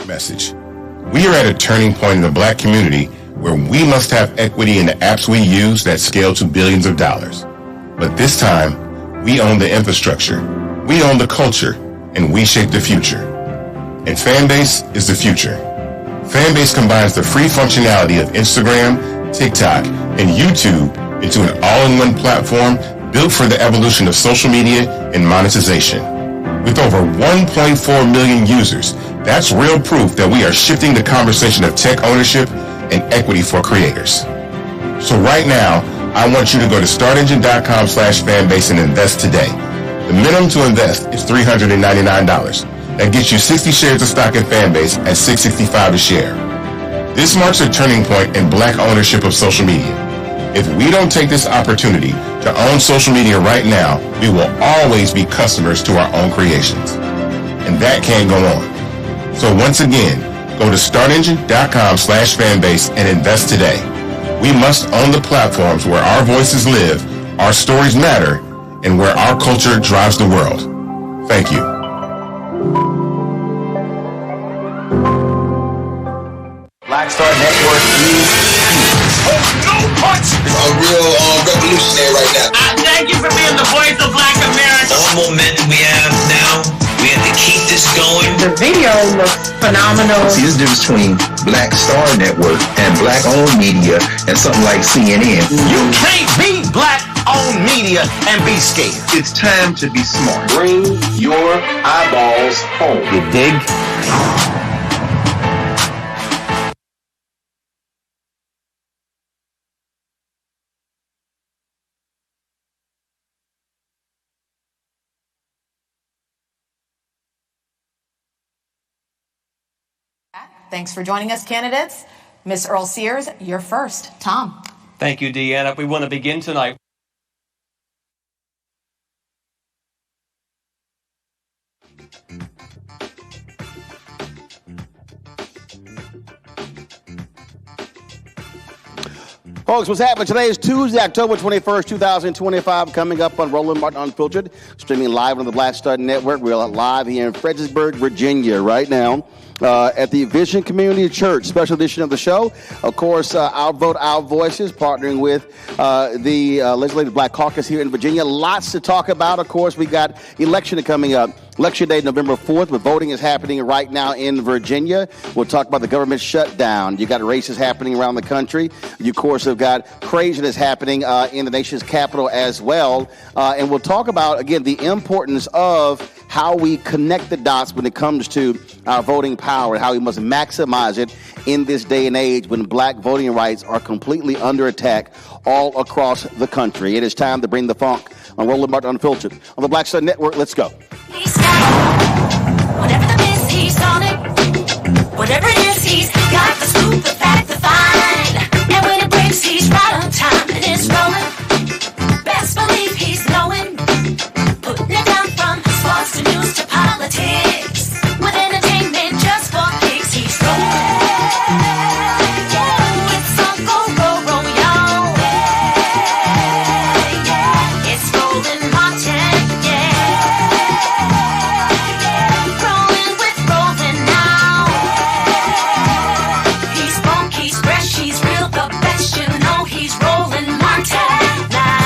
message. We are at a turning point in the Black community where we must have equity in the apps we use that scale to billions of dollars. But this time, we own the infrastructure, we own the culture, and we shape the future. And Fanbase is the future. Fanbase combines the free functionality of Instagram, TikTok, and YouTube into an all-in-one platform built for the evolution of social media and monetization. With over 1.4 million users, that's real proof that we are shifting the conversation of tech ownership and equity for creators. So right now, I want you to go to startengine.com/fanbase and invest today. The minimum to invest is $399. That gets you 60 shares of stock in Fanbase at $665 a share. This marks a turning point in Black ownership of social media. If we don't take this opportunity to own social media right now, we will always be customers to our own creations. And that can't go on. So once again, go to startengine.com/fanbase and invest today. We must own the platforms where our voices live, our stories matter, and where our culture drives the world. Thank you. Black Star Network is no punch! A real revolutionary right now. I thank you for being the voice of Black America. All the momentum we have now, we have to keep this going. The video looks phenomenal. See, there's a difference between Black Star Network and Black-owned media and something like CNN. You can't be Black-owned media and be scared. It's time to be smart. Bring your eyeballs home. You dig? Thanks for joining us, candidates. Ms. Earl Sears, you're first. Tom. Thank you, Deanna. We want to begin tonight. Folks, what's happening? Today is Tuesday, October 21st, 2025, coming up on Roland Martin Unfiltered, streaming live on the Black Star Network. We're live here in Fredericksburg, Virginia right now. At the Vision Community Church, special edition of the show. Of course, Our Vote, Our Voices, partnering with the Legislative Black Caucus here in Virginia. Lots to talk about. Of course, we got election coming up. Election day, November 4th, but voting is happening right now in Virginia. We'll talk about the government shutdown. You got races happening around the country. You, of course, have got craziness happening in the nation's capital as well. And we'll talk about, again, the importance of how we connect the dots when it comes to our voting power and how we must maximize it in this day and age when Black voting rights are completely under attack all across the country. It is time to bring the funk on Roland Martin Unfiltered. On the Black Star Network, let's go. He's got it. Whatever the miss, he's on it. Whatever it is, he's got the scoop, the fact, the find. And when it breaks, he's right on time and it's rolling. Best believe he's knowing. Putting it down from sports to news to politics. With entertainment just for kicks, he's rolling. Yeah, it's a go, y'all. Yeah, it's Roland Martin, rolling with Roland now. He's funky, he's fresh, he's real, the best, you know he's Roland Martin now.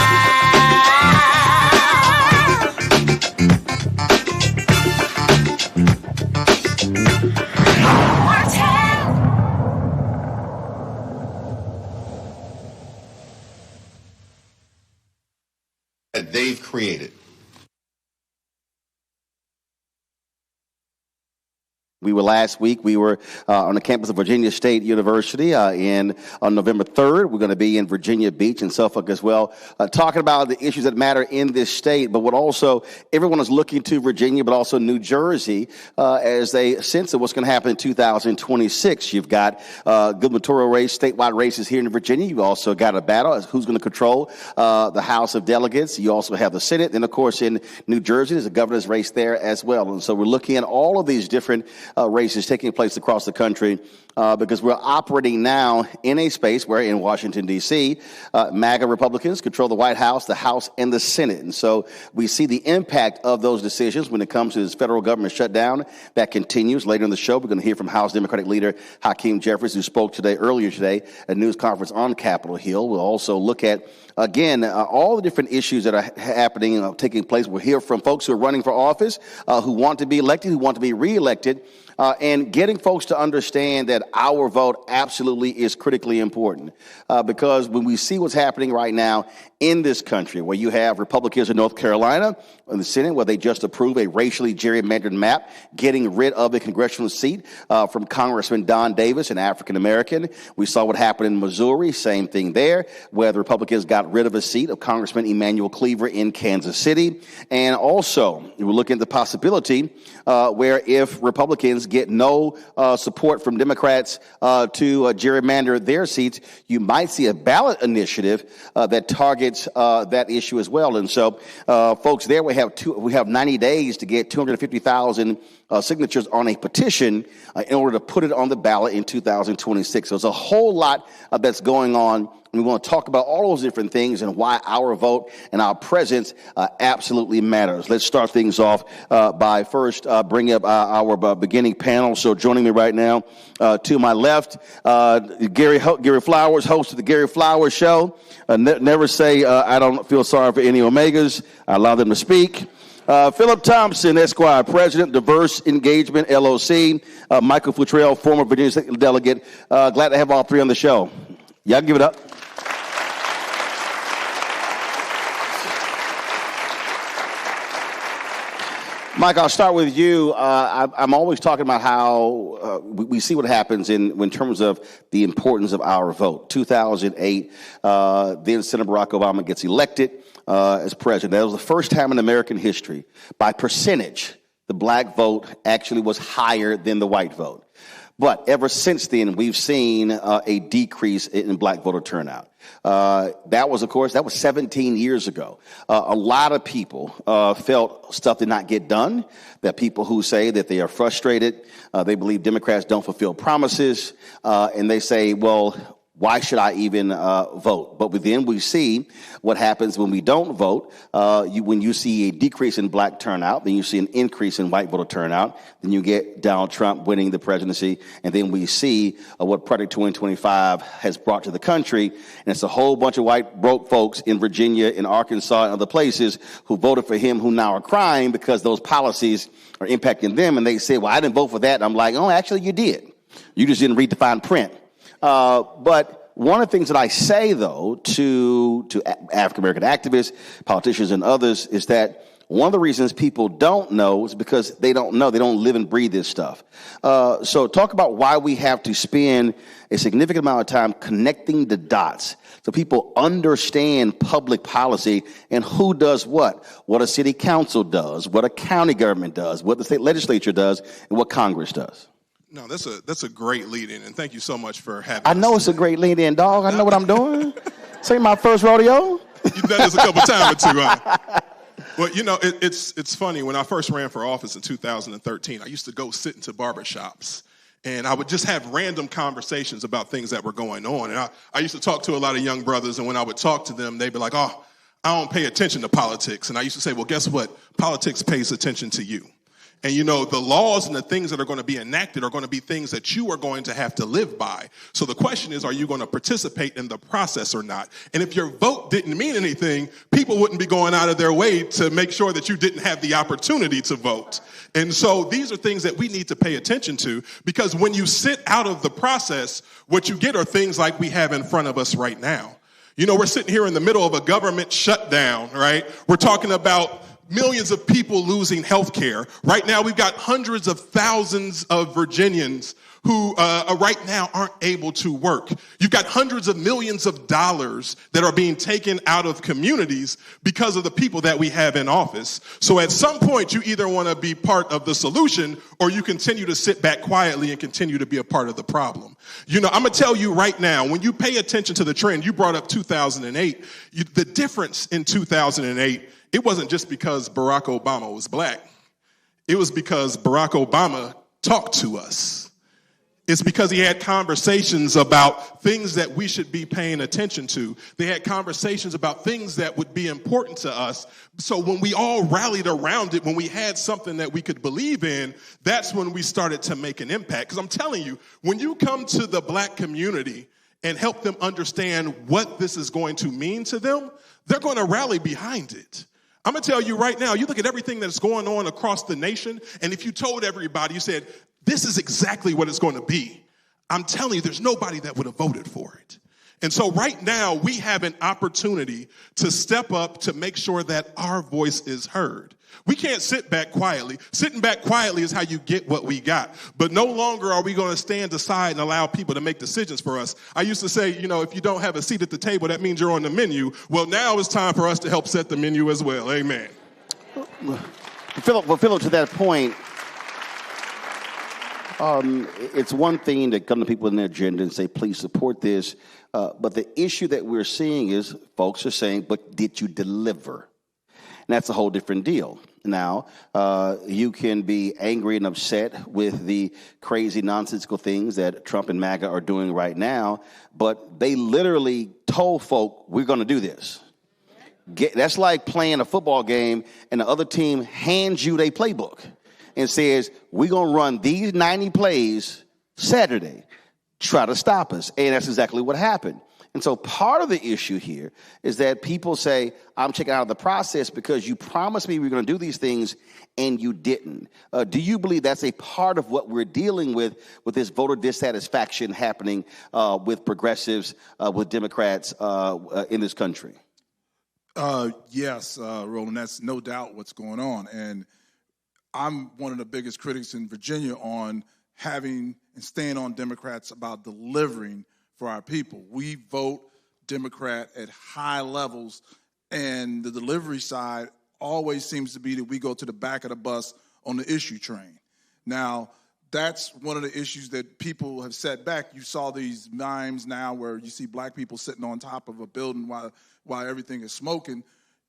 That they've created. Last week, we were on the campus of Virginia State University on November 3rd. We're going to be in Virginia Beach and Suffolk as well, talking about the issues that matter in this state, but what also everyone is looking to Virginia, but also New Jersey as they sense of what's going to happen in 2026. You've got gubernatorial race, statewide races here in Virginia. You've also got a battle as who's going to control the House of Delegates. You also have the Senate. And, of course, in New Jersey, there's a governor's race there as well. And so we're looking at all of these different races taking place across the country because we're operating now in a space where in Washington, D.C., MAGA Republicans control the White House, and the Senate. And so we see the impact of those decisions when it comes to this federal government shutdown that continues. Later in the show, we're going to hear from House Democratic leader Hakeem Jeffries, who spoke earlier today at a news conference on Capitol Hill. We'll also look at, again, all the different issues that are happening, taking place. We'll hear from folks who are running for office, who want to be elected, who want to be reelected, and getting folks to understand that our vote absolutely is critically important. Because when we see what's happening right now in this country, where you have Republicans in North Carolina in the Senate, where they just approved a racially gerrymandered map, getting rid of a congressional seat from Congressman Don Davis, an African American. We saw what happened in Missouri, same thing there, where the Republicans got rid of a seat of Congressman Emmanuel Cleaver in Kansas City. And also, we're looking at the possibility where if Republicans get no support from Democrats to gerrymander their seats, you might see a ballot initiative that targets that issue as well. And so, folks, there we have 90 days to get 250,000 signatures on a petition in order to put it on the ballot in 2026. So there's a whole lot that's going on. We want to talk about all those different things and why our vote and our presence absolutely matters. Let's start things off by first bringing up our beginning panel. So joining me right now to my left, Gary Flowers, host of the Gary Flowers Show. Never say I don't feel sorry for any Omegas. I allow them to speak. Philip Thompson, Esquire, President, Diverse Engagement, LOC. Michael Futrell, former Virginia State Delegate. Glad to have all three on the show. Y'all give it up. Mike, I'll start with you. I'm always talking about how we see what happens in terms of the importance of our vote. 2008, then Senator Barack Obama gets elected as president. That was the first time in American history, by percentage, the black vote actually was higher than the white vote. But ever since then, we've seen a decrease in black voter turnout. That was 17 years ago. A lot of people felt stuff did not get done. There are people who say that they are frustrated. They believe Democrats don't fulfill promises. And they say, well, why should I even vote? But then we see what happens when we don't vote. When you see a decrease in black turnout, then you see an increase in white voter turnout. Then you get Donald Trump winning the presidency. And then we see what Project 2025 has brought to the country. And it's a whole bunch of white broke folks in Virginia, in Arkansas, and other places who voted for him who now are crying because those policies are impacting them. And they say, well, I didn't vote for that. And I'm like, oh, actually, you did. You just didn't read the fine print. But one of the things that I say, though, to African-American activists, politicians, and others is that one of the reasons people don't know is because they don't know. They don't live and breathe this stuff. So talk about why we have to spend a significant amount of time connecting the dots so people understand public policy and who does what a city council does, what a county government does, what the state legislature does, and what Congress does. No, that's a great lead-in, and thank you so much for having I know it's a great lead-in, dog. I know what I'm doing. This ain't my first rodeo. You've done this a couple times or two, huh? Well, it's funny. When I first ran for office in 2013, I used to go sit into barbershops, and I would just have random conversations about things that were going on. And I used to talk to a lot of young brothers, and when I would talk to them, they'd be like, oh, I don't pay attention to politics. And I used to say, well, guess what? Politics pays attention to you. And, the laws and the things that are going to be enacted are going to be things that you are going to have to live by. So the question is, are you going to participate in the process or not? And if your vote didn't mean anything, people wouldn't be going out of their way to make sure that you didn't have the opportunity to vote. And so these are things that we need to pay attention to, because when you sit out of the process, what you get are things like we have in front of us right now. We're sitting here in the middle of a government shutdown, right? We're talking about millions of people losing health care. Right now, we've got hundreds of thousands of Virginians who right now aren't able to work. You've got hundreds of millions of dollars that are being taken out of communities because of the people that we have in office. So at some point, you either want to be part of the solution or you continue to sit back quietly and continue to be a part of the problem. I'm going to tell you right now, when you pay attention to the trend, you brought up 2008, the difference in 2008, it wasn't just because Barack Obama was black. It was because Barack Obama talked to us. It's because he had conversations about things that we should be paying attention to. They had conversations about things that would be important to us. So when we all rallied around it, when we had something that we could believe in, that's when we started to make an impact. Because I'm telling you, when you come to the black community and help them understand what this is going to mean to them, they're going to rally behind it. I'm going to tell you right now, you look at everything that's going on across the nation, and if you told everybody, you said, this is exactly what it's going to be, I'm telling you, there's nobody that would have voted for it. And so right now, we have an opportunity to step up to make sure that our voice is heard. We can't sit back quietly. Sitting back quietly is how you get what we got. But no longer are we going to stand aside and allow people to make decisions for us. I used to say, if you don't have a seat at the table, that means you're on the menu. Well, now it's time for us to help set the menu as well. Amen. Philip, to that point, it's one thing to come to people in their agenda and say, please support this. But the issue that we're seeing is folks are saying, but did you deliver? And that's a whole different deal. Now, you can be angry and upset with the crazy, nonsensical things that Trump and MAGA are doing right now, but they literally told folk, we're going to do this. That's like playing a football game and the other team hands you their playbook and says, we're going to run these 90 plays Saturday. Try to stop us. And that's exactly what happened. And so part of the issue here is that people say, I'm checking out of the process because you promised me we were going to do these things and you didn't. Do you believe that's a part of what we're dealing with this voter dissatisfaction happening with progressives, with Democrats in this country? Yes, Roland, that's no doubt what's going on. And I'm one of the biggest critics in Virginia on having and staying on Democrats about delivering for our people. We vote Democrat at high levels, and the delivery side always seems to be that we go to the back of the bus on the issue train. Now, that's one of the issues that people have set back. You saw these memes now where you see black people sitting on top of a building while everything is smoking.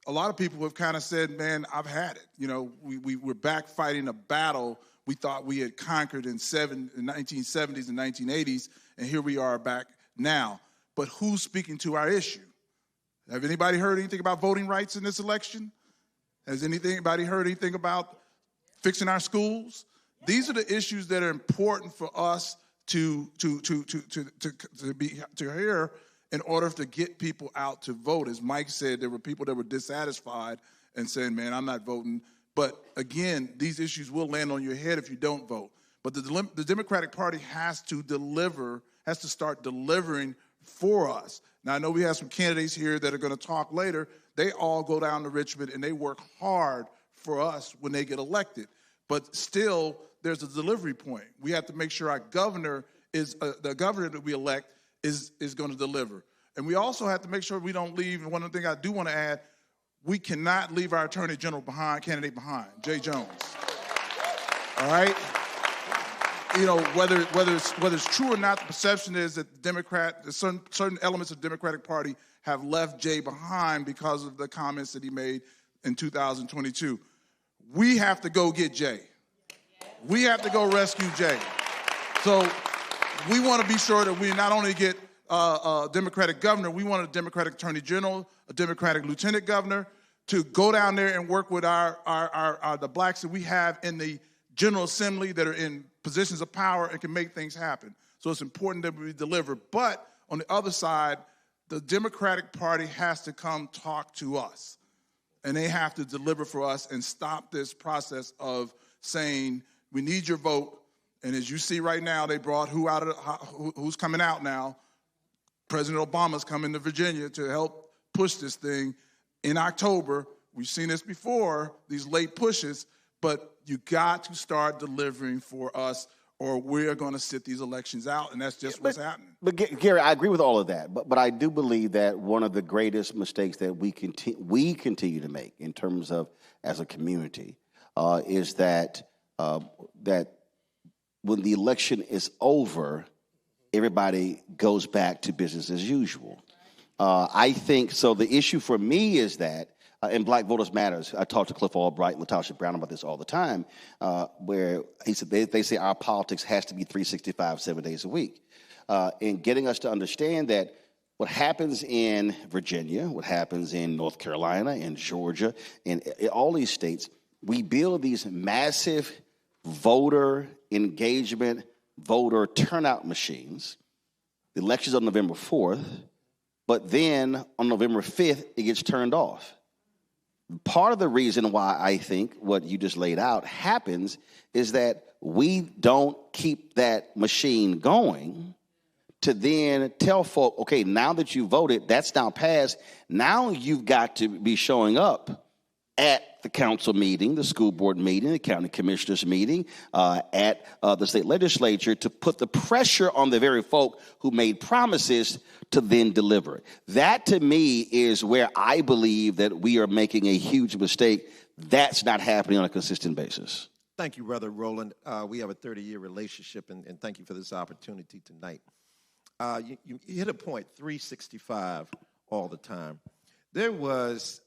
A lot of people have kind of said, man, I've had it. We're back fighting a battle we thought we had conquered in 1970s and 1980s, and here we are back now. But who's speaking to our issue? Have anybody heard anything about voting rights in this election? Has anybody heard anything about fixing our schools? These are the issues that are important for us to hear in order to get people out to vote. As Mike said, there were people that were dissatisfied and saying, man, I'm not voting. But again, these issues will land on your head if you don't vote. But the Democratic Party has to start delivering for us. Now, I know we have some candidates here that are going to talk later. They all go down to Richmond and they work hard for us when they get elected. But still, there's a delivery point. We have to make sure our governor is the governor that we elect is going to deliver. And we also have to make sure we don't leave. And one of the things I do want to add, we cannot leave our Attorney General candidate behind, Jay Jones. All right? Whether it's true or not, the perception is that certain elements of the Democratic Party have left Jay behind because of the comments that he made in 2022. We have to go get Jay. We have to go rescue Jay. So we want to be sure that we not only get a Democratic governor, we want a Democratic Attorney General, a Democratic Lieutenant Governor to go down there and work with the blacks that we have in the General Assembly that are in positions of power and can make things happen. So it's important that we deliver. But on the other side, the Democratic Party has to come talk to us. And they have to deliver for us and stop this process of saying, we need your vote. And as you see right now, they brought who's coming out now. President Obama's coming to Virginia to help push this thing in October. We've seen this before, these late pushes, but you got to start delivering for us or we're going to sit these elections out, and that's just what's happening. But Gary, I agree with all of that, but I do believe that one of the greatest mistakes that we continue to make in terms of as a community is that when the election is over, everybody goes back to business as usual. I think so. The issue for me is that in Black Voters Matters. I talk to Cliff Albright and Latasha Brown about this all the time, where he said they say our politics has to be 365, 7 days a week. In getting us to understand that what happens in Virginia, what happens in North Carolina, in Georgia, in all these states, we build these massive voter engagement, voter turnout machines. The election's on November 4th, but then on November 5th, it gets turned off. Part of the reason why I think what you just laid out happens is that we don't keep that machine going to then tell folk, okay, now that you voted, that's now passed. Now you've got to be showing up at the council meeting, the school board meeting, the county commissioners meeting, at the state legislature to put the pressure on the very folk who made promises to then deliver. That, to me, is where I believe that we are making a huge mistake. That's not happening on a consistent basis. Thank you, Brother Roland. We have a 30-year relationship, and thank you for this opportunity tonight. You hit a point, 365 all the time. There was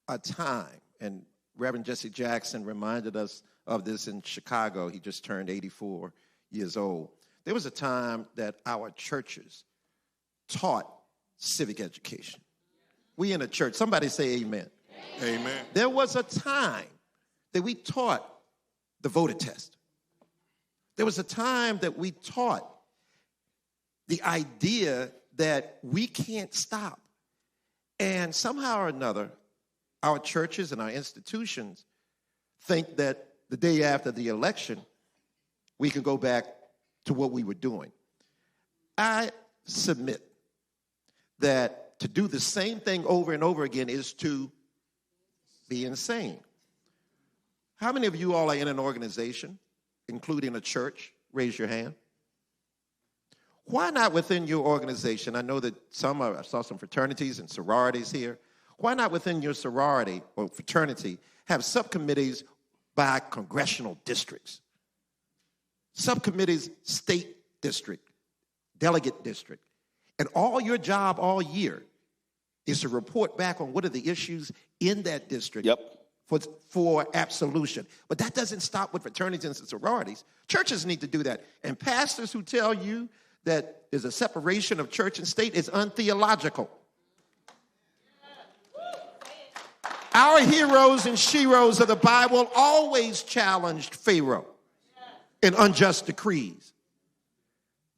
a time, and Reverend Jesse Jackson reminded us of this in Chicago. He just turned 84 years old. There was a time that our churches taught civic education. We in a church, somebody say amen. Amen. There was a time that we taught the voter test. There was a time that we taught the idea that we can't stop. And somehow or another, our churches and our institutions think that the day after the election, we can go back to what we were doing. I submit that to do the same thing over and over again is to be insane. How many of you all are in an organization, including a church? Raise your hand. Why not within your organization? I know that I saw some fraternities and sororities here. Why not within your sorority or fraternity have subcommittees by congressional districts? Subcommittees, state district, delegate district. And all your job all year is to report back on what are the issues in that district for absolution. But that doesn't stop with fraternities and sororities. Churches need to do that. And pastors who tell you that there's a separation of church and state is untheological. Our heroes and sheroes of the Bible always challenged Pharaoh in unjust decrees.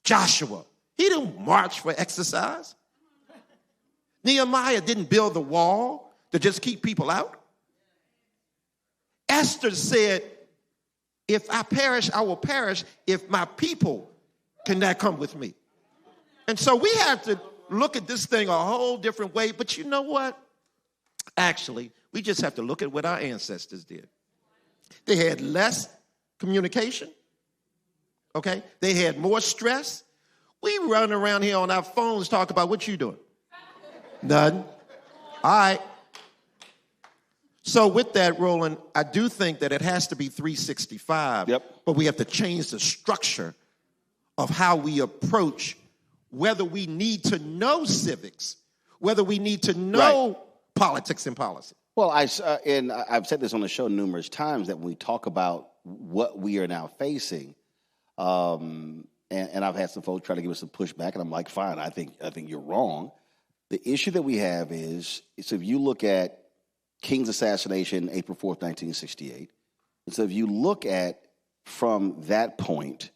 Joshua, he didn't march for exercise. Nehemiah didn't build the wall to just keep people out. Esther said, if I perish, I will perish if my people cannot come with me. And so we have to look at this thing a whole different way. But you know what? Actually, we just have to look at what our ancestors did. They had less communication, okay? They had more stress. We run around here on our phones talk about what you doing. Nothing. All right. So with that, Roland, I do think that it has to be 365. But we have to change the structure of how we approach whether we need to know civics, whether we need to know politics and policy. Well, I've said this on the show numerous times that when we talk about what we are now facing, and I've had some folks try to give us some pushback, and I'm like, fine, I think you're wrong. The issue that we have is if you look at King's assassination, April 4th, 1968, and so if you look at from that point,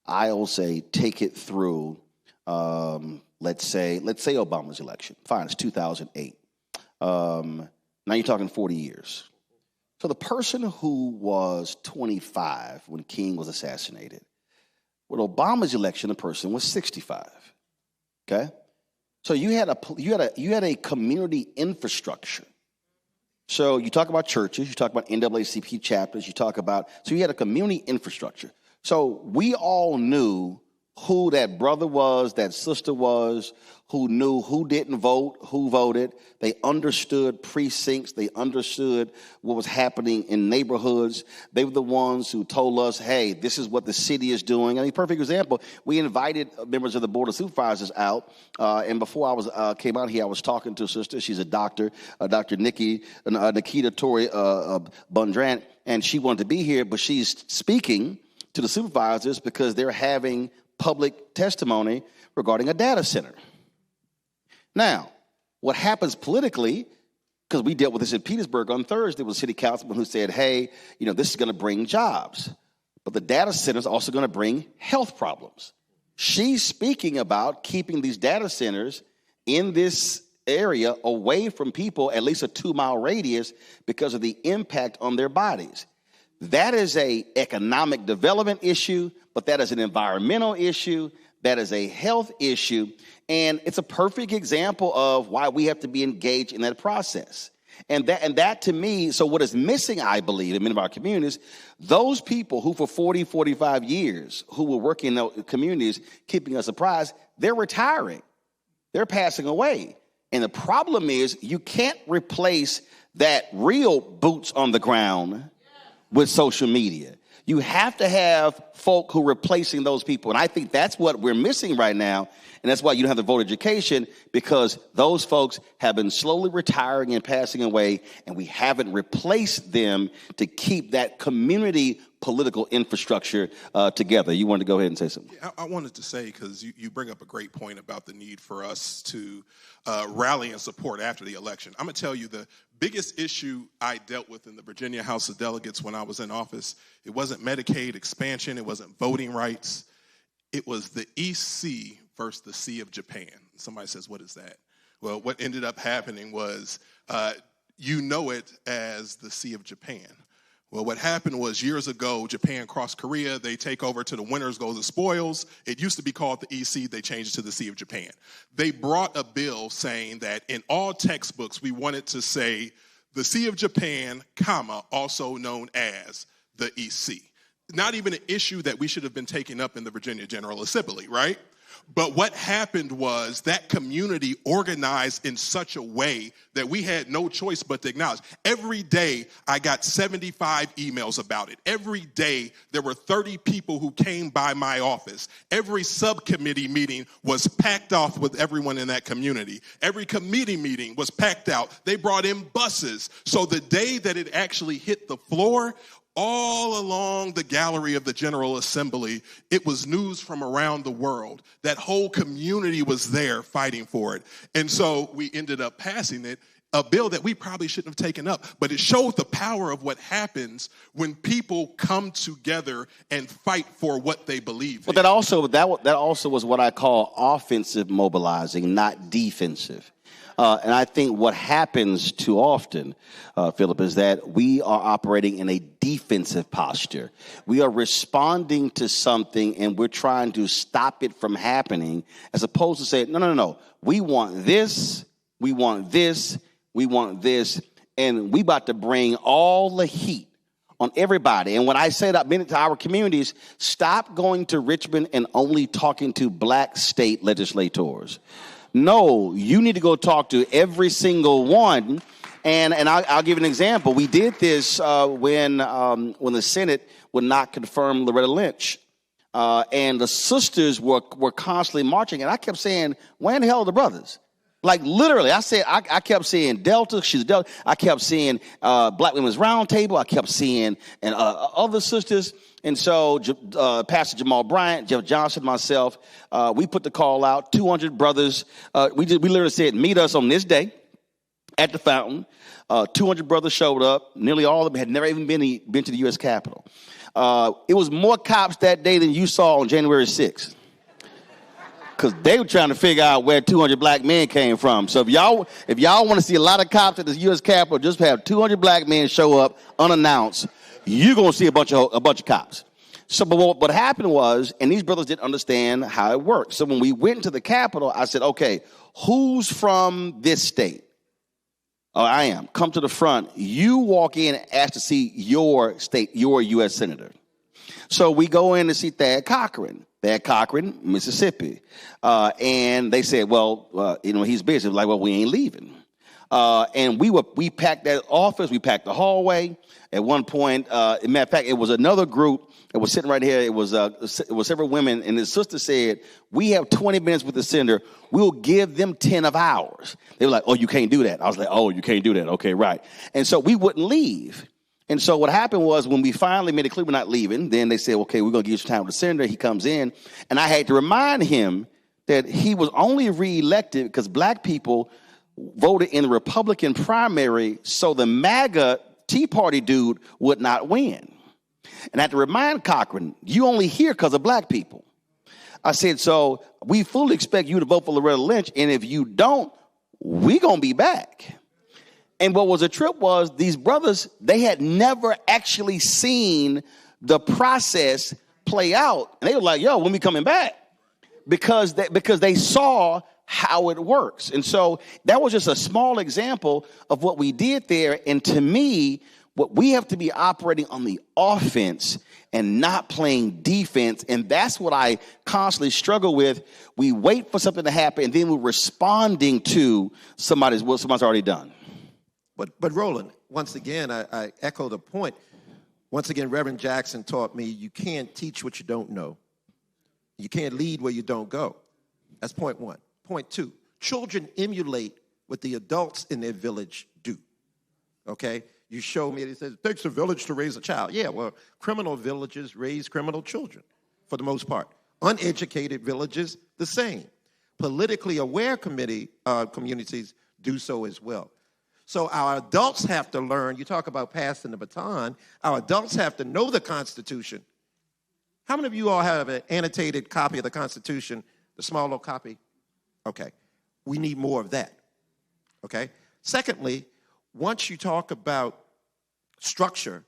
I'll say take it through, let's say Obama's election. Fine, it's 2008. Now you're talking 40 years. So the person who was 25 when King was assassinated, with Obama's election, the person was 65. Okay, so you had a community infrastructure. So you talk about churches, you talk about NAACP chapters, so you had a community infrastructure. So we all knew who that brother was, that sister was, who knew who didn't vote, who voted. They understood precincts. They understood what was happening in neighborhoods. They were the ones who told us, hey, this is what the city is doing. I mean, perfect example, we invited members of the Board of Supervisors out, and before I came out here, I was talking to a sister. She's a doctor, Dr. Nikita Tori Bundrant, and she wanted to be here, but she's speaking to the supervisors because they're having public testimony regarding a data center. Now, what happens politically, because we dealt with this in Petersburg on Thursday, was a city councilman who said, hey, this is going to bring jobs, but the data center is also going to bring health problems. She's speaking about keeping these data centers in this area away from people, at least a 2-mile radius, because of the impact on their bodies. That is an economic development issue, but that is an environmental issue. That is a health issue, and it's a perfect example of why we have to be engaged in that process. And that to me, so what is missing, I believe, in many of our communities, those people who for 40, 45 years, who were working in those communities, keeping us apprised, they're retiring. They're passing away. And the problem is you can't replace that real boots on the ground with social media. You have to have folk who are replacing those people. And I think that's what we're missing right now. And that's why you don't have the voter education, because those folks have been slowly retiring and passing away, and we haven't replaced them to keep that community political infrastructure together. You wanted to go ahead and say something? Yeah, I wanted to say, because you bring up a great point about the need for us to rally and support after the election. I'm going to tell you the biggest issue I dealt with in the Virginia House of Delegates when I was in office, it wasn't Medicaid expansion, it wasn't voting rights, it was the EC versus the Sea of Japan. Somebody says, what is that? Well, what ended up happening was, it as the Sea of Japan. Well, what happened was years ago, Japan crossed Korea. They take over to the winners go the spoils. It used to be called the EC. They changed it to the Sea of Japan. They brought a bill saying that in all textbooks, we wanted to say the Sea of Japan, also known as the EC. Not even an issue that we should have been taking up in the Virginia General Assembly, right? But what happened was that community organized in such a way that we had no choice but to acknowledge. Every day, I got 75 emails about it. Every day, there were 30 people who came by my office. Every subcommittee meeting was packed off with everyone in that community. Every committee meeting was packed out. They brought in buses. So the day that it actually hit the floor, all along the gallery of the General Assembly, it was news from around the world. That whole community was there fighting for it. And so we ended up passing it, a bill that we probably shouldn't have taken up, but it showed the power of what happens when people come together and fight for what they believe in. That also was what I call offensive mobilizing, not defensive. And I think what happens too often, Philip, is that we are operating in a defensive posture. We are responding to something and we're trying to stop it from happening, as opposed to saying, no. We want this, we want this, we want this, and we about to bring all the heat on everybody. And when I say that to our communities, stop going to Richmond and only talking to black state legislators. No, you need to go talk to every single one. And I'll give you an example. We did this when the Senate would not confirm Loretta Lynch. And the sisters were constantly marching. And I kept saying, where in the hell are the brothers? Like literally, I kept seeing Delta, she's Delta. I kept seeing Black Women's Roundtable. I kept seeing other sisters. And so Pastor Jamal Bryant, Jeff Johnson, myself, we put the call out, 200 brothers. We literally said, meet us on this day at the fountain. 200 brothers showed up. Nearly all of them had never even been to the U.S. Capitol. It was more cops that day than you saw on January 6th. Because they were trying to figure out where 200 black men came from. So if y'all want to see a lot of cops at the U.S. Capitol, just have 200 black men show up unannounced, you're going to see a bunch of cops. So but what happened was, and these brothers didn't understand how it worked. So when we went to the Capitol, I said, okay, who's from this state? Oh, I am. Come to the front. You walk in and ask to see your state, your U.S. senator. So we go in to see Thad Cochran. They had Cochran, Mississippi. And they said, well, he's busy. Like, well, we ain't leaving. And we packed that office. We packed the hallway. At one point, as a matter of fact, it was another group that was sitting right here. It was several women. And the sister said, we have 20 minutes with the senator. We'll give them 10 of ours. They were like, oh, you can't do that. I was like, oh, you can't do that. Okay, right. And so we wouldn't leave. And so what happened was when we finally made it clear we're not leaving, then they said, okay, we're going to give you some time with the senator. He comes in. And I had to remind him that he was only reelected because black people voted in the Republican primary so the MAGA Tea Party dude would not win. And I had to remind Cochran, you only here because of black people. I said, so we fully expect you to vote for Loretta Lynch, and if you don't, we going to be back. And what was a trip was these brothers, they had never actually seen the process play out. And they were like, yo, when we coming back? Because they saw how it works. And so that was just a small example of what we did there. And to me, what we have to be operating on the offense and not playing defense. And that's what I constantly struggle with. We wait for something to happen, and then we're responding to somebody's already done. But Roland, once again, I echo the point. Once again, Reverend Jackson taught me you can't teach what you don't know. You can't lead where you don't go. That's point one. Point two, children emulate what the adults in their village do, okay? You show me, it says, it takes a village to raise a child. Yeah, well, criminal villages raise criminal children for the most part. Uneducated villages, the same. Politically aware communities do so as well. So our adults have to learn, you talk about passing the baton, our adults have to know the Constitution. How many of you all have an annotated copy of the Constitution, the small little copy? Okay, we need more of that, okay? Secondly, once you talk about structure,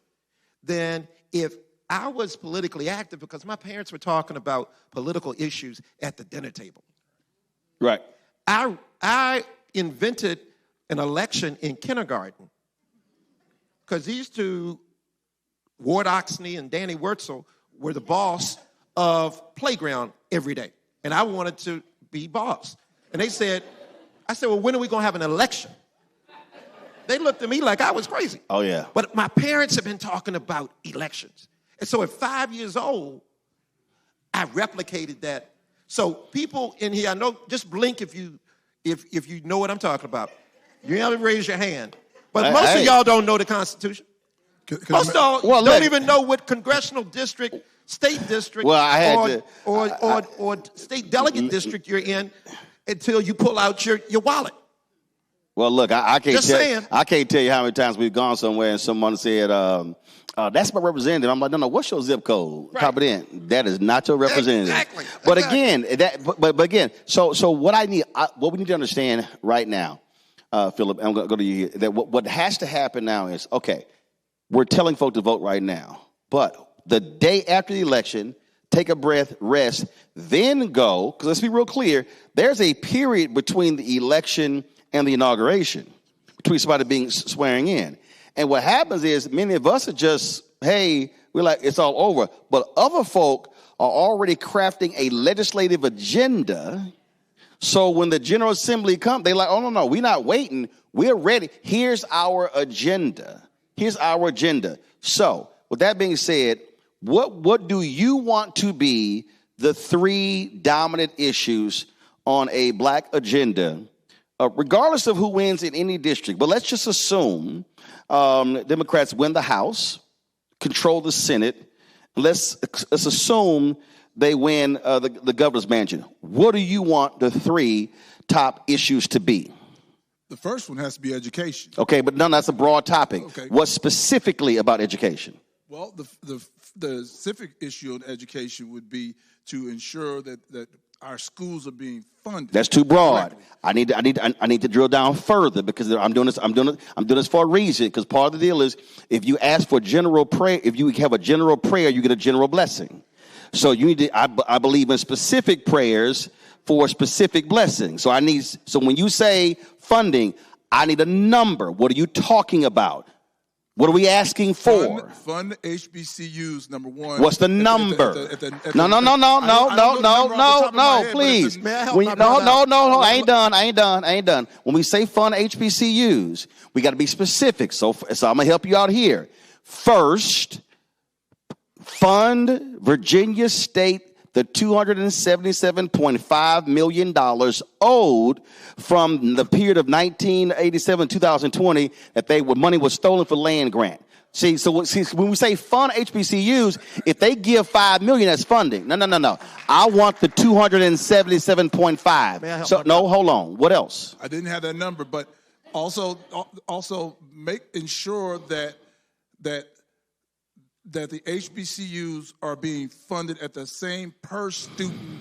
then if I was politically active, because my parents were talking about political issues at the dinner table. Right. I invented an election in kindergarten because these two, Ward Oxney and Danny Wurtzel, were the boss of playground every day. And I wanted to be boss. And I said, well, when are we going to have an election? They looked at me like I was crazy. Oh, yeah. But my parents have been talking about elections. And so at 5 years old, I replicated that. So people in here, I know, just blink if you know what I'm talking about. You have to raise your hand. But most of y'all don't know the Constitution. Most of y'all don't even know what congressional district, state district, or state delegate district you're in until you pull out your wallet. Well, look, I can't tell you how many times we've gone somewhere and someone said, that's my representative. I'm like, no, what's your zip code? Right. Type it in. That is not your representative. Exactly. But again, again, so what we need to understand right now, Philip, I'm going to go to you here, that what has to happen now is, okay, we're telling folks to vote right now, but the day after the election, take a breath, rest, then go, because let's be real clear, there's a period between the election and the inauguration, between somebody being swearing in. And what happens is many of us are just, hey, we're like, it's all over. But other folk are already crafting a legislative agenda. So when the General Assembly comes, they're like, oh, no, we're not waiting. We're ready. Here's our agenda. So with that being said, what do you want to be the three dominant issues on a black agenda, regardless of who wins in any district? But let's just assume Democrats win the House, control the Senate. Let's assume they win the governor's mansion. What do you want the three top issues to be? The first one has to be education. Okay, but that's a broad topic. Okay. What specifically about education? Well, the specific issue on education would be to ensure that our schools are being funded. That's too broad. Correctly. I need to drill down further because I'm doing this for a reason. Because part of the deal is if you ask for general prayer, if you have a general prayer, you get a general blessing. So you need to. I believe in specific prayers for specific blessings. So when you say funding, I need a number. What are you talking about? What are we asking for? Fund HBCUs, number one. What's the number? No, please. No, I ain't done. When we say fund HBCUs, we got to be specific. So I'm going to help you out here. First, fund Virginia State the $277.5 million owed from the period of 1987 to 2020 that money was stolen for land grant. See, when we say fund HBCUs, if they give $5 million, that's funding. No. I want the 277.5. So no, hold on. What else? I didn't have that number, but also ensure that the HBCUs are being funded at the same per student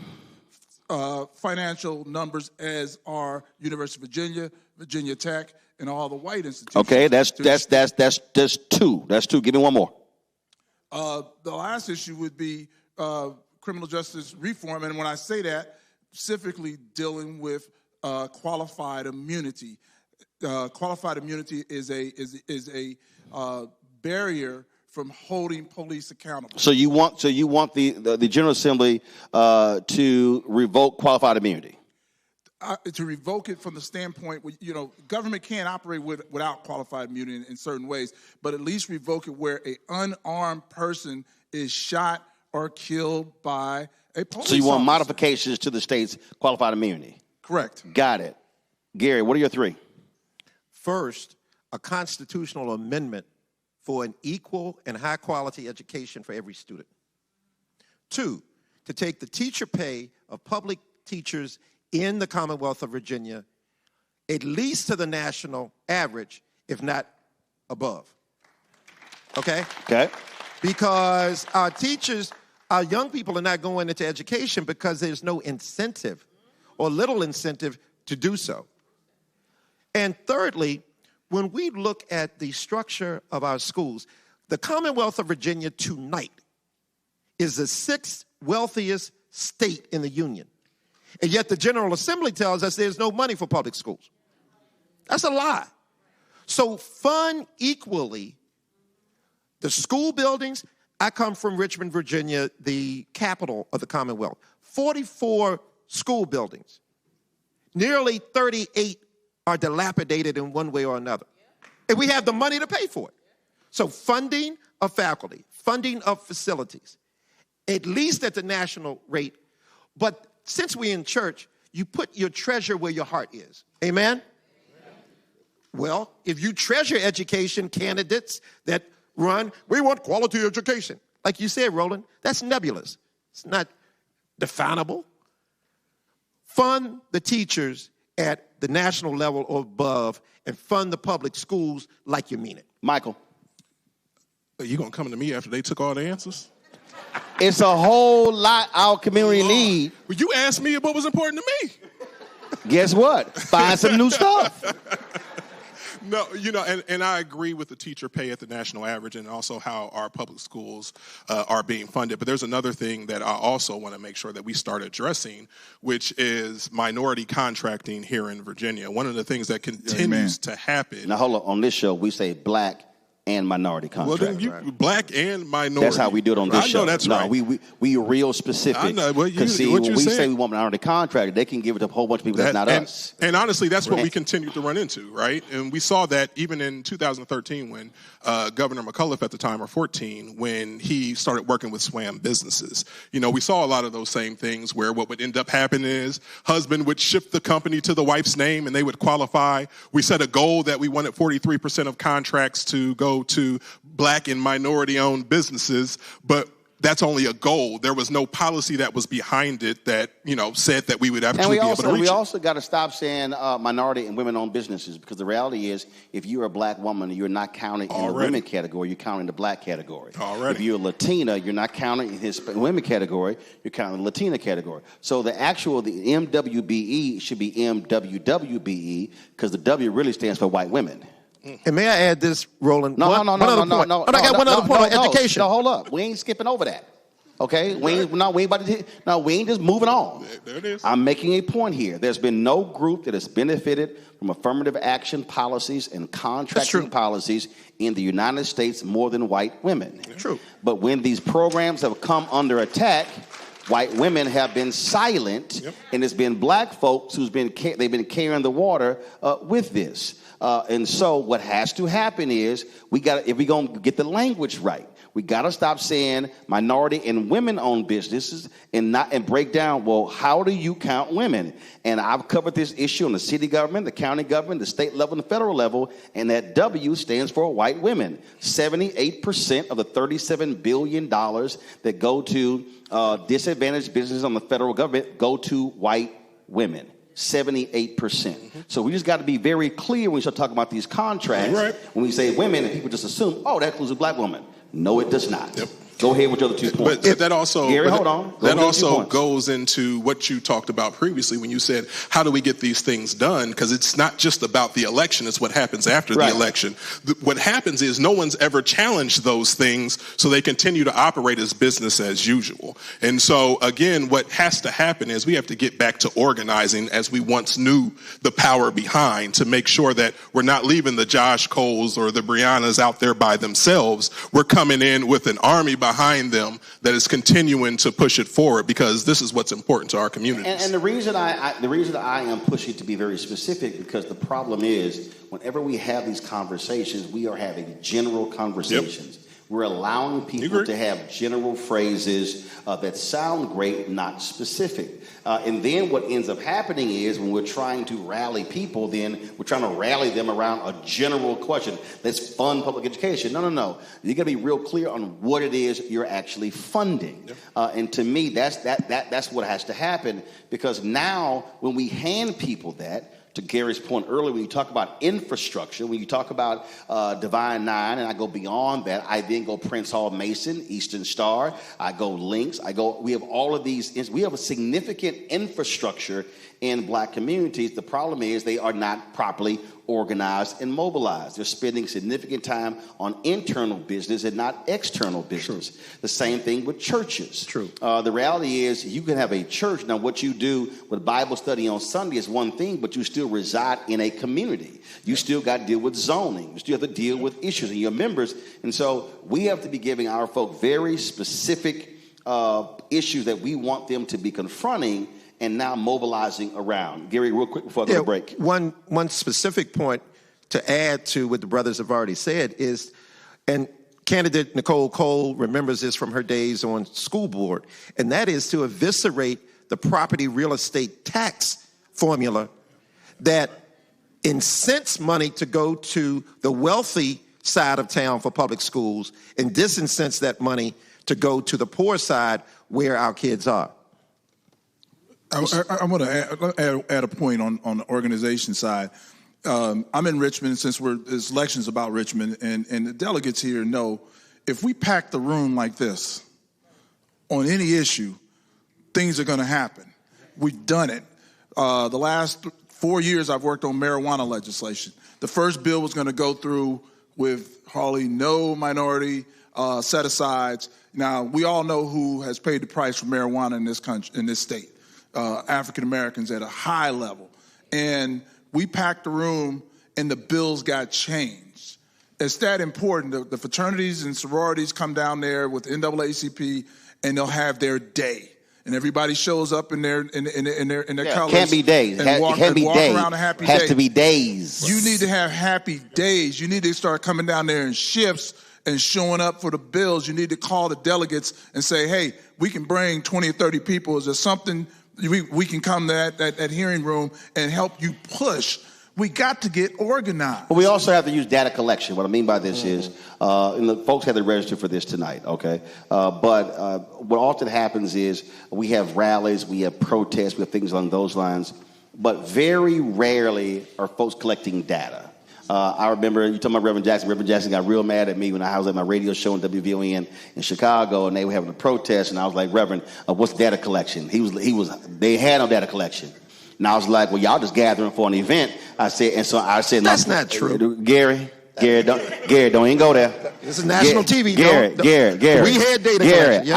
financial numbers as our University of Virginia, Virginia Tech, and all the white institutions. Okay, that's two. That's two. Give me one more. The last issue would be criminal justice reform, and when I say that, specifically dealing with qualified immunity. Qualified immunity is a barrier from holding police accountable. So you want the General Assembly to revoke qualified immunity? To revoke it from the standpoint, government can't operate without qualified immunity in certain ways, but at least revoke it where an unarmed person is shot or killed by a police officer. So you want modifications to the state's qualified immunity? Correct. Got it. Gary, what are your three? First, a constitutional amendment for an equal and high-quality education for every student. Two, to take the teacher pay of public teachers in the Commonwealth of Virginia at least to the national average, if not above. Okay? Okay. Because our teachers, our young people are not going into education because there's no incentive or little incentive to do so. And thirdly, when we look at the structure of our schools, the Commonwealth of Virginia tonight is the sixth wealthiest state in the Union. And yet the General Assembly tells us there's no money for public schools. That's a lie. So fund equally the school buildings. I come from Richmond, Virginia, the capital of the Commonwealth. 44 school buildings. Nearly 38 are dilapidated in one way or another. And we have the money to pay for it. So funding of faculty, funding of facilities, at least at the national rate. But since we're in church, you put your treasure where your heart is. Amen? Well, if you treasure education, candidates that run, we want quality education. Like you said, Roland, that's nebulous. It's not definable. Fund the teachers at the national level or above and fund the public schools like you mean it. Michael. Are you going to come to me after they took all the answers? It's a whole lot our community need. Well, you asked me what was important to me. Guess what? Find some new stuff. No, and I agree with the teacher pay at the national average and also how our public schools are being funded. But there's another thing that I also want to make sure that we start addressing, which is minority contracting here in Virginia. One of the things that continues to happen. Now, hold on. On this show, we say black and minority contract. Well, then black and minority. That's how we do it on this show. I know that's right. We real specific. I know. When we say we want minority contract, they can give it to a whole bunch of people that's not us. And honestly, that's what we continue to run into, right? And we saw that even in 2013 when Governor McAuliffe at the time, or 14, when he started working with SWAM businesses. We saw a lot of those same things where what would end up happening is husband would shift the company to the wife's name and they would qualify. We set a goal that we wanted 43% of contracts to go to black and minority-owned businesses, but that's only a goal. There was no policy that was behind it that, said that we would actually be able to reach it. We also got to stop saying minority and women-owned businesses, because the reality is if you're a black woman, you're not counted in the women category, you're counting the black category. If you're a Latina, you're not counting in his women category, you're counting the Latina category. So the MWBE should be MWWBE, because the W really stands for white women. And may I add this, Roland? No. I got one other point on education. No, hold up. We ain't skipping over that. Okay, we ain't just moving on. There it is. I'm making a point here. There's been no group that has benefited from affirmative action policies and contracting policies in the United States more than white women. True. But when these programs have come under attack, white women have been silent, and it's been black folks they've been carrying the water with this. And so what has to happen is if we're going to get the language right, we got to stop saying minority and women-owned businesses and break down, well, how do you count women? And I've covered this issue on the city government, the county government, the state level, and the federal level, and that W stands for white women. 78% of the $37 billion that go to disadvantaged businesses on the federal government go to white women. 78%. So we just got to be very clear when we start talking about these contracts. Right. When we say women, and people just assume, oh, that includes a black woman. No, it does not. Go ahead with your other 2 points. But that also, Gary, hold on. That also goes into what you talked about previously when you said, how do we get these things done? Because it's not just about the election, it's what happens after the election. What happens is no one's ever challenged those things, so they continue to operate as business as usual. And so, again, what has to happen is we have to get back to organizing as we once knew the power behind, to make sure that we're not leaving the Josh Coles or the Briannas out there by themselves. We're coming in with an army behind them that is continuing to push it forward, because this is what's important to our communities. And the reason I am pushing to be very specific, because the problem is whenever we have these conversations, we are having general conversations. We're allowing people to have general phrases that sound great, not specific. And then what ends up happening is when we're trying to rally people, then we're trying to rally them around a general question. Let's fund public education. No. You got to be real clear on what it is you're actually funding. And to me, that's what has to happen, because now when we hand people that, to Gary's point earlier, when you talk about infrastructure, when you talk about Divine Nine, and I go beyond that, I then go Prince Hall Mason, Eastern Star, I go Links, we have all of these, we have a significant infrastructure in black communities. The problem is they are not properly organized and mobilized. They're spending significant time on internal business and not external business. True. The same thing with churches. True. The reality is you can have a church. Now, what you do with Bible study on Sunday is one thing, but you still reside in a community. You still got to deal with zoning. You still have to deal with issues and your members. And so we have to be giving our folk very specific issues that we want them to be confronting and now mobilizing around. Gary, real quick before I go to break. One specific point to add to what the brothers have already said is, and candidate Nicole Cole remembers this from her days on school board, and that is to eviscerate the property real estate tax formula that incents money to go to the wealthy side of town for public schools and disincents that money to go to the poor side where our kids are. I want to add a point on the organization side. I'm in Richmond since this election's about Richmond, and the delegates here know if we pack the room like this on any issue, things are going to happen. We've done it. The last 4 years I've worked on marijuana legislation. The first bill was going to go through with hardly no minority set-asides. Now, we all know who has paid the price for marijuana in this country, in this state. African Americans at a high level. And we packed the room and the bills got changed. It's that important. The fraternities and sororities come down there with NAACP and they'll have their day. And everybody shows up in their colors. It can't be days. And walk around a happy day. It has to be days. You need to have happy days. You need to start coming down there in shifts and showing up for the bills. You need to call the delegates and say, hey, we can bring 20 or 30 people. Is there something we can come to that hearing room and help you push? We got to get organized. But we also have to use data collection. What I mean by this is, and the folks have to register for this tonight, okay? But what often happens is we have rallies, we have protests, we have things along those lines, but very rarely are folks collecting data. I remember you talking about Reverend Jackson. Reverend Jackson got real mad at me when I was at my radio show in WVON in Chicago, and they were having a protest, and I was like, Reverend, what's data collection? They had no data collection. And I was like, well, y'all just gathering for an event. I said, that's not true. Gary, Garrett, don't even go there. This is national TV. Garrett. We had data collection.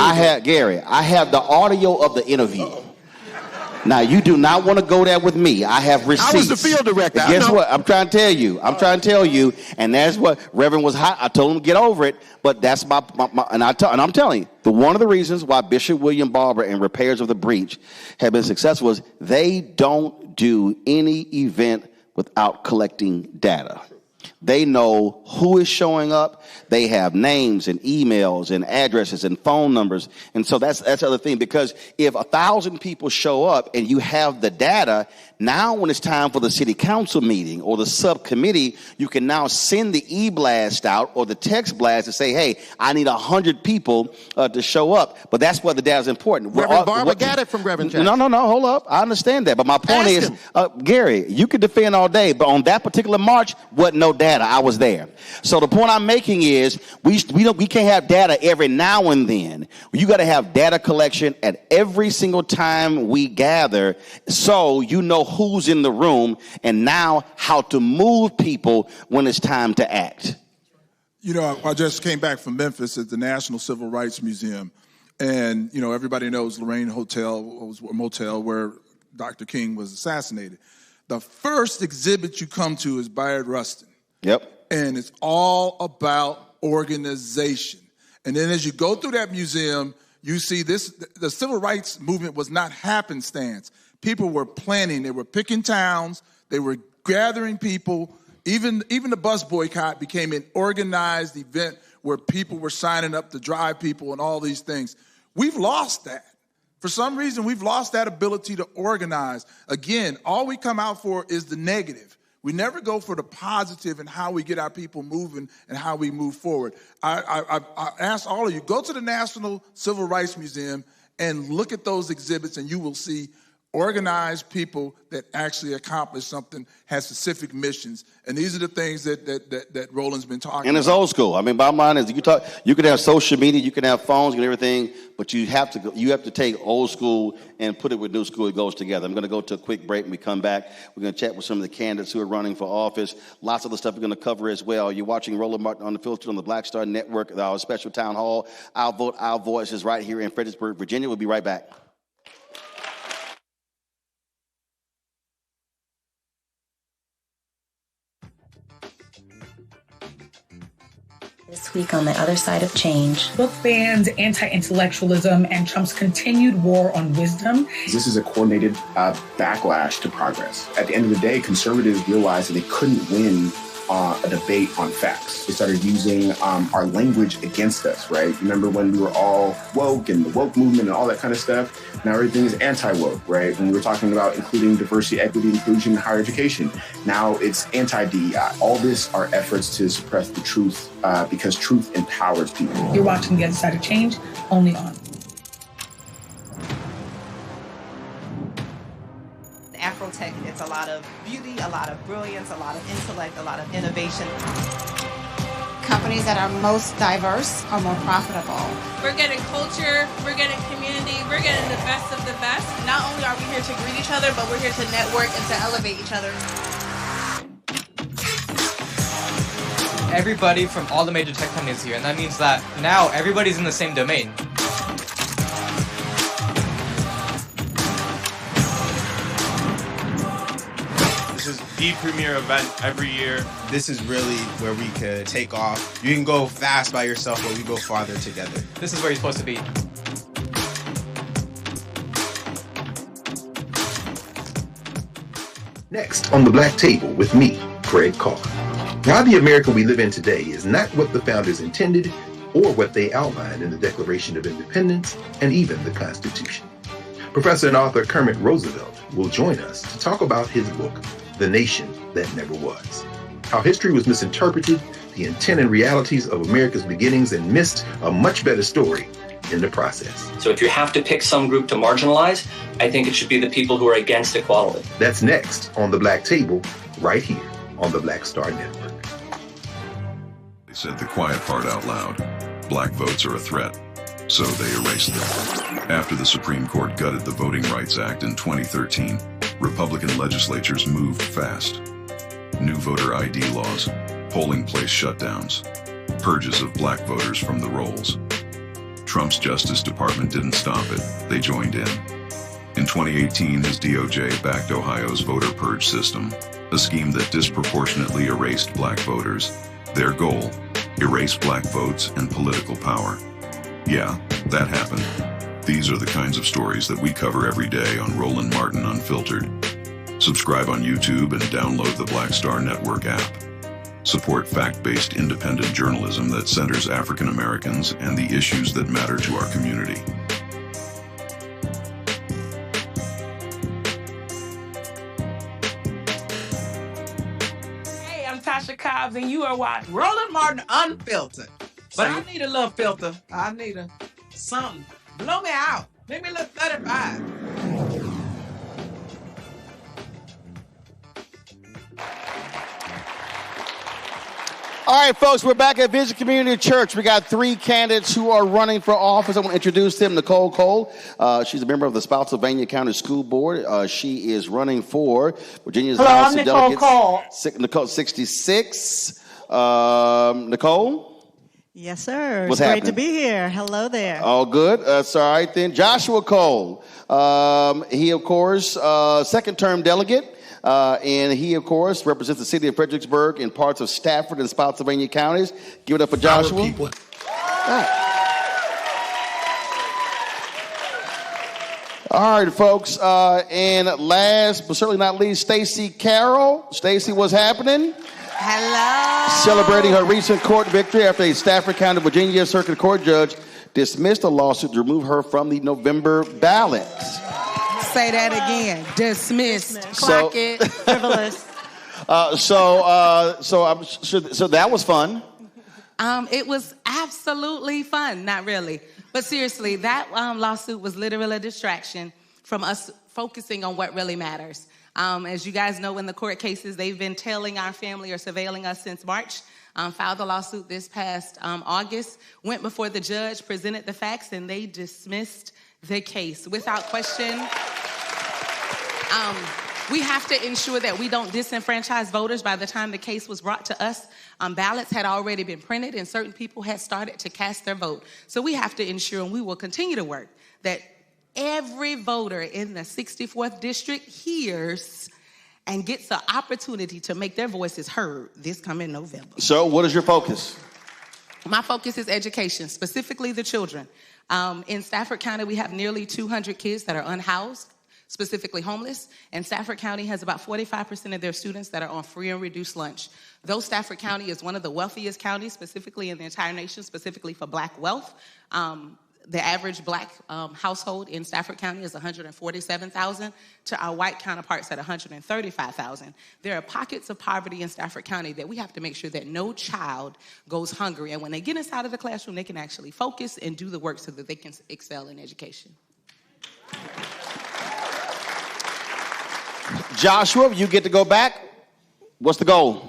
I have the audio of the interview. Now, you do not want to go there with me. I have receipts. I was the field director. Guess what? I'm trying to tell you. And that's what Reverend was hot. I told him to get over it. But that's my and I'm telling you, one of the reasons why Bishop William Barber and Repairs of the Breach have been successful is they don't do any event without collecting data. They know who is showing up. They have names and emails and addresses and phone numbers. And so that's the other thing, because if 1,000 people show up and you have the data, now when it's time for the city council meeting or the subcommittee, you can now send the e-blast out or the text blast to say, hey, I need 100 people to show up. But that's why the data is important. Reverend Barber got it from Reverend Jackson. No, hold up. I understand that. But my point is, Gary, you could defend all day, but on that particular march, wasn't no data. I was there. So the point I'm making is we can't have data every now and then. You got to have data collection at every single time we gather, so you know who's in the room and now how to move people when it's time to act. You know, I just came back from Memphis at the National Civil Rights Museum, and you know everybody knows Lorraine Hotel was a motel where Dr. King was assassinated. The first exhibit you come to is Bayard Rustin. Yep. And it's all about organization. And then as you go through that museum, you see the civil rights movement was not happenstance. People were planning. They were picking towns. They were gathering people. Even the bus boycott became an organized event where people were signing up to drive people and all these things. We've lost that. For some reason, we've lost that ability to organize. Again, all we come out for is the negative. We never go for the positive and how we get our people moving and how we move forward. I ask all of you, go to the National Civil Rights Museum and look at those exhibits, and you will see organized people that actually accomplish something, have specific missions. And these are the things that Roland's been talking about. And it's old school. I mean, bottom line is you can have social media, you can have phones, and everything, but you have to take old school and put it with new school. It goes together. I'm going to go to a quick break. When we come back, we're going to chat with some of the candidates who are running for office. Lots of the stuff we're going to cover as well. You're watching Roland Martin Unfiltered on the Black Star Network, our special town hall. Our vote, our voice is right here in Fredericksburg, Virginia. We'll be right back. This week on The Other Side of Change. Book bans, anti-intellectualism, and Trump's continued war on wisdom. This is a coordinated backlash to progress. At the end of the day, conservatives realized that they couldn't win a debate on facts. They started using our language against us, right? Remember when we were all woke and the woke movement and all that kind of stuff? Now everything is anti-woke, right? When we were talking about including diversity, equity, inclusion, higher education, now it's anti-DEI. All this are efforts to suppress the truth because truth empowers people. You're watching The Other Side of Change, only on Afrotech. It's a lot of beauty, a lot of brilliance, a lot of intellect, a lot of innovation. Companies that are most diverse are more profitable. We're getting culture, we're getting community, we're getting the best of the best. Not only are we here to greet each other, but we're here to network and to elevate each other. Everybody from all the major tech companies here, and that means that now everybody's in the same domain. This is the premier event every year. This is really where we could take off. You can go fast by yourself, but we go farther together. This is where you're supposed to be. Next on the Black Table with me, Craig Carr. Why the America we live in today is not what the founders intended or what they outlined in the Declaration of Independence and even the Constitution. Professor and author Kermit Roosevelt will join us to talk about his book, The Nation That Never Was. How history was misinterpreted, the intent and realities of America's beginnings, and missed a much better story in the process. So if you have to pick some group to marginalize, I think it should be the people who are against equality. That's next on the Black Table, right here on the Black Star Network. They said the quiet part out loud. Black votes are a threat. So they erased them. After the Supreme Court gutted the Voting Rights Act in 2013, Republican legislatures moved fast. New voter ID laws, polling place shutdowns, purges of black voters from the rolls. Trump's Justice Department didn't stop it, they joined in. In 2018, his DOJ backed Ohio's voter purge system, a scheme that disproportionately erased black voters. Their goal, erase black votes and political power. Yeah, that happened. These are the kinds of stories that we cover every day on Roland Martin Unfiltered. Subscribe on YouTube and download the Black Star Network app. Support fact-based independent journalism that centers African Americans and the issues that matter to our community. Hey, I'm Tasha Cobbs, and you are watching Roland Martin Unfiltered. But I need a little filter. I need something. Blow me out. Make me look 35. All right, folks, we're back at Vision Community Church. We got 3 candidates who are running for office. I want to introduce them. Nicole Cole. She's a member of the Spotsylvania County School Board. She is running for Virginia's House of Delegates. Cole. Nicole, 66. Nicole? Yes, sir. What's it's happening? Great to be here. Hello there. All good. That's all right then. Joshua Cole. He, of course, second-term delegate. And he, of course, represents the city of Fredericksburg and parts of Stafford and Spotsylvania counties. Give it up for Joshua. All right, folks. And last but certainly not least, Stacey Carroll. Stacey, what's happening? Hello. Celebrating her recent court victory after a Stafford County, Virginia Circuit Court judge dismissed a lawsuit to remove her from the November ballot. Say that again. Dismissed. Clock it. Frivolous. So that was fun. It was absolutely fun. Not really. But seriously, that lawsuit was literally a distraction from us focusing on what really matters. As you guys know, in the court cases, they've been tailing our family or surveilling us since March. Filed the lawsuit this past August, went before the judge, presented the facts, and they dismissed the case without question. We have to ensure that we don't disenfranchise voters. By the time the case was brought to us, ballots had already been printed and certain people had started to cast their vote. So we have to ensure, and we will continue to work, that every voter in the 64th district hears and gets the opportunity to make their voices heard this coming November. So what is your focus? My focus is education, specifically the children. In Stafford County, we have nearly 200 kids that are unhoused, specifically homeless, and Stafford County has about 45% of their students that are on free and reduced lunch. Though Stafford County is one of the wealthiest counties, specifically in the entire nation, specifically for black wealth, the average black household in Stafford County is $147,000 to our white counterparts at $135,000. There are pockets of poverty in Stafford County that we have to make sure that no child goes hungry. And when they get inside of the classroom, they can actually focus and do the work so that they can excel in education. Joshua, you get to go back. What's the goal?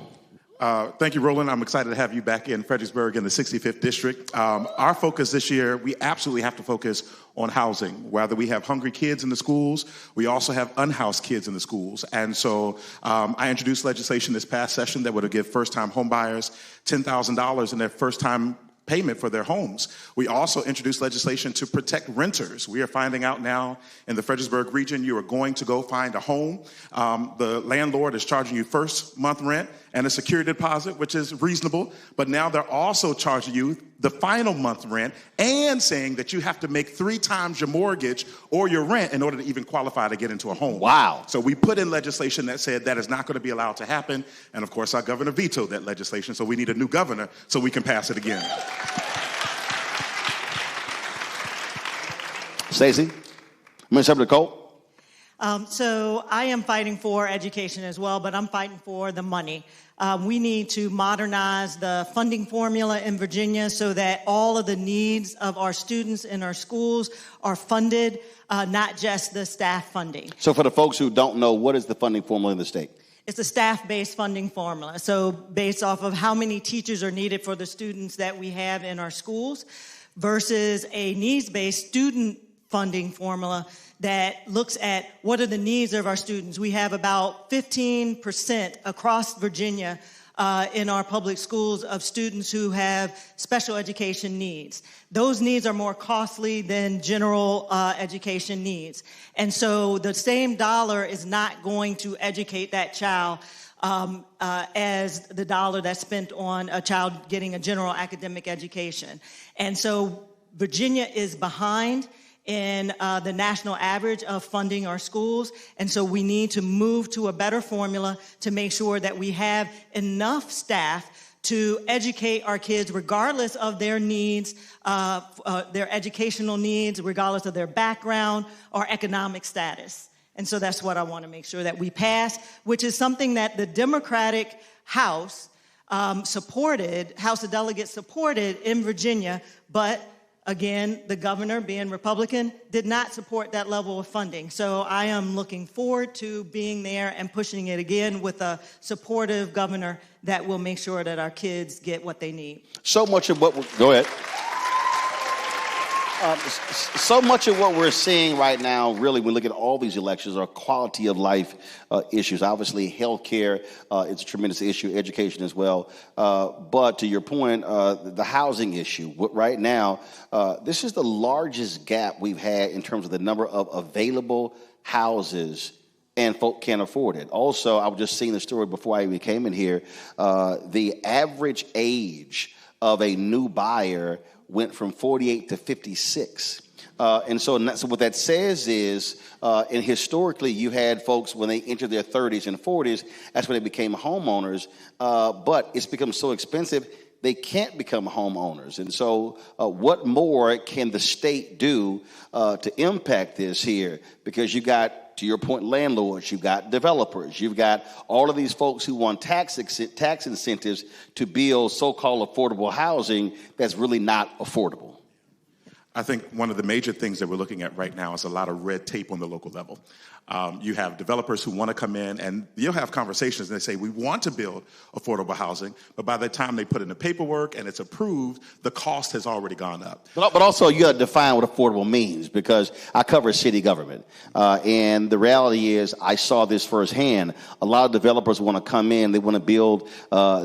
Thank you, Roland. I'm excited to have you back in Fredericksburg in the 65th District. Our focus this year, we absolutely have to focus on housing. Whether we have hungry kids in the schools, we also have unhoused kids in the schools. And so I introduced legislation this past session that would give first-time homebuyers $10,000 in their first-time payment for their homes. We also introduced legislation to protect renters. We are finding out now in the Fredericksburg region, you are going to go find a home. The landlord is charging you first month rent and a security deposit, which is reasonable, but now they're also charging you the final month rent and saying that you have to make 3 times your mortgage or your rent in order to even qualify to get into a home. Wow. So we put in legislation that said that is not going to be allowed to happen, and of course our governor vetoed that legislation, so we need a new governor so we can pass it again. Stacey, Ms. Nicole. So I am fighting for education as well, but I'm fighting for the money. We need to modernize the funding formula in Virginia so that all of the needs of our students in our schools are funded, not just the staff funding. So for the folks who don't know, what is the funding formula in the state? It's a staff-based funding formula. So based off of how many teachers are needed for the students that we have in our schools versus a needs-based student funding formula that looks at what are the needs of our students. We have about 15% across Virginia in our public schools of students who have special education needs. Those needs are more costly than general education needs. And so the same dollar is not going to educate that child as the dollar that's spent on a child getting a general academic education. And so Virginia is behind in the national average of funding our schools. And so we need to move to a better formula to make sure that we have enough staff to educate our kids regardless of their needs, their educational needs, regardless of their background or economic status. And so that's what I want to make sure that we pass, which is something that the Democratic House supported, House of Delegates supported in Virginia, but again, the governor, being Republican, did not support that level of funding. So I am looking forward to being there and pushing it again with a supportive governor that will make sure that our kids get what they need. So much of what go ahead. So much of what we're seeing right now, really, when we look at all these elections, are quality of life issues. Obviously, healthcare is a tremendous issue, education as well. But to your point, the housing issue, right now, this is the largest gap we've had in terms of the number of available houses, and folk can't afford it. Also, I was just seeing the story before I even came in here. The average age of a new buyer went from 48 to 56. And so what that says is, and historically you had folks when they entered their 30s and 40s, that's when they became homeowners. But it's become so expensive, they can't become homeowners. And so what more can the state do to impact this here? Because you got, to your point, landlords, you've got developers, you've got all of these folks who want tax incentives to build so-called affordable housing that's really not affordable. I think one of the major things that we're looking at right now is a lot of red tape on the local level. You have developers who want to come in, and you'll have conversations, and they say, we want to build affordable housing, but by the time they put in the paperwork and it's approved, the cost has already gone up. But also, you got to define what affordable means, because I cover city government, and the reality is, I saw this firsthand. A lot of developers want to come in, they want to build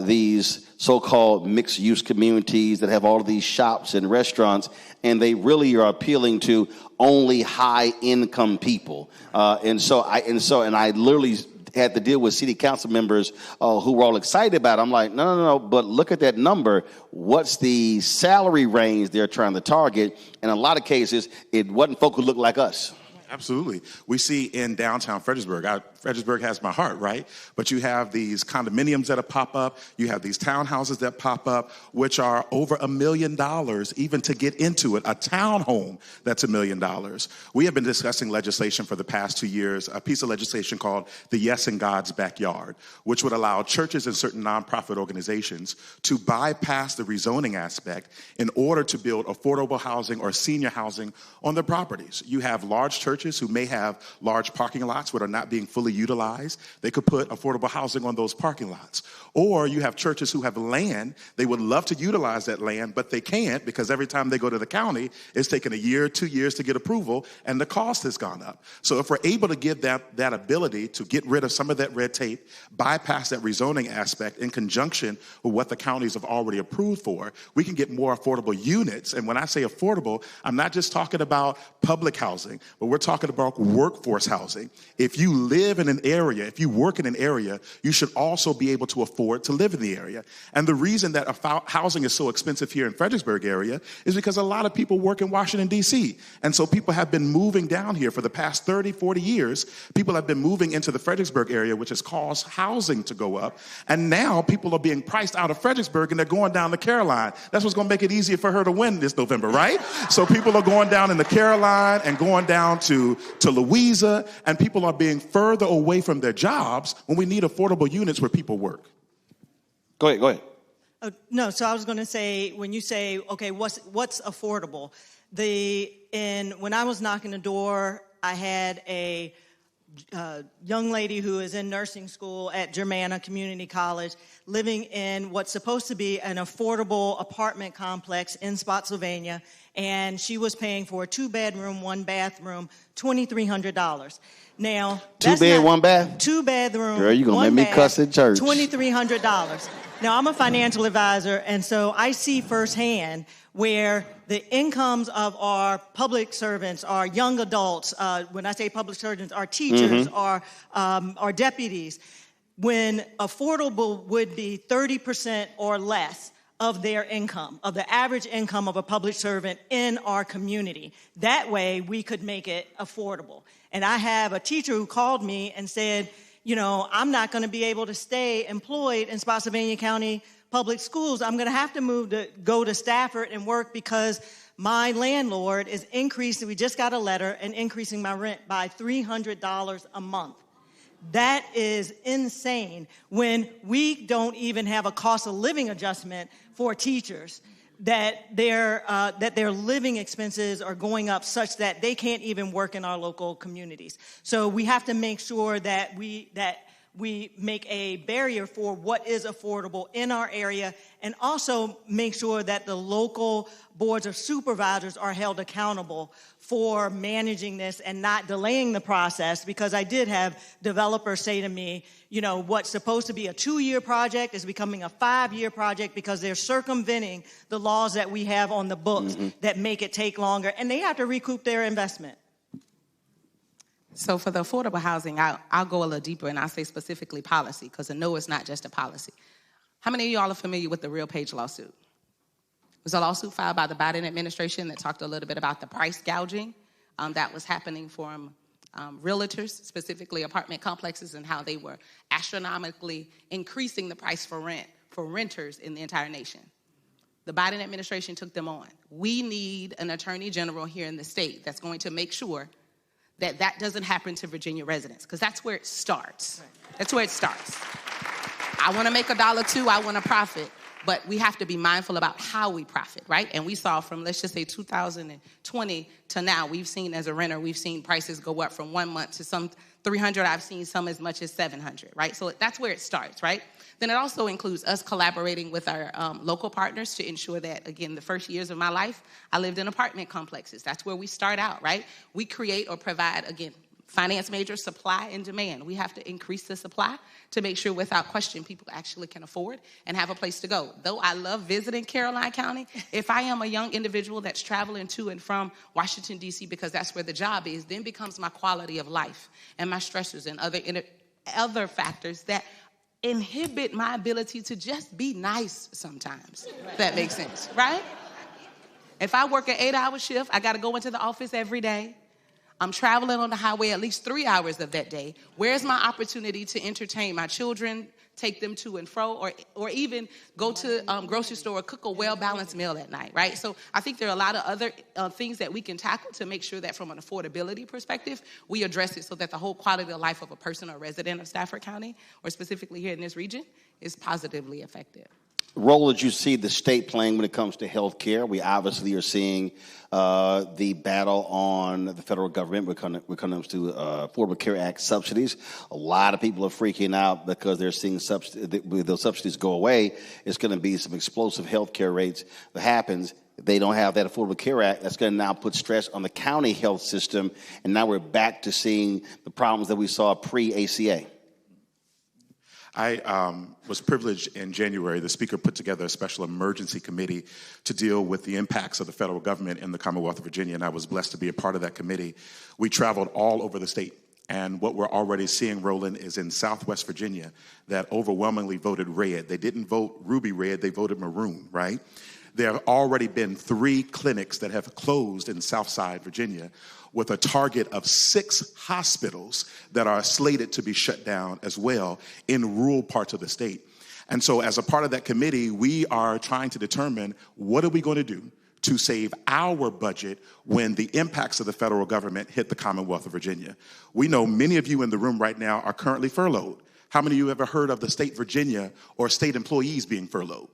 these so-called mixed-use communities that have all of these shops and restaurants, and they really are appealing to only high-income people. And I literally had to deal with city council members who were all excited about it. I'm like, no, but look at that number. What's the salary range they're trying to target? In a lot of cases, it wasn't folk who looked like us. Absolutely. We see in downtown Fredericksburg, Fredericksburg has my heart, right? But you have these condominiums that pop up. You have these townhouses that pop up, which are over $1 million even to get into it. A townhome that's $1 million. We have been discussing legislation for the past 2 years, a piece of legislation called the Yes in God's Backyard, which would allow churches and certain nonprofit organizations to bypass the rezoning aspect in order to build affordable housing or senior housing on their properties. You have large churches who may have large parking lots that are not being fully utilized. They could put affordable housing on those parking lots. Or you have churches who have land. They would love to utilize that land, but they can't because every time they go to the county, it's taken 1 year, 2 years to get approval, and the cost has gone up. So if we're able to give that ability to get rid of some of that red tape, bypass that rezoning aspect in conjunction with what the counties have already approved for, we can get more affordable units. And when I say affordable, I'm not just talking about public housing, but we're talking about workforce housing. If you live in an area, if you work in an area, you should also be able to afford to live in the area. And the reason that housing is so expensive here in Fredericksburg area is because a lot of people work in Washington, D.C. And so people have been moving down here for the past 30, 40 years. People have been moving into the Fredericksburg area, which has caused housing to go up. And now people are being priced out of Fredericksburg and they're going down to Caroline. That's what's going to make it easier for her to win this November, right? So people are going down into Caroline and going down to Louisa, and people are being further away from their jobs when we need affordable units where people work. Go ahead. No, so I was going to say, when you say, okay, what's affordable? When I was knocking the door, I had a young lady who is in nursing school at Germanna Community College, living in what's supposed to be an affordable apartment complex in Spotsylvania, and she was paying for a 2-bedroom, 1-bathroom, $2,300. Now, 2 bed, 1 bath? 2-bedroom. Girl, you gonna make me cuss in church. $2,300. Now, I'm a financial advisor, and so I see firsthand where the incomes of our public servants, our young adults, when I say public servants, our teachers, our deputies, when affordable would be 30% or less of their income, of the average income of a public servant in our community. That way, we could make it affordable. And I have a teacher who called me and said, you know, I'm not going to be able to stay employed in Spotsylvania County Public Schools. I'm going to have to go to Stafford and work because my landlord is increasing, we just got a letter, and increasing my rent by $300 a month. That is insane when we don't even have a cost of living adjustment for teachers, that their living expenses are going up such that they can't even work in our local communities. So we have to make sure that we make a barrier for what is affordable in our area, and also make sure that the local boards of supervisors are held accountable for managing this and not delaying the process, because I did have developers say to me, you know, what's supposed to be a 2-year project is becoming a 5-year project because they're circumventing the laws that we have on the books that make it take longer, and they have to recoup their investment. So for the affordable housing, I'll go a little deeper, and I'll say specifically policy, because I know it's not just a policy. How many of y'all are familiar with the Real Page lawsuit? It was a lawsuit filed by the Biden administration that talked a little bit about the price gouging that was happening from realtors, specifically apartment complexes, and how they were astronomically increasing the price for rent for renters in the entire nation. The Biden administration took them on. We need an attorney general here in the state that's going to make sure that that doesn't happen to Virginia residents, because that's where it starts. That's where it starts. I want to make $1 too. I want to profit. But we have to be mindful about how we profit, right? And we saw from, let's just say, 2020 to now, we've seen as a renter, we've seen prices go up from 1 month to some 300. I've seen some as much as 700, right? So that's where it starts, right? Then it also includes us collaborating with our local partners to ensure that, again, the first years of my life, I lived in apartment complexes. That's where we start out, right? We create or provide, again, finance major, supply and demand. We have to increase the supply to make sure without question people actually can afford and have a place to go. Though I love visiting Caroline County, if I am a young individual that's traveling to and from Washington, D.C., because that's where the job is, then becomes my quality of life and my stressors and other factors that inhibit my ability to just be nice sometimes. If that makes sense, right? If I work an 8-hour shift, I got to go into the office every day. I'm traveling on the highway at least 3 hours of that day. Where's my opportunity to entertain my children, take them to and fro, or even go to grocery store or cook a well-balanced meal at night, right? So I think there are a lot of other things that we can tackle to make sure that from an affordability perspective, we address it so that the whole quality of life of a person or resident of Stafford County, or specifically here in this region, is positively affected. Role that you see the state playing when it comes to health care. We obviously are seeing the battle on the federal government when it comes to Affordable Care Act subsidies. A lot of people are freaking out because they're seeing with those subsidies go away, it's going to be some explosive health care rates that happens. They don't have that Affordable Care Act. That's going to now put stress on the county health system, and now we're back to seeing the problems that we saw pre-ACA. I was privileged in January. The speaker put together a special emergency committee to deal with the impacts of the federal government in the Commonwealth of Virginia, and I was blessed to be a part of that committee. We traveled all over the state, and what we're already seeing, Roland, is in Southwest Virginia that overwhelmingly voted red. They didn't vote ruby red, they voted maroon, right? There have already been 3 clinics that have closed in Southside Virginia, with a target of 6 hospitals that are slated to be shut down as well in rural parts of the state. And so as a part of that committee, we are trying to determine what are we going to do to save our budget when the impacts of the federal government hit the Commonwealth of Virginia. We know many of you in the room right now are currently furloughed. How many of you ever heard of the state Virginia or state employees being furloughed?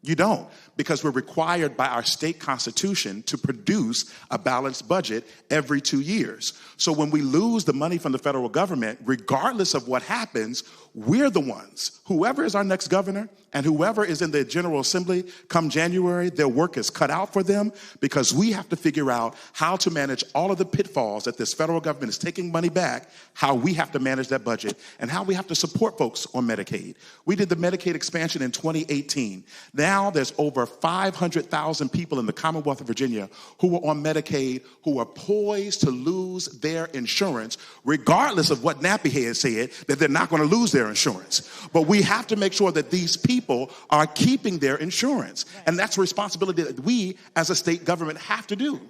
You don't, because we're required by our state constitution to produce a balanced budget every 2 years. So when we lose the money from the federal government, regardless of what happens, we're the ones, whoever is our next governor and whoever is in the General Assembly come January, their work is cut out for them because we have to figure out how to manage all of the pitfalls that this federal government is taking money back, how we have to manage that budget, and how we have to support folks on Medicaid. We did the Medicaid expansion in 2018. Now there's over 500,000 people in the Commonwealth of Virginia who are on Medicaid who are poised to lose their insurance, regardless of what Nappyhead said, that they're not going to lose their insurance. But we have to make sure that these people are keeping their insurance. And that's a responsibility that we as a state government have to do.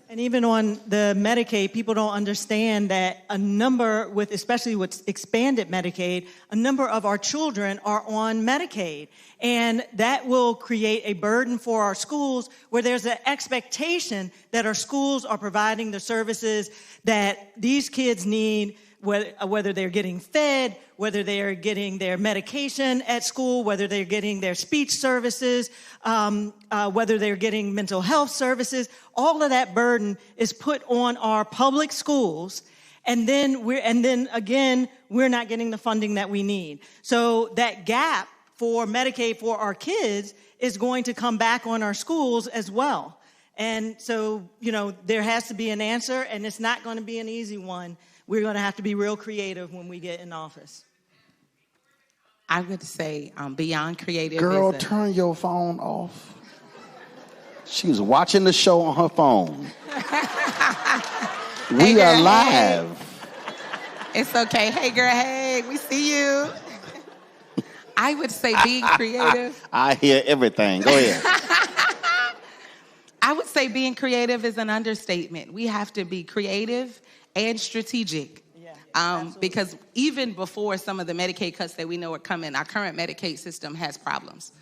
And even on the Medicaid, people don't understand that a number with, especially with expanded Medicaid, a number of our children are on Medicaid. And that will create a burden for our schools where there's an expectation that our schools are providing the services that these kids need, whether they're getting fed, whether they are getting their medication at school, whether they're getting their speech services, whether they're getting mental health services. All of that burden is put on our public schools, and then again, we're not getting the funding that we need. So that gap for Medicaid for our kids is going to come back on our schools as well. And so, there has to be an answer, and it's not going to be an easy one. We're going to have to be real creative when we get in office. I would say beyond creative. Girl, turn your phone off. She's watching the show on her phone. We are live. It's okay. Hey, girl, hey, we see you. I would say being creative. I hear everything. Go ahead. I would say being creative is an understatement. We have to be creative and strategic. Because even before some of the Medicaid cuts that we know are coming, our current Medicaid system has problems.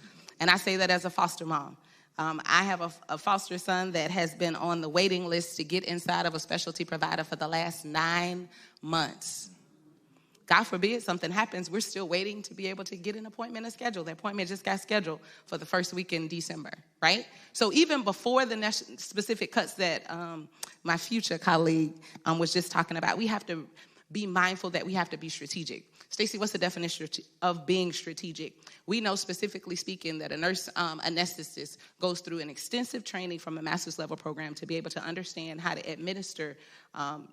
And I say that as a foster mom. I have a foster son that has been on the waiting list to get inside of a specialty provider for the last 9 months. God forbid something happens, we're still waiting to be able to get an appointment and schedule. The appointment just got scheduled for the first week in December, right? So even before the specific cuts that my future colleague was just talking about, we have to be mindful that we have to be strategic. Stacey, what's the definition of being strategic? We know, specifically speaking, that a nurse anesthetist goes through an extensive training from a master's level program to be able to understand how to administer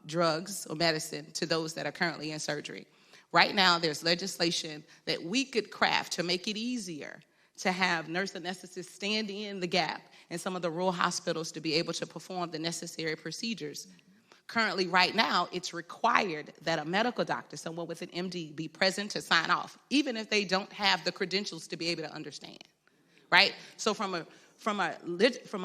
drugs or medicine to those that are currently in surgery. Right now, there's legislation that we could craft to make it easier to have nurse anesthetists stand in the gap in some of the rural hospitals to be able to perform the necessary procedures. Currently, right now, it's required that a medical doctor, someone with an MD, be present to sign off, even if they don't have the credentials to be able to understand, right? So from a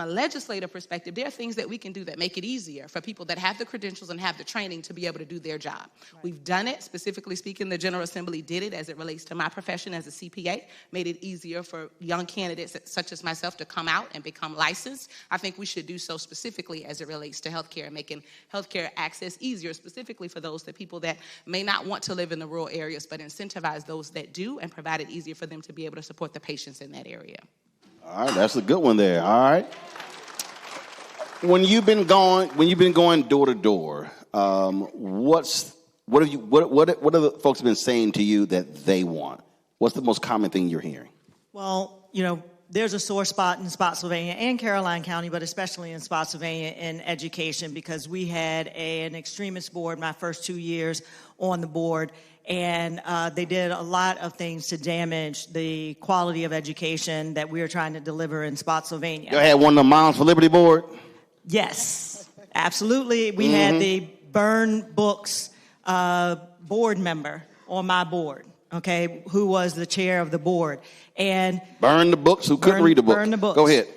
legislative perspective, there are things that we can do that make it easier for people that have the credentials and have the training to be able to do their job. Right. We've done it, specifically speaking, the General Assembly did it as it relates to my profession as a CPA, made it easier for young candidates such as myself to come out and become licensed. I think we should do so specifically as it relates to healthcare, making healthcare access easier, specifically for those people that may not want to live in the rural areas, but incentivize those that do and provide it easier for them to be able to support the patients in that area. All right, that's a good one there. All right. When you've been going door to door, what are the folks been saying to you that they want? What's the most common thing you're hearing? Well, there's a sore spot in Spotsylvania and Caroline County, but especially in Spotsylvania in education, because we had an extremist board my first 2 years on the board, and they did a lot of things to damage the quality of education that we are trying to deliver in Spotsylvania. You had one of the Moms for Liberty board? Yes, absolutely. We had the Burn Books board member on my board, okay, who was the chair of the board. And Burn the books, who couldn't read the book. Burn the books. Go ahead.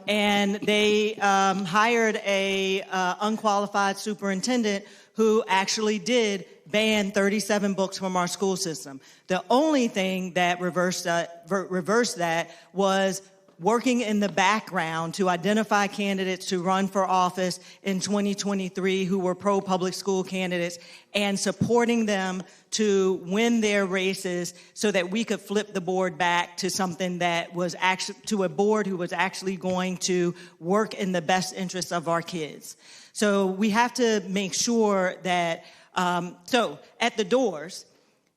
And they hired a unqualified superintendent who actually did ban 37 books from our school system. The only thing that reversed that was working in the background to identify candidates to run for office in 2023 who were pro-public school candidates and supporting them to win their races so that we could flip the board back to something that was actually, to a board who was actually going to work in the best interests of our kids. So we have to make sure that, so at the doors,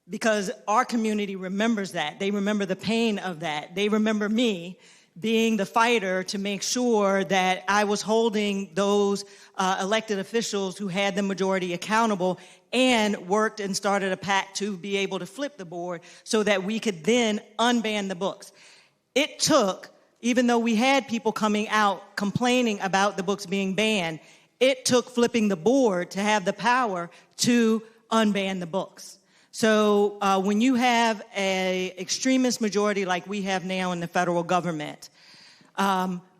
because our community remembers that. They remember the pain of that. They remember me being the fighter to make sure that I was holding those elected officials who had the majority accountable, and worked and started a pact to be able to flip the board so that we could then unban the books. It took, even though we had people coming out complaining about the books being banned, it took flipping the board to have the power to unban the books. So when you have an extremist majority like we have now in the federal government,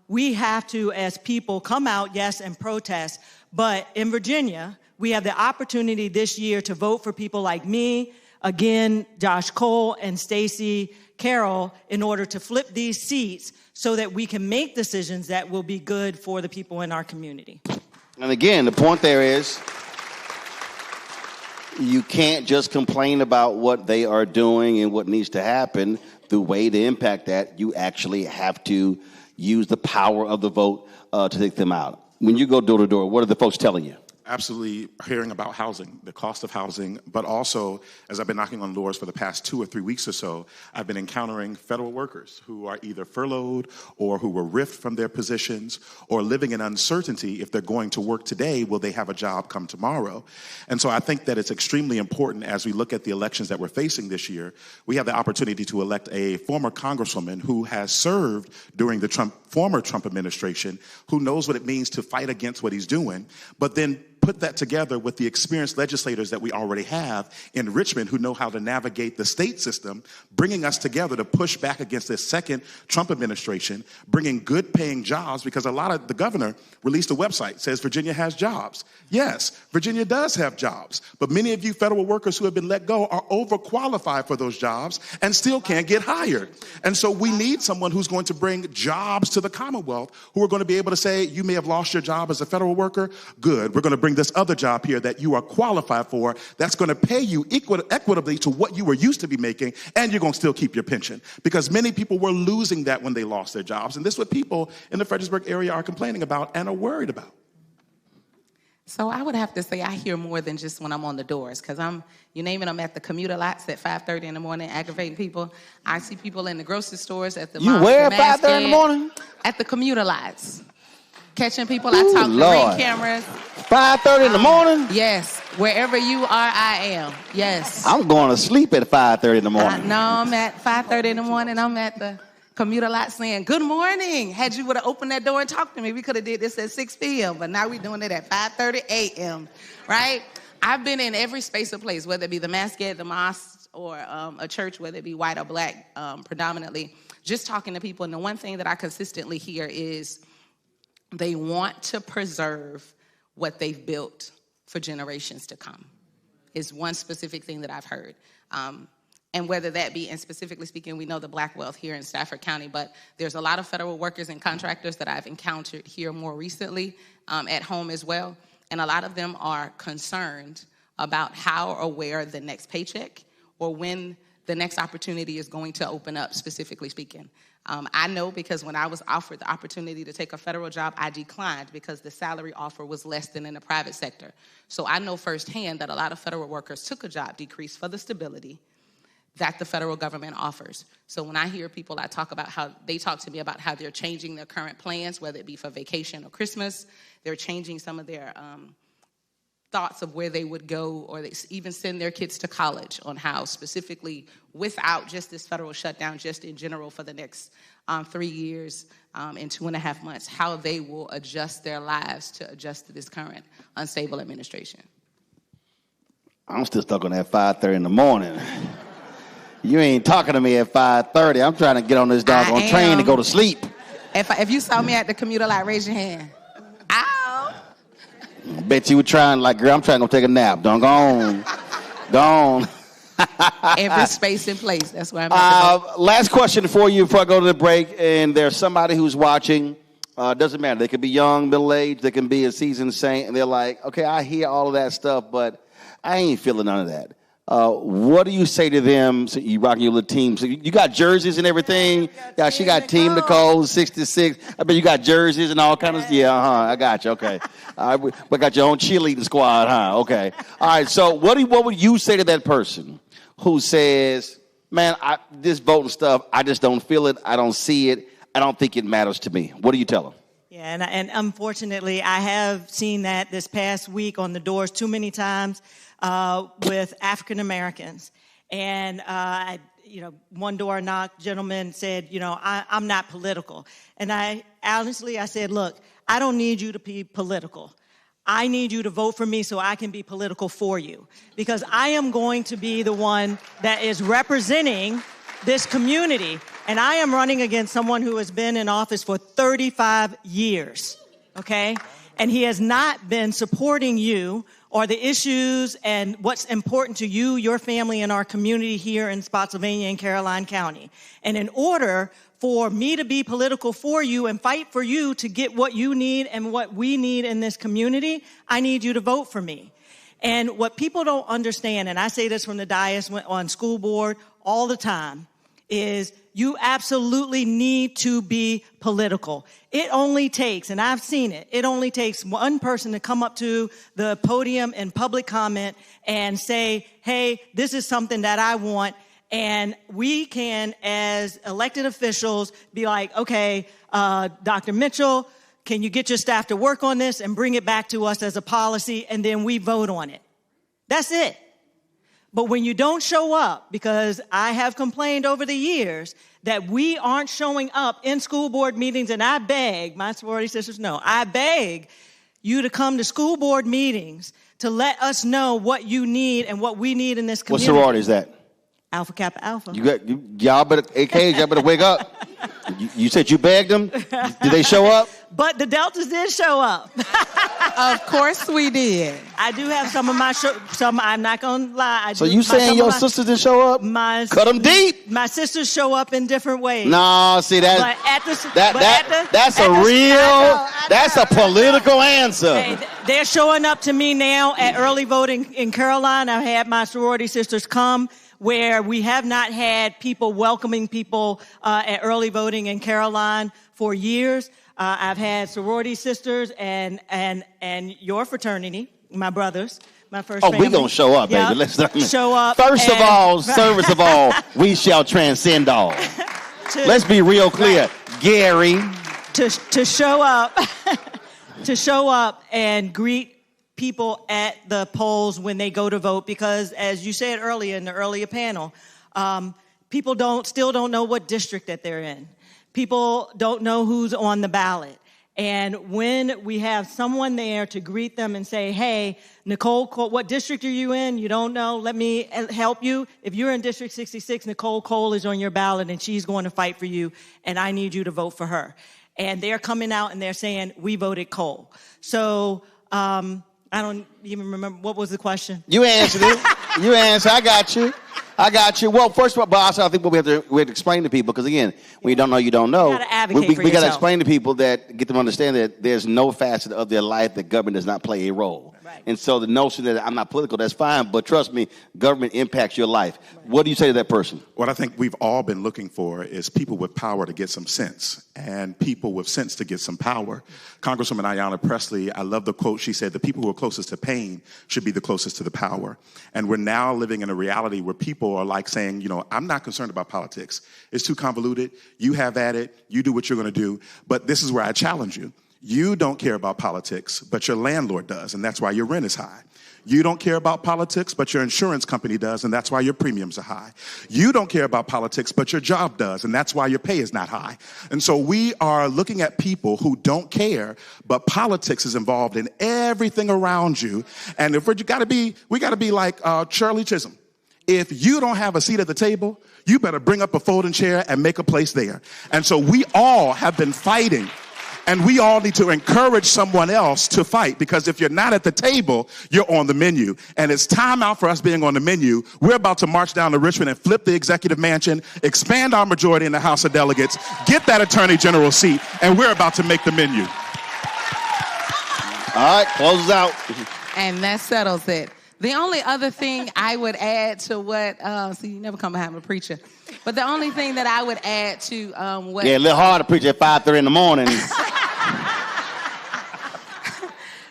we have to, as people, come out, yes, and protest. But in Virginia, we have the opportunity this year to vote for people like me, again, Josh Cole and Stacey Carroll, in order to flip these seats so that we can make decisions that will be good for the people in our community. And again, the point there is you can't just complain about what they are doing and what needs to happen. The way to impact that, you actually have to use the power of the vote to take them out. When you go door to door, what are the folks telling you? Absolutely hearing about housing, the cost of housing, but also, as I've been knocking on doors for the past 2 or 3 weeks or so, I've been encountering federal workers who are either furloughed or who were ripped from their positions or living in uncertainty if they're going to work today, will they have a job come tomorrow? And so I think that it's extremely important as we look at the elections that we're facing this year, we have the opportunity to elect a former congresswoman who has served during the former Trump administration, who knows what it means to fight against what he's doing, but then put that together with the experienced legislators that we already have in Richmond who know how to navigate the state system, bringing us together to push back against this second Trump administration, bringing good paying jobs, because a lot of the governor released a website, says Virginia has jobs. Yes, Virginia does have jobs, but many of you federal workers who have been let go are overqualified for those jobs and still can't get hired. And so we need someone who's going to bring jobs to the Commonwealth, who are going to be able to say, you may have lost your job as a federal worker. Good, we're going to bring this other job here that you are qualified for that's going to pay you equitably to what you were used to be making, and you're going to still keep your pension. Because many people were losing that when they lost their jobs, and this is what people in the Fredericksburg area are complaining about and are worried about. So I would have to say I hear more than just when I'm on the doors, because you name it, I'm at the commuter lots at 5:30 in the morning aggravating people. I see people in the grocery stores at the You where at 5:30 in the morning? At the commuter lots. Catching people, I talk to Ring cameras. 5:30 in the morning? Yes. Wherever you are, I am. Yes. I'm going to sleep at 5:30 in the morning. No, I'm at 5:30 in the morning. I'm at the commuter lot saying, good morning. Had you would have opened that door and talked to me, we could have did this at 6 p.m., but now we're doing it at 5:30 a.m., right? I've been in every space or place, whether it be the masjid, the mosque, or a church, whether it be white or black, predominantly, just talking to people. And the one thing that I consistently hear is they want to preserve what they've built for generations to come, is one specific thing that I've heard. And whether that be, and specifically speaking, we know the black wealth here in Stafford County, but there's a lot of federal workers and contractors that I've encountered here more recently at home as well. And a lot of them are concerned about how or where the next paycheck or when the next opportunity is going to open up, specifically speaking. I know because when I was offered the opportunity to take a federal job, I declined because the salary offer was less than in the private sector. So I know firsthand that a lot of federal workers took a job decrease for the stability that the federal government offers. So when I hear people, I talk about how they talk to me about how they're changing their current plans, whether it be for vacation or Christmas, they're changing some of their thoughts of where they would go, or they even send their kids to college, on how specifically, without just this federal shutdown, just in general for the next 3 years and 2.5 months, how they will adjust their lives to adjust to this current unstable administration. I'm still stuck on that 5:30 in the morning. You ain't talking to me at 5:30. I'm trying to get on this doggone train to go to sleep. If you saw me at the commuter lot, raise your hand. Ow! Bet you were trying, like, girl, I'm trying to go take a nap. Don't go on. Go on. Every space in place. That's where I'm at. Last question for you before I go to the break. And there's somebody who's watching. Doesn't matter. They could be young, middle-aged. They can be a seasoned saint. And they're like, okay, I hear all of that stuff, but I ain't feeling none of that. What do you say to them? So you rocking your little team. So you got jerseys and everything. Yeah, she got Team Nicole 66. I bet you got jerseys and all kinds of. Yeah, I got you. Okay. All right, we got your own cheerleading squad, huh? Okay. All right, so what would you say to that person who says, man, this voting stuff, I just don't feel it, I don't see it, I don't think it matters to me? What do you tell them? Yeah, and unfortunately, I have seen that this past week on the doors too many times with African Americans. And, one door knock, gentleman said, I'm not political. And I said, look, I don't need you to be political. I need you to vote for me so I can be political for you. Because I am going to be the one that is representing this community. And I am running against someone who has been in office for 35 years, okay? And he has not been supporting you or the issues and what's important to you, your family, and our community here in Spotsylvania and Caroline County. And in order for me to be political for you and fight for you to get what you need and what we need in this community, I need you to vote for me. And what people don't understand, and I say this from the dais on school board all the time, is you absolutely need to be political. It only takes, and I've seen it, it only takes one person to come up to the podium in public comment and say, hey, this is something that I want. And we can, as elected officials, be like, okay, Dr. Mitchell, can you get your staff to work on this and bring it back to us as a policy, and then we vote on it. That's it. But when you don't show up, because I have complained over the years that we aren't showing up in school board meetings, and I beg, my sorority sisters know, I beg you to come to school board meetings to let us know what you need and what we need in this community. What sorority is that? Alpha Kappa Alpha. Y'all better wake up. You said you begged them? Did they show up? But the Deltas did show up. Of course we did. I do have some of I'm not going to lie. So you saying your sisters didn't show up? Cut them deep. My sisters show up in different ways. No, see, that's a political answer. Hey, they're showing up to me now at early voting in Caroline. I've had my sorority sisters come where we have not had people welcoming people at early voting in Caroline for years. I've had sorority sisters and your fraternity, my brothers, my first family. We gonna show up, baby. Let's show up. First of all, service of all, we shall transcend all. Let's be real clear, right. Gary. To show up, to show up and greet people at the polls when they go to vote, because as you said earlier in the earlier panel, people still don't know what district that they're in. People don't know who's on the ballot. And when we have someone there to greet them and say, hey, Nicole, what district are you in? You don't know. Let me help you. If you're in District 66, Nicole Cole is on your ballot and she's going to fight for you, and I need you to vote for her. And they're coming out and they're saying, we voted Cole. So I don't even remember. What was the question? You answered it. You answered. I got you. Well, first of all, but also I think what we have to explain to people, because again, when you don't know, you don't know. You got to advocate for yourself. We got to explain to people get them to understand that there's no facet of their life that government does not play a role. Right. And so the notion that I'm not political, that's fine, but trust me, government impacts your life. Right. What do you say to that person? What I think we've all been looking for is people with power to get some sense, and people with sense to get some power. Congresswoman Ayanna Pressley, I love the quote. She said, the people who are closest to pain should be the closest to the power. And we're now living in a reality where people are like saying, I'm not concerned about politics. It's too convoluted. You have at it. You do what you're going to do. But this is where I challenge you. You don't care about politics, but your landlord does, and that's why your rent is high. You don't care about politics, but your insurance company does, and that's why your premiums are high. You don't care about politics, but your job does, and that's why your pay is not high. And so we are looking at people who don't care, but politics is involved in everything around you. And if we got to be like Shirley Chisholm. If you don't have a seat at the table, you better bring up a folding chair and make a place there. And so we all have been fighting. And we all need to encourage someone else to fight, because if you're not at the table, you're on the menu. And it's time out for us being on the menu. We're about to march down to Richmond and flip the executive mansion, expand our majority in the House of Delegates, get that attorney general seat, and we're about to make the menu. All right, close out. And that settles it. The only other thing I would add to what, see, you never come behind a preacher, but the only thing that I would add to what... Yeah, a little hard to preach at 5:30 in the morning.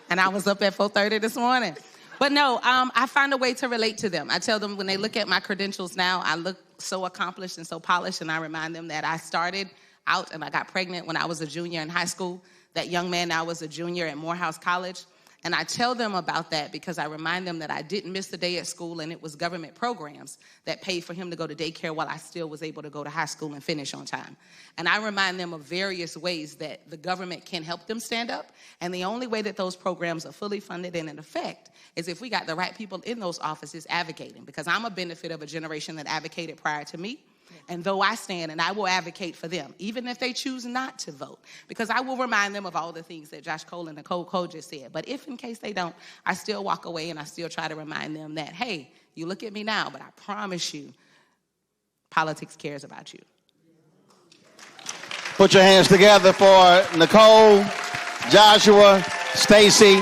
and I was up at 4:30 this morning. But no, I find a way to relate to them. I tell them when they look at my credentials now, I look so accomplished and so polished, and I remind them that I started out and I got pregnant when I was a junior in high school. That young man now was a junior at Morehouse College. And I tell them about that because I remind them that I didn't miss a day at school, and it was government programs that paid for him to go to daycare while I still was able to go to high school and finish on time. And I remind them of various ways that the government can help them stand up. And the only way that those programs are fully funded and in effect is if we got the right people in those offices advocating, because I'm a benefit of a generation that advocated prior to me. And though I stand and I will advocate for them, even if they choose not to vote, because I will remind them of all the things that Josh Cole and Nicole Cole just said. But if in case they don't, I still walk away and I still try to remind them that, hey, you look at me now, but I promise you, politics cares about you. Put your hands together for Nicole, Joshua, Stacy.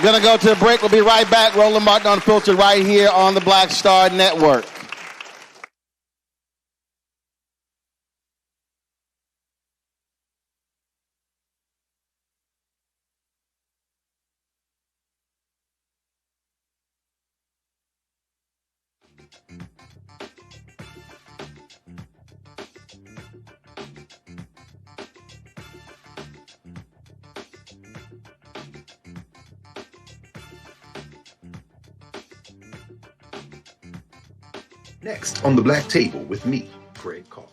Gonna go to a break. We'll be right back. Roland Martin Unfiltered right here on the Black Star Network. Next on the Black Table with me, Craig Carr.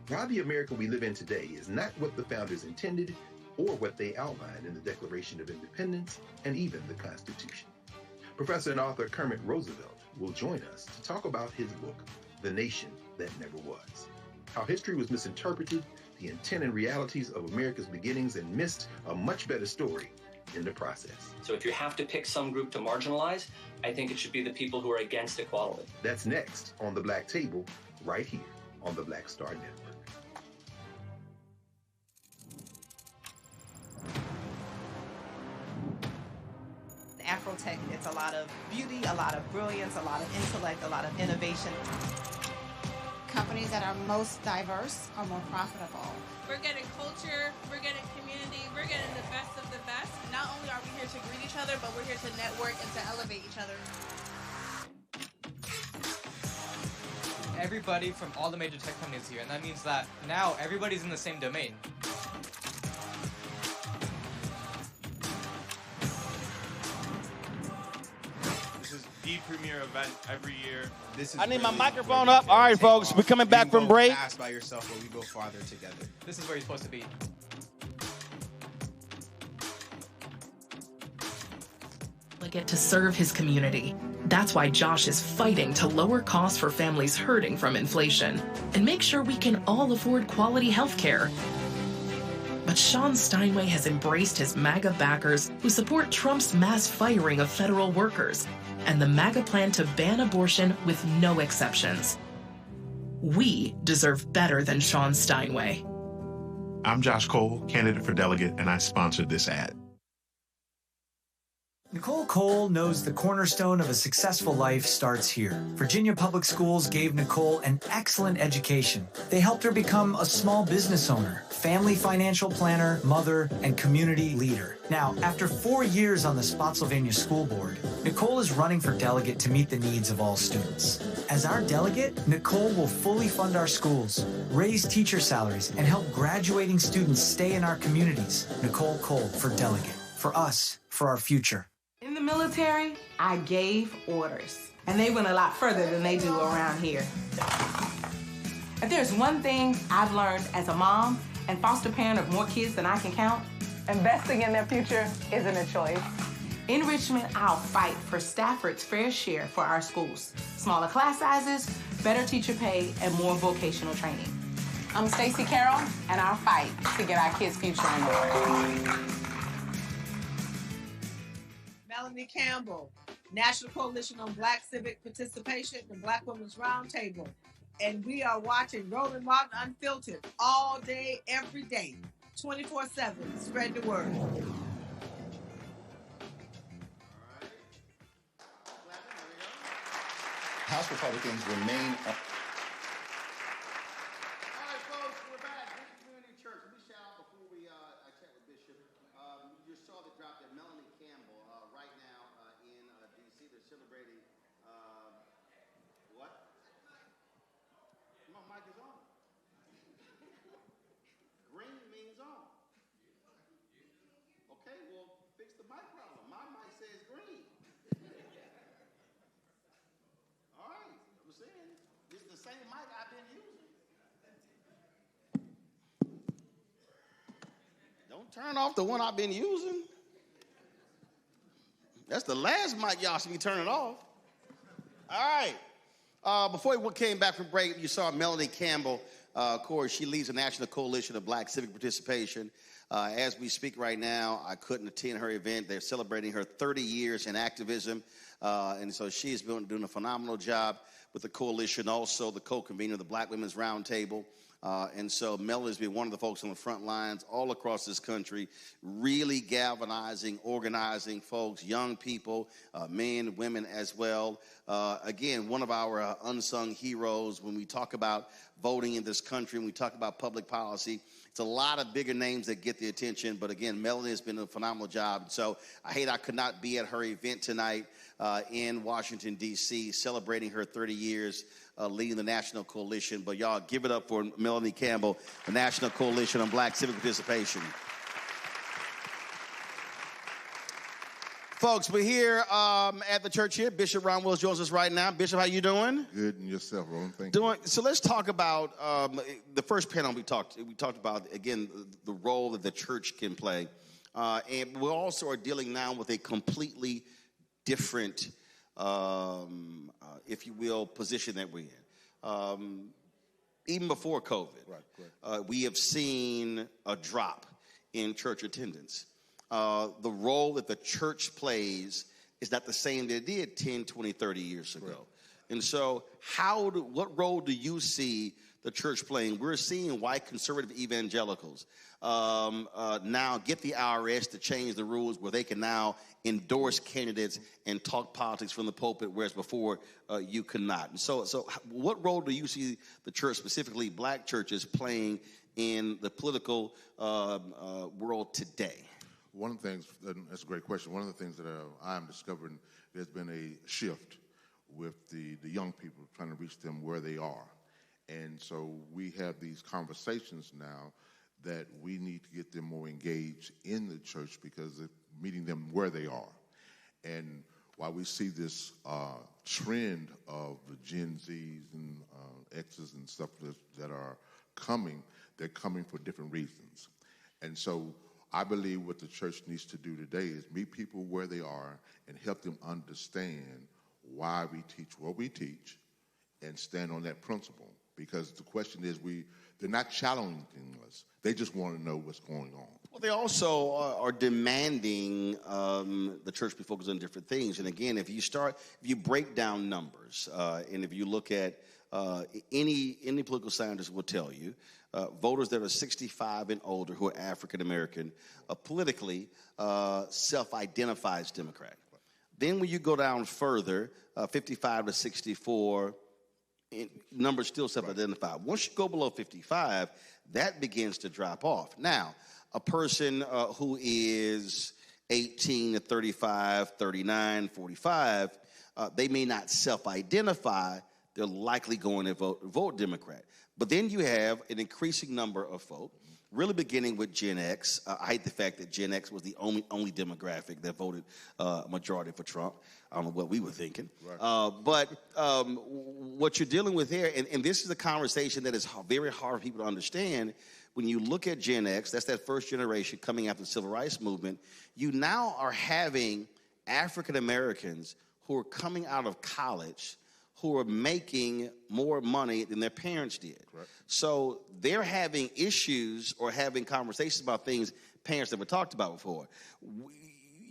Why the America we live in today is not what the founders intended or what they outlined in the Declaration of Independence and even the Constitution. Professor and author Kermit Roosevelt will join us to talk about his book, The Nation That Never Was. How history was misinterpreted, the intent and realities of America's beginnings, and missed a much better story in the process. So if you have to pick some group to marginalize, I think it should be the people who are against equality. That's next on the Black Table, right here on the Black Star Network. Afrotech, it's a lot of beauty, a lot of brilliance, a lot of intellect, a lot of innovation. Companies that are most diverse are more profitable. We're getting culture, we're getting community, we're getting the best of the best. Not only are we here to greet each other, but we're here to network and to elevate each other. Everybody from all the major tech companies here, and that means that now everybody's in the same domain. This is the premier event every year. I need my microphone up. All right, folks, we're coming back from break. Fast by yourself, but we go farther together. This is where you're supposed to be. To serve his community. That's why Josh is fighting to lower costs for families hurting from inflation and make sure we can all afford quality health care. But Sean Steinway has embraced his MAGA backers who support Trump's mass firing of federal workers and the MAGA plan to ban abortion with no exceptions. We deserve better than Sean Steinway. I'm Josh Cole, candidate for delegate, and I sponsored this ad. Nicole Cole knows the cornerstone of a successful life starts here. Virginia Public Schools gave Nicole an excellent education. They helped her become a small business owner, family financial planner, mother, and community leader. Now, after 4 years on the Spotsylvania School Board, Nicole is running for delegate to meet the needs of all students. As our delegate, Nicole will fully fund our schools, raise teacher salaries, and help graduating students stay in our communities. Nicole Cole for delegate. For us, for our future. In the military, I gave orders, and they went a lot further than they do around here. If there's one thing I've learned as a mom and foster parent of more kids than I can count, investing in their future isn't a choice. In Richmond, I'll fight for Stafford's fair share for our schools. Smaller class sizes, better teacher pay, and more vocational training. I'm Stacey Carroll, and I'll fight to get our kids' future in order. Melanie Campbell, National Coalition on Black Civic Participation, the Black Women's Roundtable. And we are watching Roland Martin Unfiltered all day, every day, 24/7. Spread the word. House Republicans remain. All right, folks, we're back. Community Church. Let me shout out before we chat with they're celebrating what? My mic is on. Green means on. Okay, well, fix the mic problem. My mic says green. All right, I'm saying it's the same mic I've been using. Don't turn off the one I've been using. That's the last mic y'all should be turning off. All right. Before we came back from break, you saw Melanie Campbell. Of course, she leads the National Coalition of Black Civic Participation. As we speak right now, I couldn't attend her event. They're celebrating her 30 years in activism. And so she's been doing a phenomenal job with the coalition, also the co-convener of the Black Women's Roundtable. And so Melanie's been one of the folks on the front lines all across this country, really galvanizing, organizing folks, young people, men, women as well. Again, one of our unsung heroes when we talk about voting in this country, when we talk about public policy. It's a lot of bigger names that get the attention, but again, Melanie has been doing a phenomenal job. So I hate I could not be at her event tonight in Washington, D.C., celebrating her 30 years leading the National Coalition. But y'all give it up for Melanie Campbell, the National Coalition on Black Civic Participation. Folks, we're here at the church here. Bishop Ron Wills joins us right now. Bishop, how you doing? Good, and yourself, Roland. Thank you. So let's talk about the first panel we talked about, again, the role that the church can play. And we also are dealing now with a completely different, if you will, position that we're in. Even before COVID, we have seen a drop in church attendance. The role that the church plays is not the same that it did 10, 20, 30 years ago. Right. And so what role do you see the church playing? We're seeing white conservative evangelicals now get the IRS to change the rules where they can now endorse candidates and talk politics from the pulpit, whereas before you could not. And so what role do you see the church, specifically black churches, playing in the political world today? One of the things, that's a great question. One of the things that I'm discovering, there's been a shift with the young people, trying to reach them where they are. And so we have these conversations now that we need to get them more engaged in the church because of meeting them where they are. And while we see this trend of the Gen Zs and Xs and stuff that are coming, they're coming for different reasons. And so I believe what the church needs to do today is meet people where they are and help them understand why we teach what we teach and stand on that principle. Because the question is, they're not challenging us. They just want to know what's going on. Well, they also are demanding the church be focused on different things. And again, if you break down numbers, and if you look at any political scientist will tell you, voters that are 65 and older who are African American politically self-identify as Democrat. Then when you go down further, 55 to 64, numbers still self-identify. Once you go below 55, that begins to drop off. Now, a person who is 18 to 35, 39, 45, they may not self-identify. They're likely going to vote Democrat. But then you have an increasing number of folk, really beginning with Gen X. I hate the fact that Gen X was the only demographic that voted majority for Trump. I don't know what we were thinking. Right. But what you're dealing with here, and this is a conversation that is very hard for people to understand. When you look at Gen X, that's that first generation coming after the Civil Rights Movement, you now are having African Americans who are coming out of college who are making more money than their parents did. Correct. So they're having issues or having conversations about things parents never talked about before.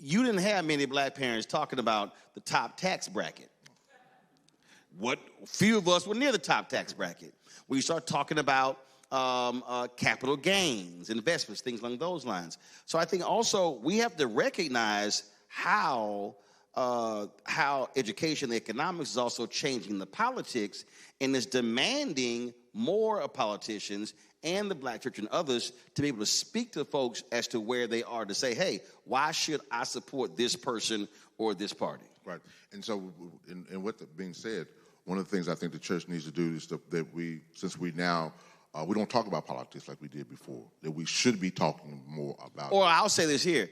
You didn't have many black parents talking about the top tax bracket. Few of us were near the top tax bracket. We start talking about capital gains, investments, things along those lines. So I think also we have to recognize how education, the economics is also changing the politics and is demanding more of politicians and the black church and others to be able to speak to folks as to where they are, to say, hey, why should I support this person or this party? Right. And so, and with that being said, one of the things I think the church needs to do is that we, since we now, we don't talk about politics like we did before, that we should be talking more about Or I'll say this here.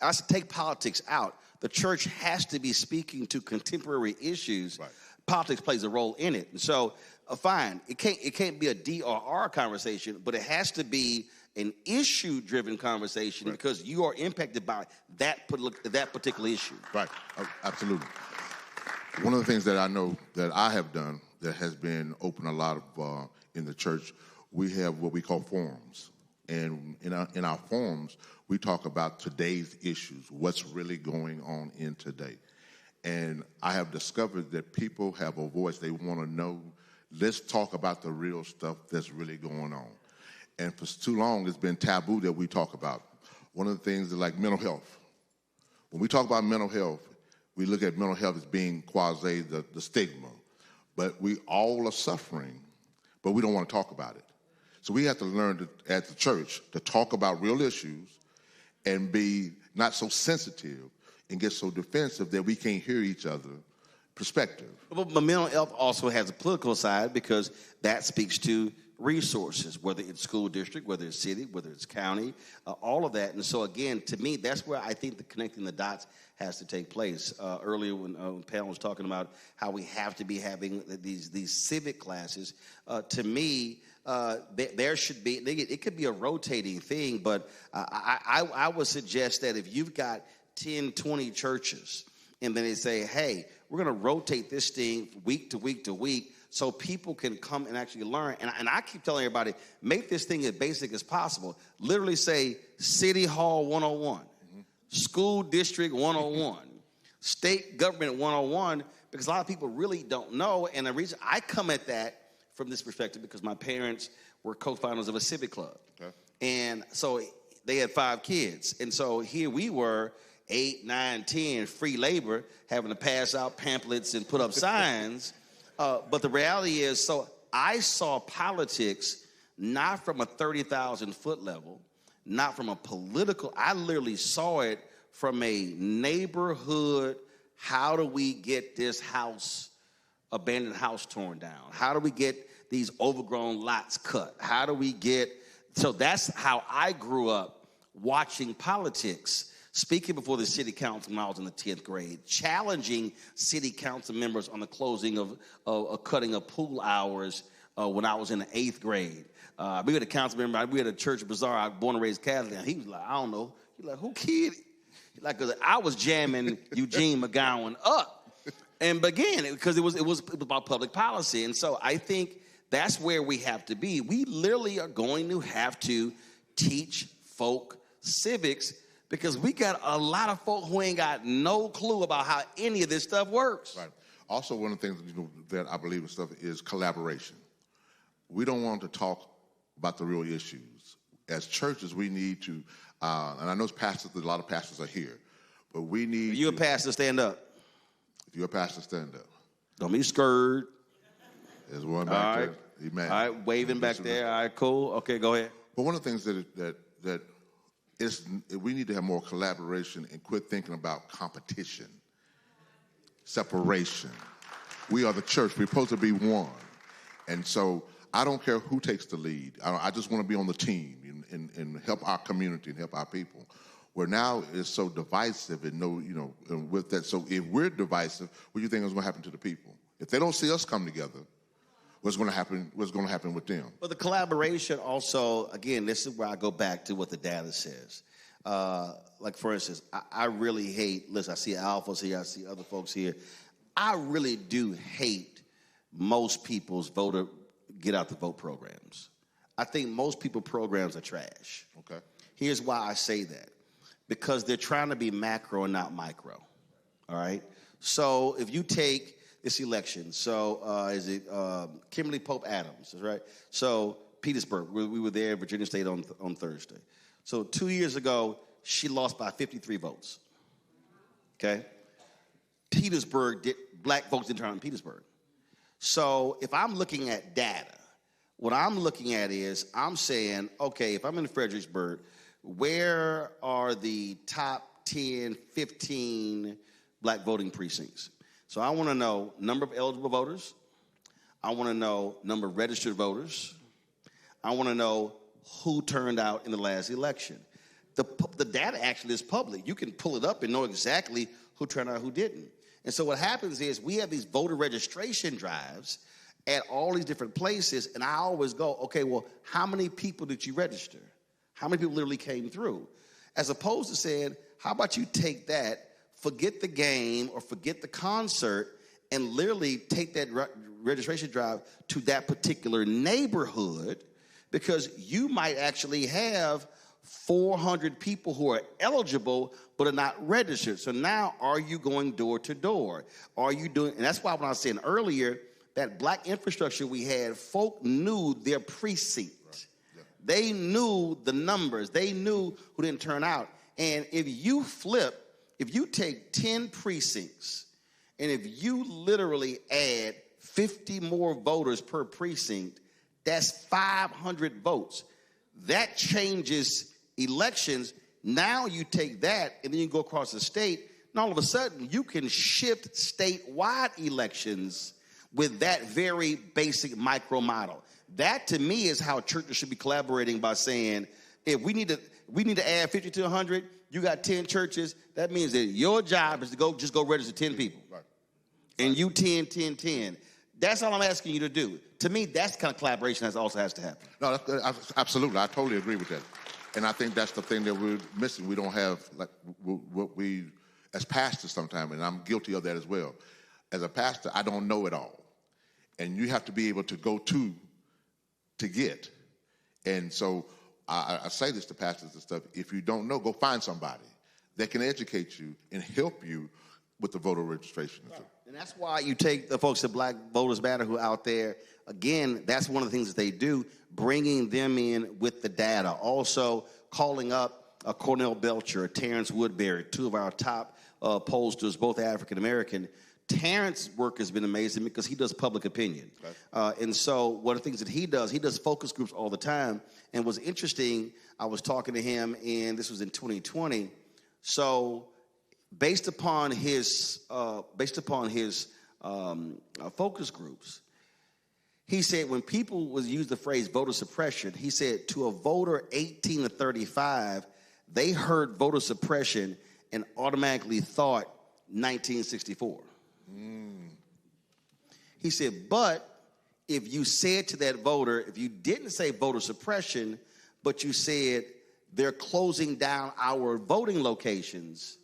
I should take politics out. The church has to be speaking to contemporary issues. Right. Politics plays a role in it. And so, fine, it can't be a D or R conversation, but it has to be an issue-driven conversation because you are impacted by that particular issue. Right, absolutely. One of the things that I know that I have done that has been open a lot of in the church, we have what we call forums. And in our forums, we talk about today's issues, what's really going on in today. And I have discovered that people have a voice. They want to know, let's talk about the real stuff that's really going on. And for too long, it's been taboo that we talk about. One of the things is like mental health. When we talk about mental health, we look at mental health as being quasi the stigma. But we all are suffering, but we don't want to talk about it. So we have to learn at the church to talk about real issues and be not so sensitive and get so defensive that we can't hear each other's perspective. But mental health also has a political side because that speaks to resources, whether it's school district, whether it's city, whether it's county, all of that. And so, again, to me, that's where I think the connecting the dots has to take place. Earlier when Pam was talking about how we have to be having these civic classes, to me, there should be, it could be a rotating thing, but I would suggest that if you've got 10, 20 churches, and then they say, hey, we're going to rotate this thing week to week to week so people can come and actually learn. And I keep telling everybody, make this thing as basic as possible. Literally say City Hall 101, School District 101, State Government 101, because a lot of people really don't know. And the reason I come at that from this perspective because my parents were co-founders of a civic club. Okay. And so they had 5 kids. And so here we were, 8, 9, 10, free labor, having to pass out pamphlets and put up signs. But the reality is, so I saw politics not from a 30,000-foot level, not from a political, I literally saw it from a neighborhood, how do we get this house, abandoned house torn down? How do we get these overgrown lots cut? How do we get, so that's how I grew up watching politics. Speaking before the city council when I was in the 10th grade, challenging city council members on the closing of cutting of pool hours when I was in the 8th grade. We had a council member, we had a church bazaar, I was born and raised Catholic, and he was like, I don't know. He's like, who kid? Like, I was jamming Eugene McGowan up. And again, because it was about public policy. And so I think that's where we have to be. We literally are going to have to teach folk civics because we got a lot of folk who ain't got no clue about how any of this stuff works. Right. Also, one of the things that I believe in stuff is collaboration. We don't want to talk about the real issues. As churches, we need to, and I know pastors, a lot of pastors are here, but we need. If you're a pastor, stand up. If you're a pastor, stand up. Don't be scared. There's one back there. Amen. All right, waving back there. All right, cool. Okay, go ahead. But one of the things that we need to have more collaboration and quit thinking about competition, separation. We are the church. We're supposed to be one. And so I don't care who takes the lead. I just want to be on the team and help our community and help our people. Where now it's so divisive and with that. So if we're divisive, what do you think is going to happen to the people? If they don't see us come together, what's going to happen with them? But the collaboration also, again, this is where I go back to what the data says. Like, for instance, I really hate, listen, I see alphas here, I see other folks here. I really do hate most people's voter get out the vote programs. I think most people's programs are trash. Okay. Here's why I say that. Because they're trying to be macro and not micro. All right? So if you take this election, so is it Kimberly Pope Adams, right? So Petersburg, we were there, Virginia State on Thursday. So 2 years ago, she lost by 53 votes. Okay? Petersburg, black folks didn't turn out in Petersburg. So if I'm looking at data, what I'm looking at is I'm saying, okay, if I'm in Fredericksburg, where are the top 10, 15 black voting precincts. So I want to know number of eligible voters. I want to know number of registered voters. I want to know who turned out in the last election. The data actually is public. You can pull it up and know exactly who turned out and who didn't. And so what happens is we have these voter registration drives at all these different places, and I always go, okay, well, how many people did you register? How many people literally came through? As opposed to saying, how about you take that, forget the game or forget the concert, and literally take that registration drive to that particular neighborhood, because you might actually have 400 people who are eligible but are not registered. So now, are you going door to door? Are you doing, and that's why when I was saying earlier, that black infrastructure we had, folk knew their precinct. Right. Yeah. They knew the numbers. They knew who didn't turn out. And if you take 10 precincts, and if you literally add 50 more voters per precinct, that's 500 votes. That changes elections. Now you take that, and then you go across the state, and all of a sudden, you can shift statewide elections with that very basic micro model. That, to me, is how churches should be collaborating, by saying, if we need to add 50 to 100, you got 10 churches, that means that your job is to go register 10 people. Right. And you 10. That's all I'm asking you to do. To me, that's the kind of collaboration that also has to happen. No, absolutely. I totally agree with that. And I think that's the thing that we're missing. We don't have, like, what we, as pastors sometimes, and I'm guilty of that as well. As a pastor, I don't know it all. And you have to be able to go to get. And so I say this to pastors and stuff, if you don't know, go find somebody that can educate you and help you with the voter registration. Right. And that's why you take the folks at Black Voters Matter who are out there. Again, that's one of the things that they do, bringing them in with the data. Also calling up Cornell Belcher, Terrence Woodbury, two of our top pollsters, both African-American. Terrence's work has been amazing because he does public opinion. Okay. And so one of the things that he does focus groups all the time. And what's interesting, I was talking to him, and this was in 2020. So based upon his focus groups, he said when people would use the phrase voter suppression, he said to a voter 18 to 35, they heard voter suppression and automatically thought 1964. He said, but if you said to that voter, if you didn't say voter suppression, but you said they're closing down our voting locations,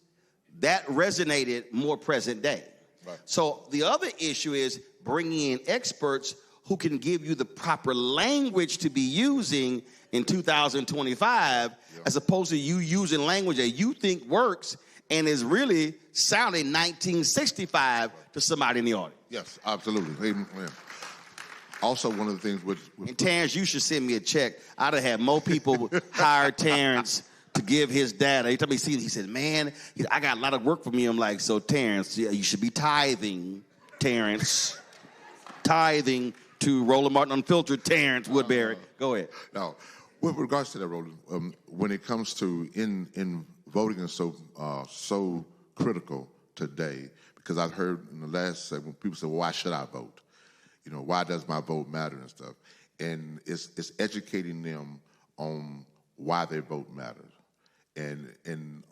that resonated more present day. Right. So the other issue is bringing in experts who can give you the proper language to be using in 2025, as opposed to you using language that you think works and is really sounding 1965 to somebody in the audience. Yes, absolutely. Also, one of the things with and Terrence, you should send me a check. I'd have had more people hire Terrence to give his data. Every time he sees it, he said, man, I got a lot of work for me. I'm like, so Terrence, you should be tithing, Terrence. Tithing to Roland Martin Unfiltered, Terrence Woodbury. Go ahead. Now, with regards to that, Roland, when it comes to in voting is so critical today, because I've heard in the last segment people say, well, why should I vote? You know, why does my vote matter and stuff? And it's educating them on why their vote matters. And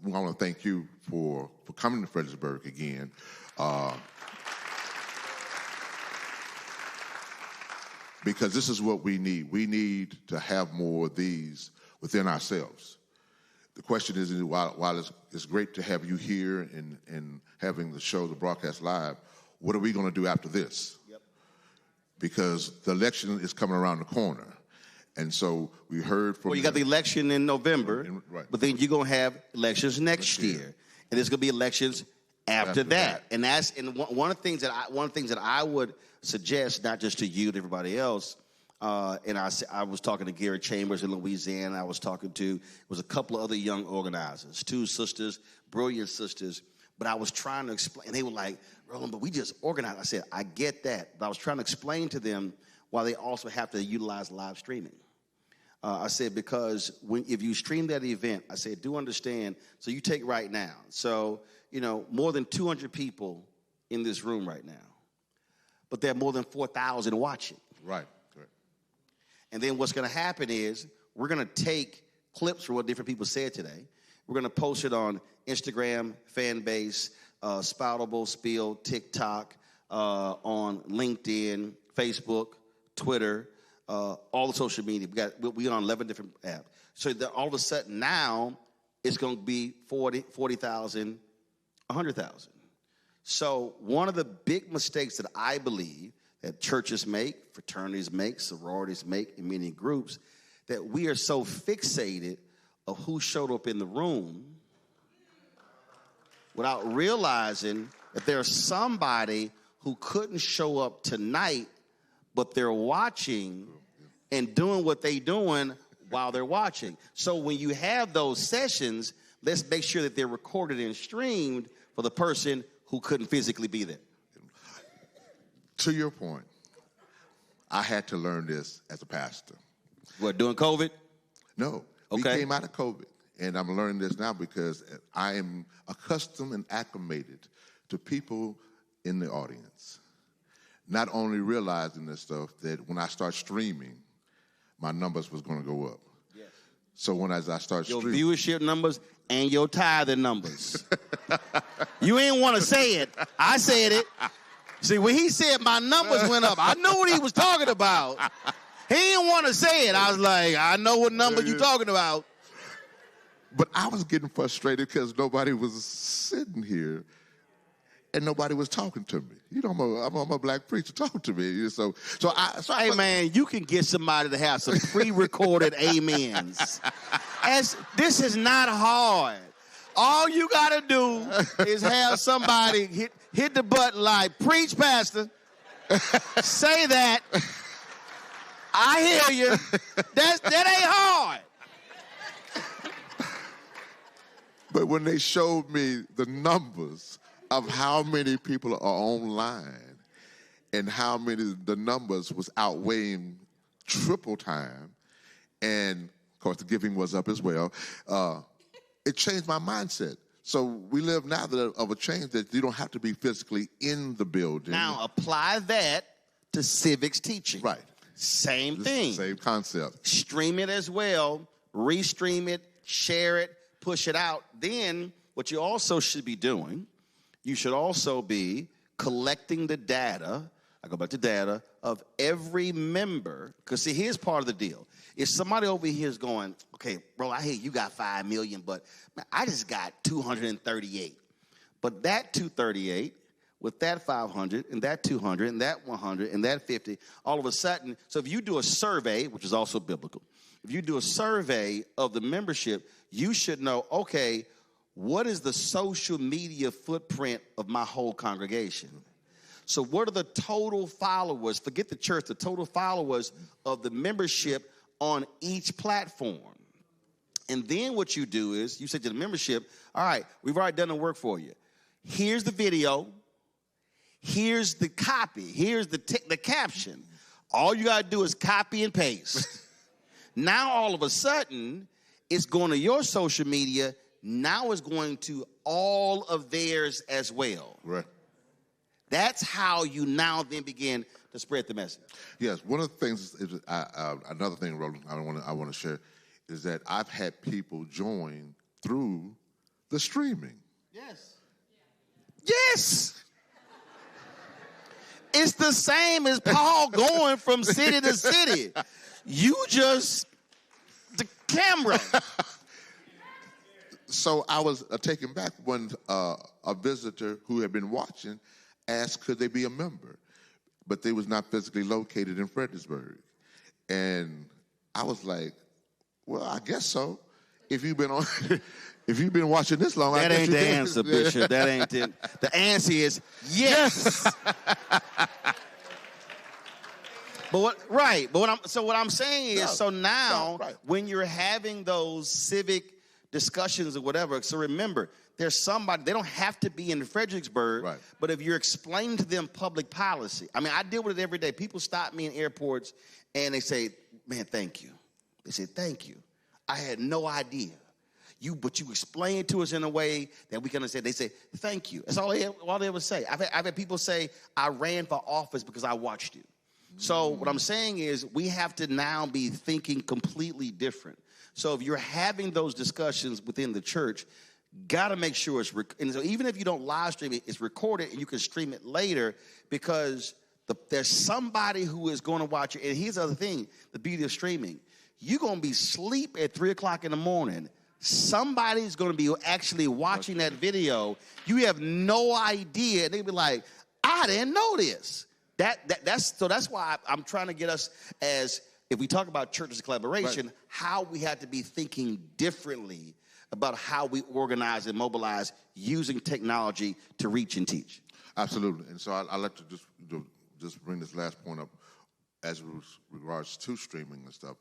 I want to thank you for coming to Fredericksburg again. Because this is what we need. We need to have more of these within ourselves. The question is, while it's great to have you here and having the show, the broadcast live, what are we going to do after this? Yep. Because the election is coming around the corner. And so we heard from... Well, you got the election in November, right. But then you're going to have elections next year. And there's going to be elections after that. And one of the things that I would suggest, not just to you, to everybody else, and I was talking to Gary Chambers in Louisiana. I was talking to, a couple of other young organizers, two sisters, brilliant sisters. But I was trying to explain, and they were like, Roland, but we just organized. I said, I get that. But I was trying to explain to them why they also have to utilize live streaming. I said, because if you stream that event, I said, do understand, so you take right now. So, more than 200 people in this room right now. But there are more than 4,000 watching. Right, correct. And then what's going to happen is we're going to take clips from what different people said today. We're going to post it on Instagram, Fanbase, Spoutable, Spill, TikTok, on LinkedIn, Facebook, Twitter, all the social media. We on 11 different apps. So that all of a sudden now it's going to be 40,000, 100,000. So one of the big mistakes that I believe that churches make, fraternities make, sororities make, in many groups, that we are so fixated of who showed up in the room without realizing that there's somebody who couldn't show up tonight, but they're watching and doing what they're doing while they're watching. So when you have those sessions, let's make sure that they're recorded and streamed for the person who couldn't physically be there. To your point, I had to learn this as a pastor. What, during COVID? No. Okay. We came out of COVID, and I'm learning this now because I am accustomed and acclimated to people in the audience. Not only realizing this stuff, that when I start streaming, my numbers was going to go up. Yes. So as I start streaming. Your viewership numbers and your tithing numbers. You ain't want to say it. I said it. See, when he said my numbers went up, I knew what he was talking about. He didn't want to say it. I was like, I know what number you're talking about. But I was getting frustrated because nobody was sitting here and nobody was talking to me. I'm a black preacher. Talk to me. Hey, man, you can get somebody to have some pre-recorded amens. This is not hard. All you got to do is have somebody hit the button like, preach, pastor. Say that. I hear you. That ain't hard. But when they showed me the numbers of how many people are online and how many the numbers was outweighing triple time, and of course the giving was up as well, it changed my mindset. So we live now of a change that you don't have to be physically in the building. Now apply that to civics teaching. Right. Same thing. Same concept. Stream it as well, restream it, share it, push it out. Then what you also should be doing, you should also be collecting the data, I go back to data, of every member. Because see, here's part of the deal. If somebody over here is going, okay, bro, I hear you got 5 million, but man, I just got 238. But that 238 with that 500 and that 200 and that 100 and that 50, all of a sudden, so if you do a survey, which is also biblical, if you do a survey of the membership, you should know, okay, what is the social media footprint of my whole congregation? So what are the total followers, forget the church, the total followers of the membership on each platform? And then what you do is, you say to the membership, all right, we've already done the work for you. Here's the video. Here's the copy. Here's the caption. All you got to do is copy and paste. Now, all of a sudden, it's going to your social media. Now it's going to all of theirs as well. Right. That's how you now then begin to spread the message. Yes. One of the things, another thing, Roland, I want to share, is that I've had people join through the streaming. Yes. Yes. It's the same as Paul going from city to city. You just, the camera. So I was taken back when a visitor who had been watching asked could they be a member, but they was not physically located in Fredericksburg. And I was like, well, I guess so. If you've been on, if you've been watching this long, that I guess ain't you the can. answer, Bishop. That ain't it. The answer is yes. But what I'm saying is, so now when you're having those civic discussions or whatever, so remember, there's somebody, they don't have to be in Fredericksburg, but if you're explaining to them public policy, I mean, I deal with it every day. People stop me in airports and they say, man, thank you. They said, thank you. I had no idea. But you explained it to us in a way that we can understand. They say, thank you. That's all they ever say. I've had people say, I ran for office because I watched you. So what I'm saying is we have to now be thinking completely different. So if you're having those discussions within the church, got to make sure and so even if you don't live stream it, it's recorded and you can stream it later because there's somebody who is going to watch it. And here's the other thing, the beauty of streaming. You're going to be asleep at 3 o'clock in the morning. Somebody's going to be actually watching that video. You have no idea. They'll be like, I didn't know this. That's why I'm trying to get us as, if we talk about churches collaboration, how we have to be thinking differently about how we organize and mobilize using technology to reach and teach. Absolutely. And so I'd like to just bring this last point up as regards to streaming and stuff.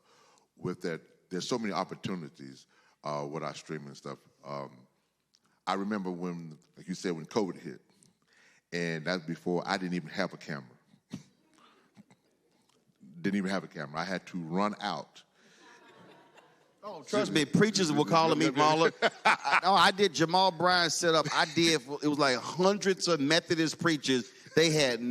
With that, there's so many opportunities with our streaming stuff. I remember when, like you said, when COVID hit, and that's before I didn't even have a camera. Didn't even have a camera. I had to run out. Oh, trust me, preachers were calling me Marla. I did Jamal Bryan set up. It was like hundreds of Methodist preachers. They had they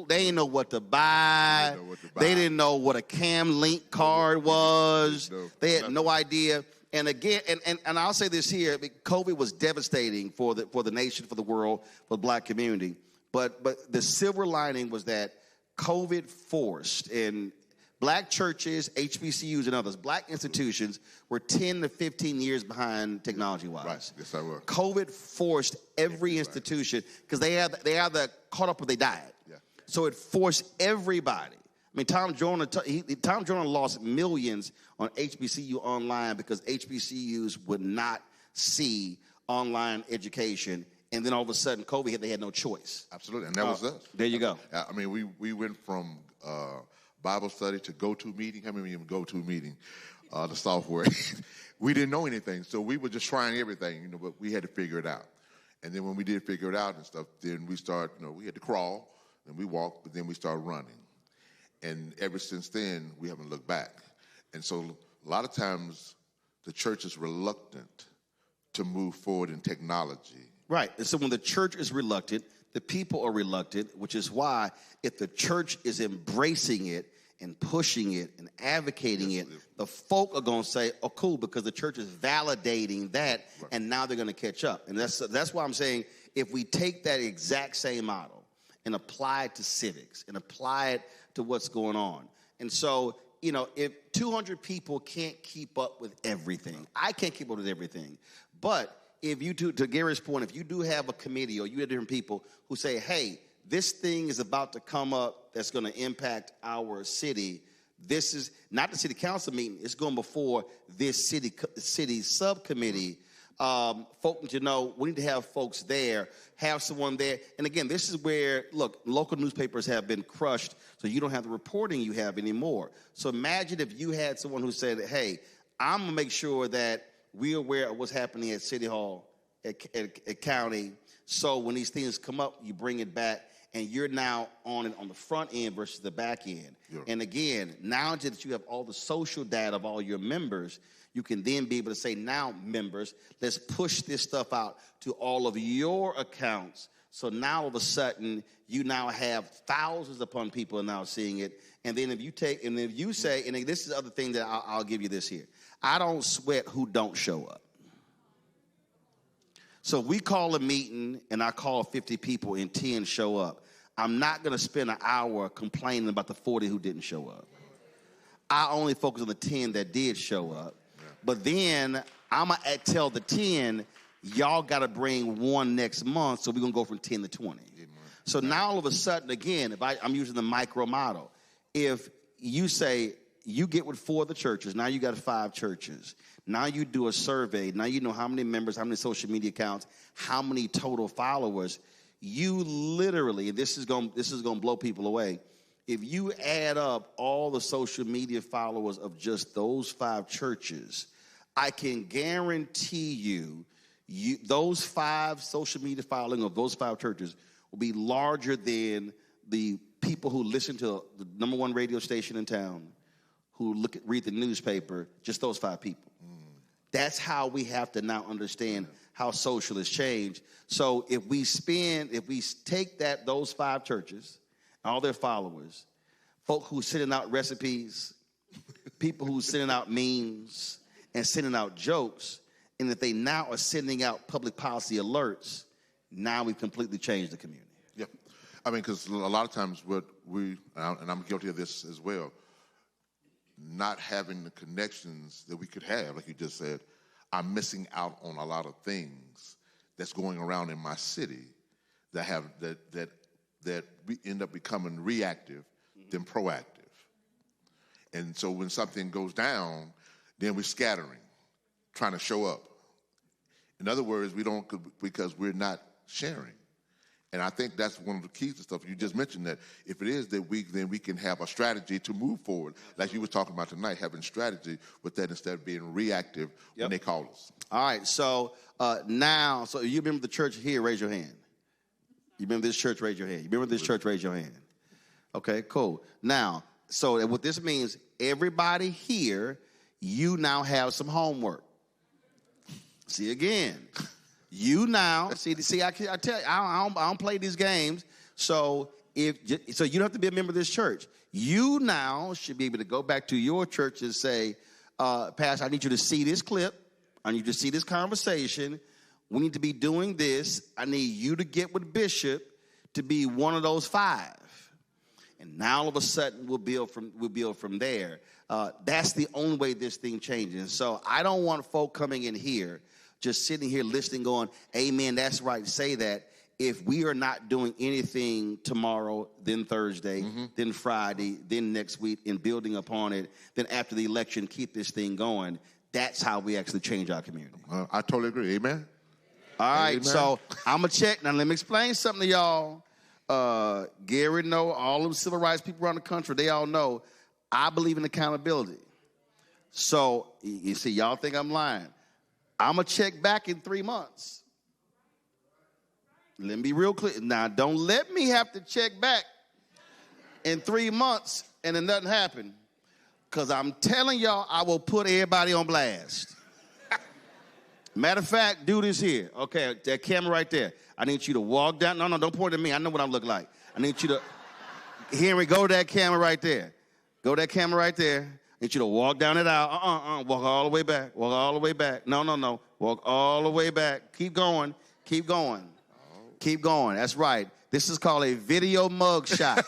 didn't know what to buy. They didn't know what a Cam Link card was. They had no idea. And again, and I'll say this here, COVID was devastating for the nation, for the world, for the black community. But the silver lining was that COVID forced, and black churches, HBCUs, and others, black institutions were 10 to 15 years behind technology-wise. Right. Yes, I will. COVID forced every institution, because they either caught up or they died. Yeah. So it forced everybody. I mean, Tom Joyner lost millions on HBCU online because HBCUs would not see online education. And then all of a sudden, COVID hit, they had no choice. Absolutely, and that was us. There you go. I mean, we went from Bible study to go-to meeting. How many even go-to meeting? The software. We didn't know anything, so we were just trying everything, but we had to figure it out. And then when we did figure it out and stuff, then we started, we had to crawl, and we walked, but then we started running. And ever since then, we haven't looked back. And so a lot of times, the church is reluctant to move forward in technology. Right. And so when the church is reluctant, the people are reluctant, which is why if the church is embracing it and pushing it and advocating it, the folk are going to say, oh, cool, because the church is validating that, and now they're going to catch up. And that's why I'm saying if we take that exact same model and apply it to civics and apply it to what's going on. And so, if 200 people can't keep up with everything, I can't keep up with everything, but if you do, to Gary's point, if you do have a committee or you have different people who say, hey, this thing is about to come up that's going to impact our city, this is not the city council meeting, it's going before this city subcommittee. Folk need to know, we need to have folks there, have someone there. And again, this is where, look, local newspapers have been crushed, so you don't have the reporting you have anymore. So imagine if you had someone who said, hey, I'm going to make sure that we're aware of what's happening at City Hall, at County. So when these things come up, you bring it back, and you're now on the front end versus the back end. Yeah. And again, now that you have all the social data of all your members, you can then be able to say, now, members, let's push this stuff out to all of your accounts. So now all of a sudden, you now have thousands upon people now seeing it. And then if you say, and this is the other thing that I'll give you this here. I don't sweat who don't show up. So we call a meeting and I call 50 people and 10 show up. I'm not going to spend an hour complaining about the 40 who didn't show up. I only focus on the 10 that did show up. But then I'm going to tell the 10, y'all got to bring one next month, so we're going to go from 10 to 20. So now all of a sudden, again, if I'm using the micro model, if you say, you get with 4 of the churches. Now you got 5 churches. Now you do a survey. Now you know how many members, how many social media accounts, how many total followers. You literally, and this is going to blow people away. If you add up all the social media followers of just those 5 churches, I can guarantee you those 5 social media following of those 5 churches will be larger than the people who listen to the #1 radio station in town, who read the newspaper, just those 5 people. That's how we have to now understand how social has changed. So if we take those 5 churches, all their followers, folk who sending out recipes, people who sending out memes and sending out jokes, and if they now are sending out public policy alerts, now we've completely changed the community. Yeah. I mean, because a lot of times what and I'm guilty of this as well, not having the connections that we could have, like you just said, I'm missing out on a lot of things that's going around in my city that we end up becoming reactive than proactive. And so when something goes down, then we're scattering, trying to show up. In other words, we don't, because we're not sharing. And I think that's one of the keys to stuff. You just mentioned that if it is that then we can have a strategy to move forward, like you were talking about tonight, having strategy with that instead of being reactive when they call us. All right, so now, so you remember the church here, raise your hand. You remember this church, raise your hand. You remember this church, raise your hand. Okay, cool. Now, so what this means, everybody here, you now have some homework. See again. You now see. I tell you, I don't play these games. So you don't have to be a member of this church. You now should be able to go back to your church and say, Pastor, I need you to see this clip. I need you to see this conversation. We need to be doing this. I need you to get with Bishop to be one of those 5. And now all of a sudden we'll build from there. That's the only way this thing changes. So I don't want folk coming in here just sitting here listening, going, amen, that's right, say that. If we are not doing anything tomorrow, then Thursday, then Friday, then next week, and building upon it, then after the election, keep this thing going, that's how we actually change our community. I totally agree. Amen? All right, Amen. So I'm going to check. Now, let me explain something to y'all. Gary know, all of the civil rights people around the country, they all know, I believe in accountability. So, you see, y'all think I'm lying. I'm going to check back in 3 months. Let me be real clear. Now, don't let me have to check back in 3 months and then nothing happened. Because I'm telling y'all, I will put everybody on blast. Matter of fact, do this here. Okay, that camera right there. I need you to walk down. No, don't point at me. I know what I look like. I need you to, Henry, go to that camera right there. Go to that camera right there. I need you to walk down it aisle. Walk all the way back. Walk all the way back. No. Walk all the way back. Keep going. Keep going. Keep going. That's right. This is called a video mug shot.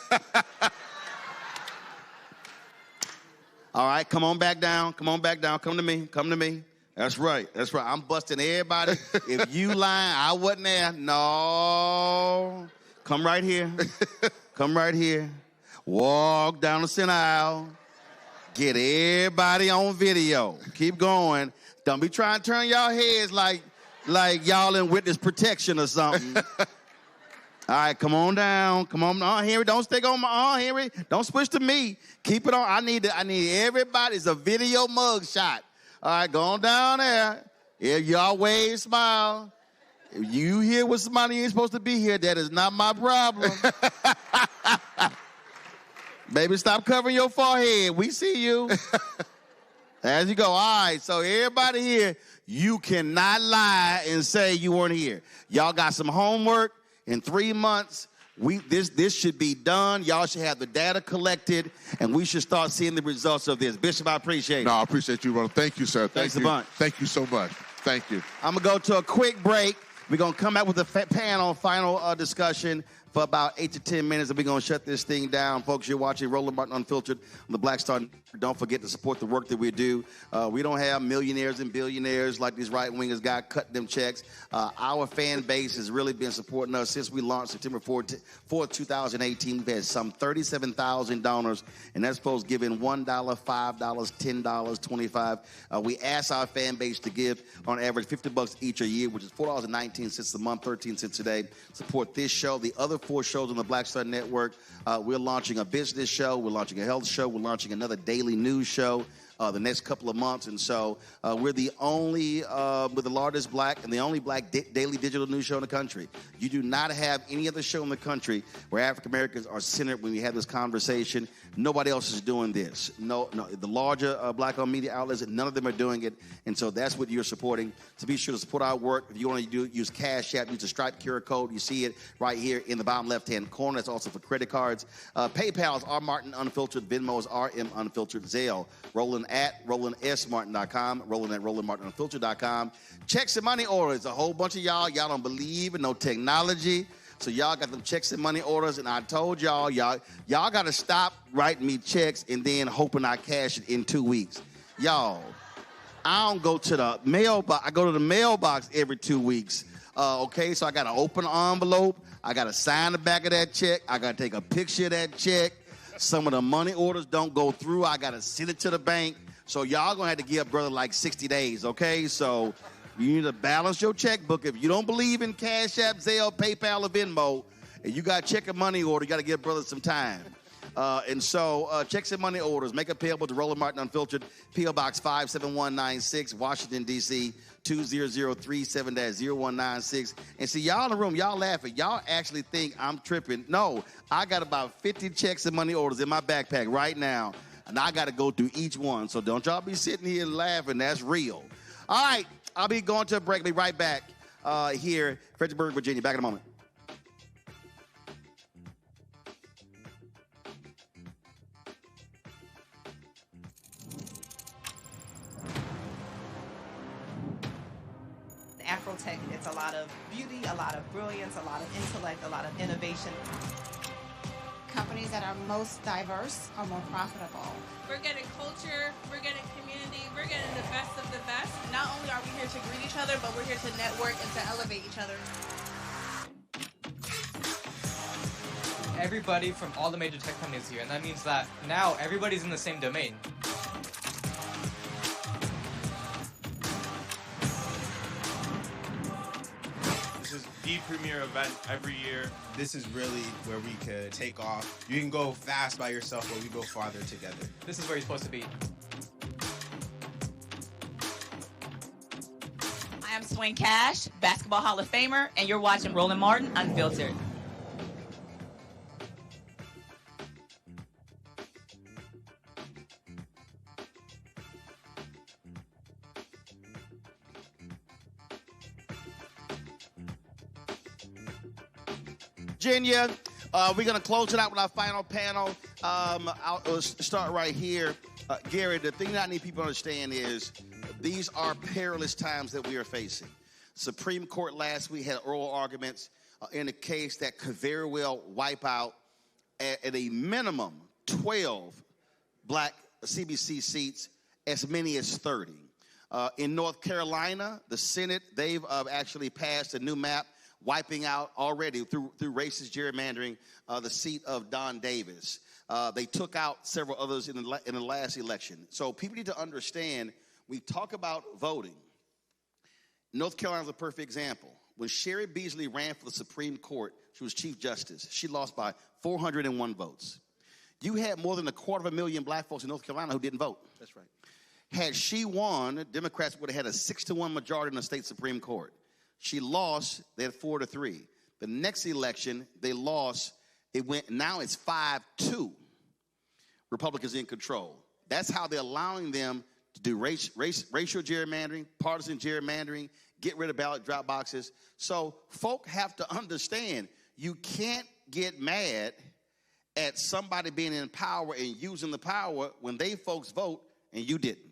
All right, come on back down. Come on back down. Come to me. Come to me. That's right. That's right. I'm busting everybody. If you lying, I wasn't there. No. Come right here. Come right here. Walk down the center aisle. Get everybody on video. Keep going. Don't be trying to turn y'all heads like y'all in witness protection or something. All right, come on down. Come on, Henry. Don't stick on my Henry. Don't switch to me. Keep it on. I need everybody. It's a video mug shot. All right, go on down there. If y'all wave, smile. If you hear what somebody ain't supposed to be here, that is not my problem. Baby, stop covering your forehead. We see you. As you go. All right, so everybody here, you cannot lie and say you weren't here. Y'all got some homework. In 3 months, this should be done. Y'all should have the data collected, and we should start seeing the results of this. Bishop, I appreciate it. No, I appreciate you, Roland. Thank you, sir. Thanks a bunch. Thank you so much. Thank you. I'm going to go to a quick break. We're going to come back with a panel final discussion for about 8 to 10 minutes, and we're going to shut this thing down. Folks, you're watching Roland Martin Unfiltered on the Black Star. Don't forget to support the work that we do. We don't have millionaires and billionaires like these right-wingers got cutting them checks. Our fan base has really been supporting us since we launched September 4th, 2018. We've had some 37,000 donors, and that's folks giving $1, $5, $10, $25. We ask our fan base to give on average $50 each a year, which is $4.19 a month, 13 cents today. Support this show, the other 4 shows on the Black Star Network. We're launching a business show. We're launching a health show. We're launching another daily news show. the next couple of months. And so we're the only, we're the largest black and the only black daily digital news show in the country. You do not have any other show in the country where African Americans are centered when we have this conversation. Nobody else is doing this. No, the larger black-owned media outlets, none of them are doing it. And so that's what you're supporting. So be sure to support our work. If you want to use Cash App, use the Stripe QR code. You see it right here in the bottom left-hand corner. That's also for credit cards. PayPal is R Martin Unfiltered. Venmo is RM Unfiltered. Zelle, Roland at RolandSMartin.com. Roland at RolandMartinUnfiltered.com. Checks and money orders. A whole bunch of y'all don't believe in no technology. So y'all got them checks and money orders, and I told y'all got to stop writing me checks and then hoping I cash it in 2 weeks. Y'all, I don't go to the mailbox. I go to the mailbox every 2 weeks. Okay, so I got to open an envelope. I got to sign the back of that check. I got to take a picture of that check. Some of the money orders don't go through. I got to send it to the bank. So y'all going to have to give brother like 60 days, okay? So you need to balance your checkbook. If you don't believe in Cash App, Zelle, PayPal, or Venmo, and you got check and money order, you got to give brother some time. And so checks and money orders, make it payable to Roland Martin Unfiltered, P.O. Box 57196, Washington, D.C., 20037-0196. And see, y'all in the room, y'all laughing. Y'all actually think I'm tripping. No, I got about 50 checks and money orders in my backpack right now, and I got to go through each one. So don't y'all be sitting here laughing. That's real. All right, I'll be going to a break. I'll be right back here, Fredericksburg, Virginia. Back in a moment. Afrotech, it's a lot of beauty, a lot of brilliance, a lot of intellect, a lot of innovation. Companies that are most diverse are more profitable. We're getting culture, we're getting community, we're getting the best of the best. Not only are we here to greet each other, but we're here to network and to elevate each other. Everybody from all the major tech companies here, and that means that now everybody's in the same domain. The premier event every year. This is really where we could take off. You can go fast by yourself, but we go farther together. This is where you're supposed to be. I am Swing Cash, Basketball Hall of Famer, and you're watching Roland Martin Unfiltered. Virginia, we're going to close it out with our final panel. I'll start right here. Gary, the thing that I need people to understand is these are perilous times that we are facing. Supreme Court last week had oral arguments in a case that could very well wipe out at a minimum 12 black CBC seats, as many as 30. In North Carolina, the Senate, they've actually passed a new map wiping out already through racist gerrymandering the seat of Don Davis. They took out several others in the last election. So people need to understand, we talk about voting. North Carolina is a perfect example. When Sherry Beasley ran for the Supreme Court, she was Chief Justice. She lost by 401 votes. You had more than 250,000 black folks in North Carolina who didn't vote. That's right. Had she won, Democrats would have had a 6-1 majority in the state Supreme Court. She lost, they had 4-3. The next election, they lost, now it's 5-2. Republicans in control. That's how they're allowing them to do racial gerrymandering, partisan gerrymandering, get rid of ballot drop boxes. So folk have to understand, you can't get mad at somebody being in power and using the power when they folks vote and you didn't.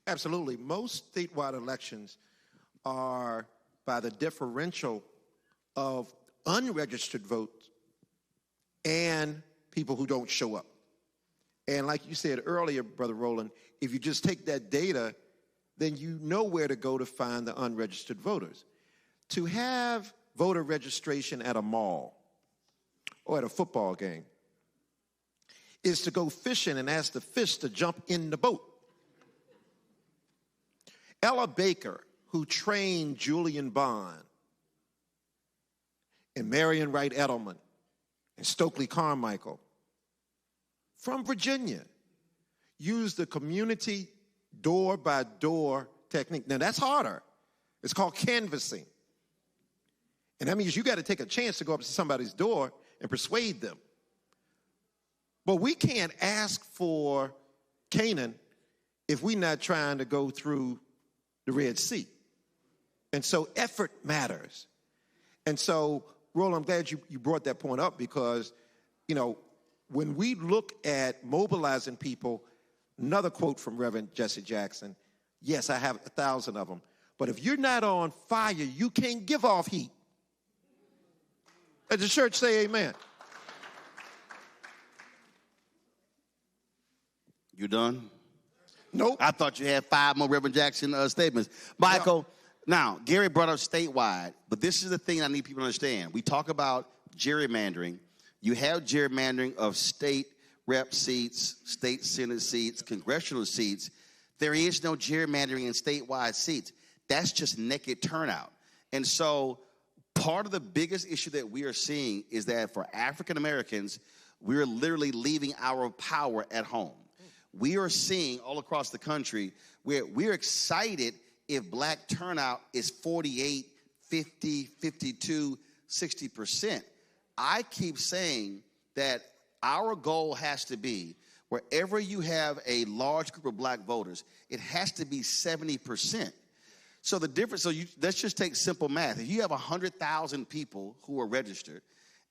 Absolutely. Most statewide elections are by the differential of unregistered votes and people who don't show up. And like you said earlier, Brother Roland, if you just take that data, then you know where to go to find the unregistered voters. To have voter registration at a mall or at a football game is to go fishing and ask the fish to jump in the boat. Ella Baker, who trained Julian Bond and Marion Wright Edelman and Stokely Carmichael from Virginia, use the community door-by-door technique. Now, that's harder. It's called canvassing. And that means you got to take a chance to go up to somebody's door and persuade them. But we can't ask for Canaan if we're not trying to go through the Red Sea. And so effort matters. And so, Roland, I'm glad you brought that point up because, you know, when we look at mobilizing people, another quote from Reverend Jesse Jackson, yes, I have 1,000 of them, but if you're not on fire, you can't give off heat. Let the church say amen. You done? Nope. I thought you had 5 more Reverend Jackson statements. Michael, now, Gary brought up statewide, but this is the thing I need people to understand. We talk about gerrymandering. You have gerrymandering of state rep seats, state senate seats, congressional seats. There is no gerrymandering in statewide seats. That's just naked turnout. And so part of the biggest issue that we are seeing is that for African Americans, we're literally leaving our power at home. We are seeing all across the country where we're excited if black turnout is 48, 50, 52, 60%. I keep saying that our goal has to be wherever you have a large group of black voters, it has to be 70%. So the difference, let's just take simple math. If you have 100,000 people who are registered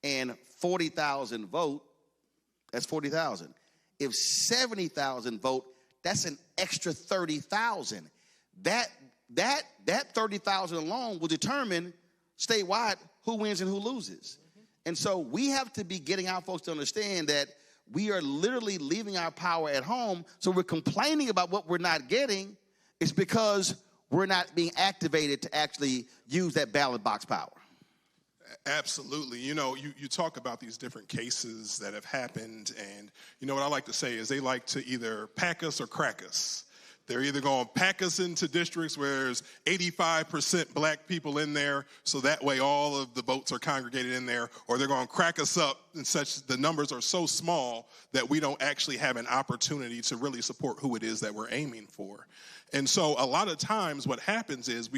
and 40,000 vote, that's 40,000. If 70,000 vote, that's an extra 30,000. That 30,000 alone will determine statewide who wins and who loses. And so we have to be getting our folks to understand that we are literally leaving our power at home. So we're complaining about what we're not getting. It's because we're not being activated to actually use that ballot box power. Absolutely. You know, you talk about these different cases that have happened, and you know what I like to say is they like to either pack us or crack us. They're either going to pack us into districts where there's 85% black people in there, so that way all of the votes are congregated in there, or they're going to crack us up and such the numbers are so small that we don't actually have an opportunity to really support who it is that we're aiming for. And so a lot of times what happens is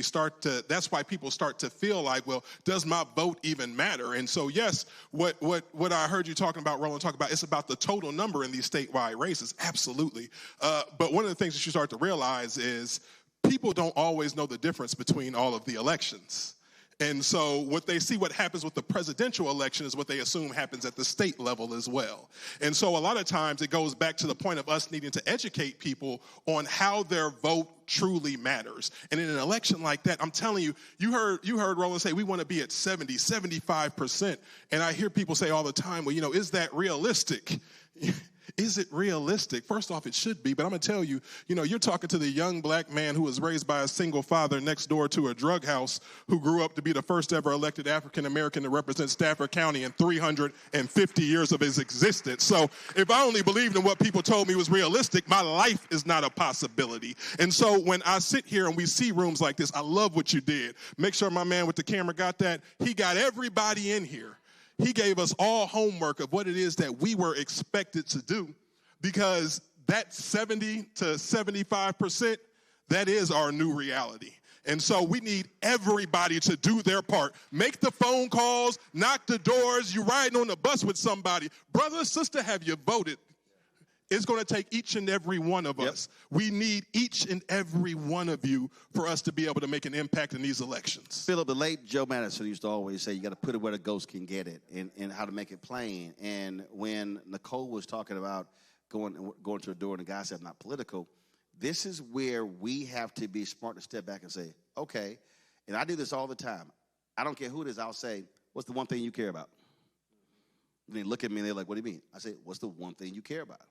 that's why people start to feel like, well, does my vote even matter? And so, yes, what I heard you talking about, Roland, talk about, it's about the total number in these statewide races. Absolutely. But one of the things that you start to realize is people don't always know the difference between all of the elections. And so what they see what happens with the presidential election is what they assume happens at the state level as well. And so a lot of times it goes back to the point of us needing to educate people on how their vote truly matters. And in an election like that, I'm telling you, you heard Roland say we want to be at 70, 75%. And I hear people say all the time, well, you know, is that realistic? Is it realistic? First off, it should be, but I'm going to tell you, you know, you're talking to the young black man who was raised by a single father next door to a drug house who grew up to be the first ever elected African-American to represent Stafford County in 350 years of his existence. So if I only believed in what people told me was realistic, my life is not a possibility. And so when I sit here and we see rooms like this, I love what you did. Make sure my man with the camera got that. He got everybody in here. He gave us all homework of what it is that we were expected to do, because that 70 to 75%, that is our new reality. And so we need everybody to do their part. Make the phone calls, knock the doors, you're riding on the bus with somebody. Brother, sister, have you voted? It's going to take each and every one of us. We need each and every one of you for us to be able to make an impact in these elections. Philip, the late Joe Madison used to always say, you got to put it where the ghost can get it, and how to make it plain. And when Nicole was talking about going to the door and the guy said, not political, this is where we have to be smart to step back and say, okay, and I do this all the time. I don't care who it is, I'll say, what's the one thing you care about? And they look at me and they're like, what do you mean? I say, what's the one thing you care about?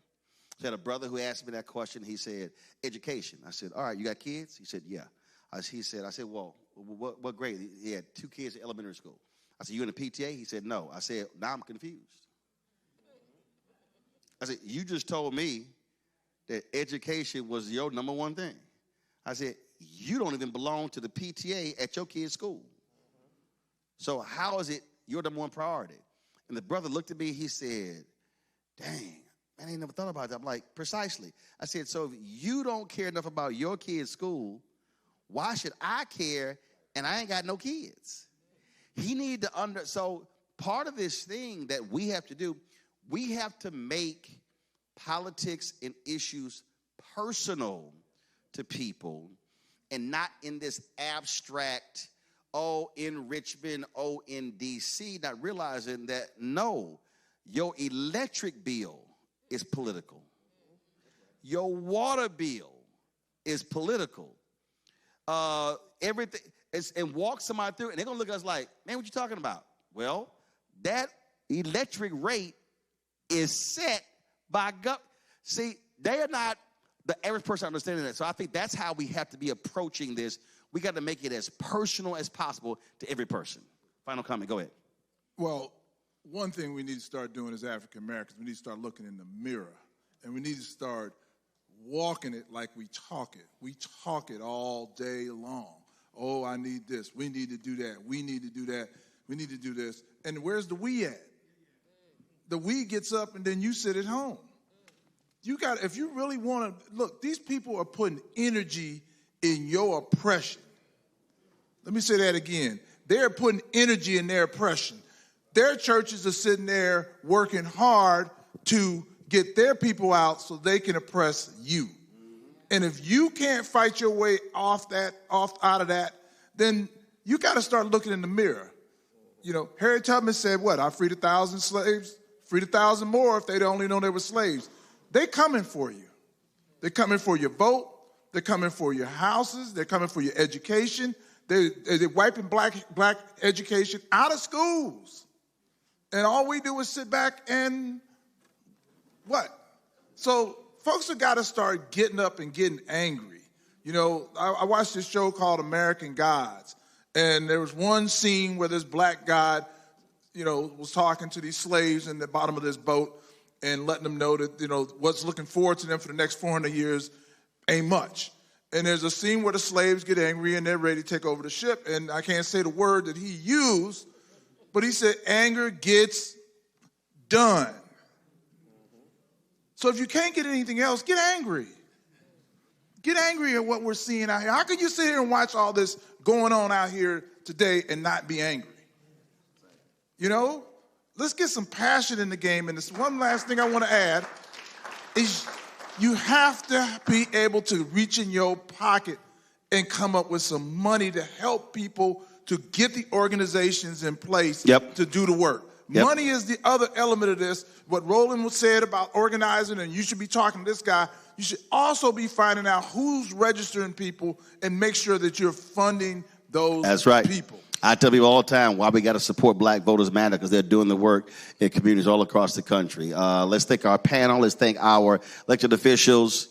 I had a brother who asked me that question. He said, education. I said, all right, you got kids? He said, yeah. I said, well, what grade? He had 2 kids in elementary school. I said, you in the PTA? He said, no. I said, now I'm confused. I said, you just told me that education was your number one thing. I said, you don't even belong to the PTA at your kid's school. So how is it your number one priority? And the brother looked at me, he said, dang. Man, I ain't never thought about that. I'm like, precisely. I said, so if you don't care enough about your kids' school, why should I care and I ain't got no kids? He need to so part of this thing that we have to do, we have to make politics and issues personal to people and not in this abstract, oh, in Richmond, oh, in D.C., not realizing that, no, your electric bill is political. Your water bill is political. Everything is, and walk somebody through, and they're gonna look at us like, man, what you talking about? Well, that electric rate is set by government. See, they are not the average person understanding that. So I think that's how we have to be approaching this. We got to make it as personal as possible to every person. Final comment, go ahead. Well, one thing we need to start doing as African Americans, we need to start looking in the mirror, and we need to start walking it like we talk it. We talk it all day long. Oh, I need this. We need to do that. We need to do that. We need to do this. And where's the we at? The we gets up and then you sit at home. You got, if you really want to, look, these people are putting energy in your oppression. Let me say that again. They're putting energy in their oppression. Their churches are sitting there working hard to get their people out so they can oppress you. And if you can't fight your way out of that, then you got to start looking in the mirror. You know, Harriet Tubman said, what? I freed 1,000 slaves, freed 1,000 more if they'd only known they were slaves. They coming for you. They're coming for your vote. They're coming for your houses. They're coming for your education. They're wiping black education out of schools. And all we do is sit back and what? So folks have got to start getting up and getting angry. You know, I watched this show called American Gods, and there was one scene where this black god, you know, was talking to these slaves in the bottom of this boat and letting them know that, you know, what's looking forward to them for the next 400 years ain't much. And there's a scene where the slaves get angry and they're ready to take over the ship, and I can't say the word that he used, but he said, anger gets done. So if you can't get anything else, get angry. Get angry at what we're seeing out here. How can you sit here and watch all this going on out here today and not be angry? You know, let's get some passion in the game. And this one last thing I want to add is you have to be able to reach in your pocket and come up with some money to help people to get the organizations in place to do the work. Money is the other element of this. What Roland said about organizing, and you should be talking to this guy, you should also be finding out who's registering people and make sure that you're funding those people. I tell people all the time why we got to support Black Voters Matter, because they're doing the work in communities all across the country. Let's thank our panel. Let's thank our elected officials.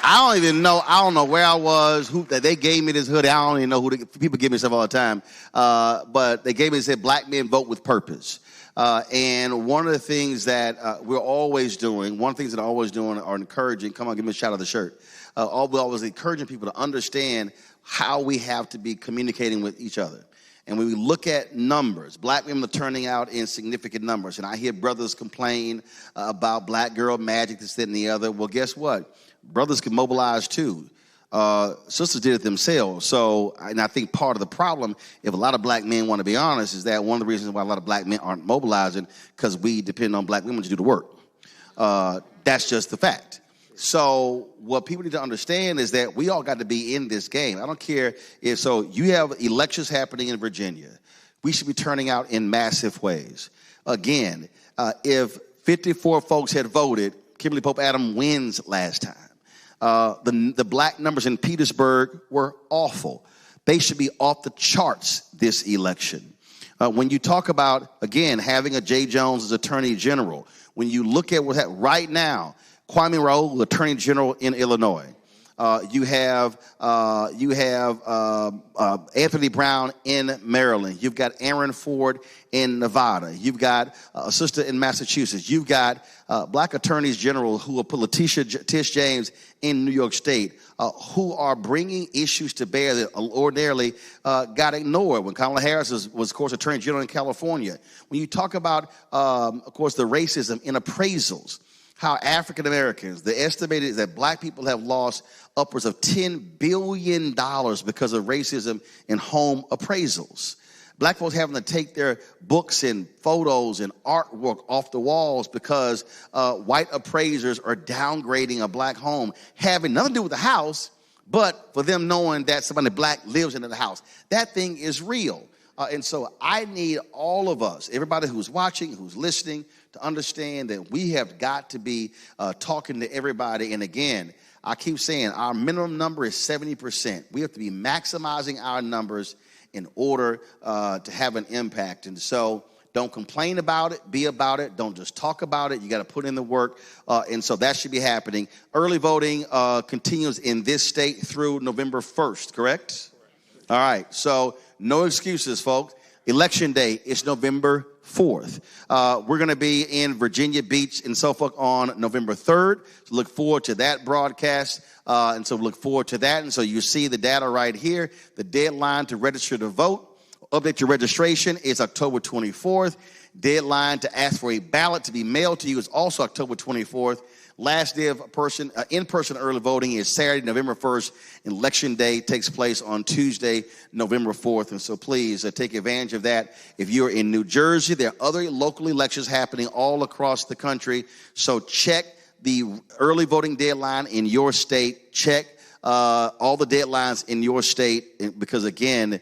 I don't know where I was, they gave me this hoodie. I don't even know people give me stuff all the time. But they gave me, it said, Black men vote with purpose. And one of the things that we're always doing, are encouraging, come on, give me a shout out of the shirt. We're always encouraging people to understand how we have to be communicating with each other. And when we look at numbers, Black women are turning out in significant numbers. And I hear brothers complain about Black girl magic, this, that, and the other. Well, guess what? Brothers can mobilize too. Sisters did it themselves. So, and I think part of the problem, if a lot of Black men want to be honest, is that one of the reasons why a lot of Black men aren't mobilizing, because we depend on Black women to do the work. That's just the fact. So what people need to understand is that we all got to be in this game. I don't care if, so you have elections happening in Virginia. We should be turning out in massive ways. Again, if 54 folks had voted, Kimberly Pope Adams wins last time. The Black numbers in Petersburg were awful. They should be off the charts this election. When you talk about, again, having a Jay Jones as Attorney General, when you look at what happened right now, Kwame Raoul, Attorney General in Illinois, You have Anthony Brown in Maryland. You've got Aaron Ford in Nevada. You've got a sister in Massachusetts. You've got black attorneys general who will put Tish James in New York State, who are bringing issues to bear that ordinarily got ignored. When Kamala Harris was, of course, attorney general in California. When you talk about, of course, the racism in appraisals, how African Americans, the estimated is that black people have lost upwards of $10 billion because of racism in home appraisals. Black folks having to take their books and photos and artwork off the walls because white appraisers are downgrading a black home, having nothing to do with the house, but for them knowing that somebody black lives in the house. That thing is real. And so I need all of us, everybody who's watching, who's listening, to understand that we have got to be talking to everybody. And again, I keep saying our minimum number is 70%. We have to be maximizing our numbers in order to have an impact. And so don't complain about it, be about it. Don't just talk about it. You got to put in the work. And so that should be happening. Early voting continues in this state through November 1st, correct? All right. So no excuses, folks. Election day is November 4th. We're going to be in Virginia Beach and Suffolk on November 3rd. So look forward to that broadcast. And so look forward to that. And so you see the data right here. The deadline to register to vote, update your registration, is October 24th. Deadline to ask for a ballot to be mailed to you is also October 24th. Last day of in-person early voting is Saturday, November 1st. Election day takes place on Tuesday, November 4th. And so please take advantage of that. If you're in New Jersey, there are other local elections happening all across the country. So check the early voting deadline in your state. Check all the deadlines in your state, because again,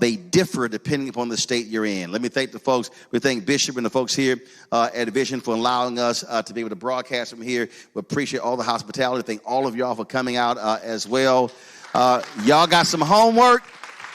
they differ depending upon the state you're in. Let me thank the folks. We thank Bishop and the folks here at Vision for allowing us to be able to broadcast from here. We appreciate all the hospitality. Thank all of y'all for coming out as well. Y'all got some homework,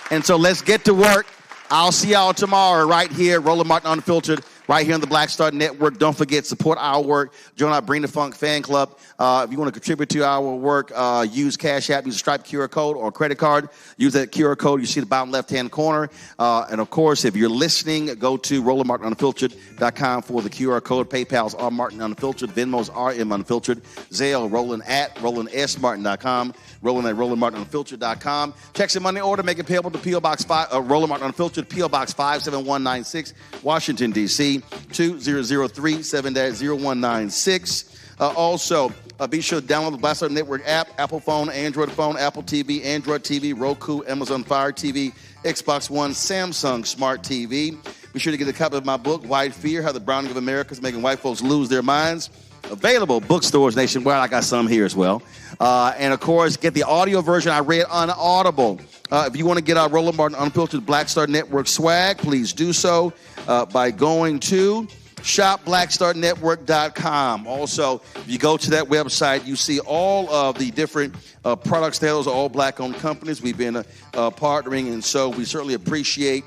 and so let's get to work. I'll see y'all tomorrow right here, Roland Martin Unfiltered, right here on the Black Star Network. Don't forget, support our work. Join our Bring the Funk fan club. If you want to contribute to our work, use Cash App, use a Stripe QR code or credit card. Use that QR code you see the bottom left-hand corner. And, of course, if you're listening, go to RolandMartinUnfiltered.com for the QR code. PayPal's R Martin Unfiltered. Venmo's RM Unfiltered. Zelle, Roland at RolandSMartin.com. Roland at RolandMartinUnfiltered.com. Checks and money order, make it payable to P.O. Box 5, Roland Martin Unfiltered, P.O. Box 57196, Washington, D.C., 2003 7-0196. Also, be sure to download the Black Star Network app, Apple phone, Android phone, Apple TV, Android TV, Roku, Amazon Fire TV, Xbox One, Samsung Smart TV. Be sure to get a copy of my book, White Fear, How the Browning of America is Making White Folks Lose Their Minds. Available bookstores nationwide. I got some here as well. And, of course, get the audio version I read on Audible. If you want to get our Roland Martin Unfiltered Black Star Network swag, please do so by going to shopblackstarnetwork.com. Also, if you go to that website, you see all of the different products. Those are all black-owned companies. We've been partnering, and so we certainly appreciate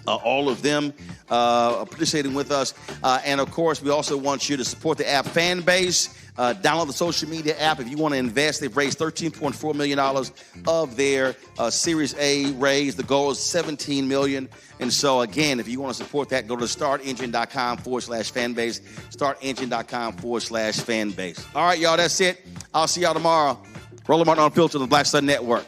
all of them participating with us. And, of course, we also want you to support the app fan base. Download the social media app if you want to invest. They've raised $13.4 million of their Series A raise. The goal is $17 million. And so, again, if you want to support that, go to startengine.com/fanbase. Startengine.com/fanbase. All right, y'all, that's it. I'll see y'all tomorrow. Roland Martin Unfiltered on the Black Star Network.